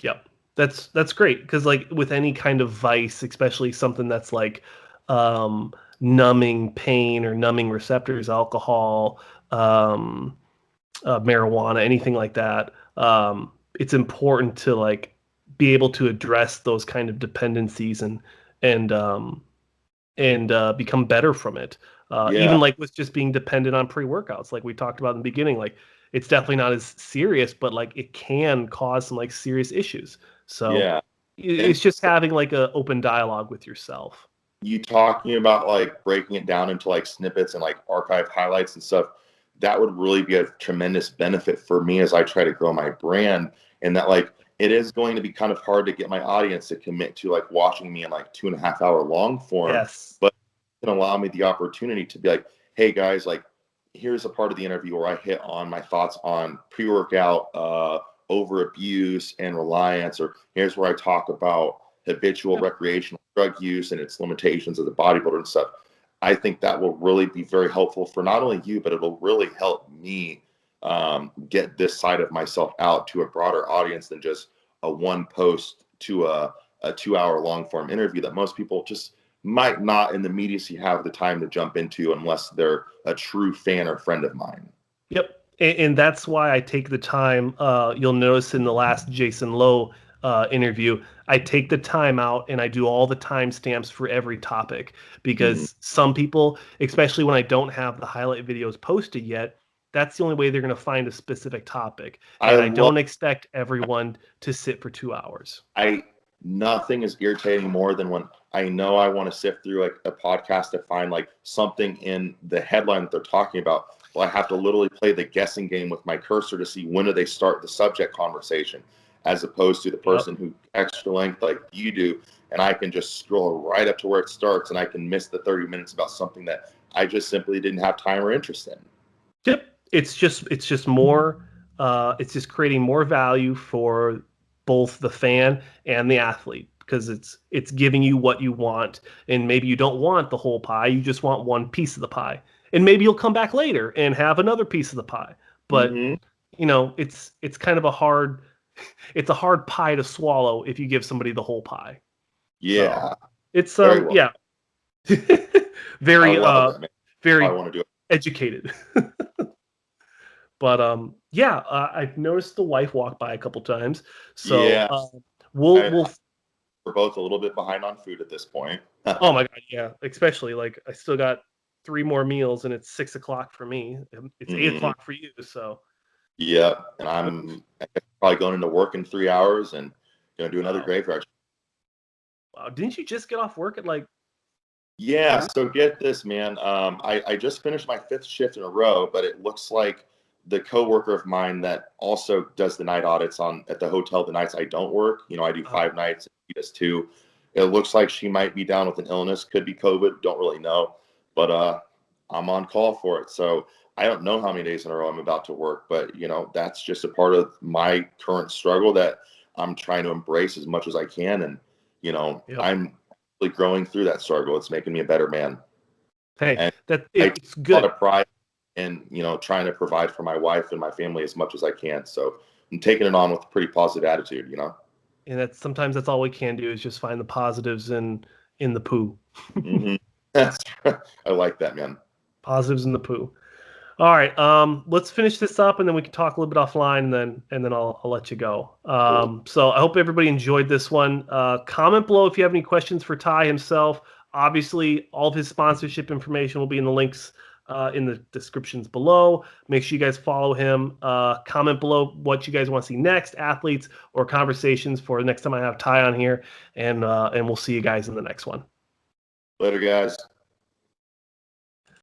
Yep. That's great, because like with any kind of vice, especially something that's like numbing pain or numbing receptors, alcohol, marijuana, anything like that, it's important to like be able to address those kind of dependencies and become better from it. Even like with just being dependent on pre-workouts, like we talked about in the beginning, like it's definitely not as serious, but like it can cause some like serious issues. So it's just having like an open dialogue with yourself. You talking about like breaking it down into like snippets and like archive highlights and stuff, that would really be a tremendous benefit for me as I try to grow my brand. And that like it is going to be kind of hard to get my audience to commit to like watching me in like 2.5 hour long form. But it can allow me the opportunity to be like, hey guys, like here's a part of the interview where I hit on my thoughts on pre-workout over abuse and reliance, or here's where I talk about habitual recreational drug use and its limitations as a bodybuilder and stuff. I think that will really be very helpful for not only you, but it'll really help me get this side of myself out to a broader audience than just a one post to a 2 hour long form interview that most people just might not in the immediacy have the time to jump into unless they're a true fan or friend of mine. Yep. And that's why I take the time. You'll notice in the last Jason Lowe interview, I take the time out and I do all the timestamps for every topic, because some people, especially when I don't have the highlight videos posted yet, that's the only way they're going to find a specific topic. And I don't expect everyone to sit for 2 hours. Nothing is irritating more than when I know I want to sift through like a podcast to find like something in the headline that they're talking about. Well, I have to literally play the guessing game with my cursor to see when do they start the subject conversation, as opposed to the person who extra length like you do. And I can just scroll right up to where it starts, and I can miss the 30 minutes about something that I just simply didn't have time or interest in. Yep. It's just more, it's just creating more value for both the fan and the athlete, because it's giving you what you want, and maybe you don't want the whole pie, you just want one piece of the pie, and maybe you'll come back later and have another piece of the pie. But you know, it's kind of a hard pie to swallow if you give somebody the whole pie. So it's very very very I want to do it. Educated. But I've noticed the wife walk by a couple times. So we'll we're both a little bit behind on food at this point. Oh my god, yeah. Especially like I still got 3 more meals and it's 6 o'clock for me. It's 8 o'clock for you. So yeah, and I'm probably going into work in 3 hours and gonna do another graveyard. Wow, didn't you just get off work at like? Yeah, so get this, man. I just finished my 5th shift in a row, but it looks like the coworker of mine that also does the night audits at the hotel the nights I don't work. You know, I do 5 nights, he does 2. It looks like she might be down with an illness, could be COVID, don't really know. But I'm on call for it. So I don't know how many days in a row I'm about to work, but you know, that's just a part of my current struggle that I'm trying to embrace as much as I can. And, you know, I'm really growing through that struggle. It's making me a better man. Hey, And it's I good. take a lot of pride in, you know, trying to provide for my wife and my family as much as I can. So I'm taking it on with a pretty positive attitude, you know? And sometimes that's all we can do is just find the positives in the poo. Mm-hmm. I like that, man. Positives in the poo. All right, let's finish this up, and then we can talk a little bit offline, and then I'll let you go. So I hope everybody enjoyed this one. Comment below if you have any questions for Ty himself. Obviously, all of his sponsorship information will be in the links in the descriptions below. Make sure you guys follow him. Comment below what you guys want to see next, athletes or conversations for the next time I have Ty on here, and we'll see you guys in the next one. Later, guys.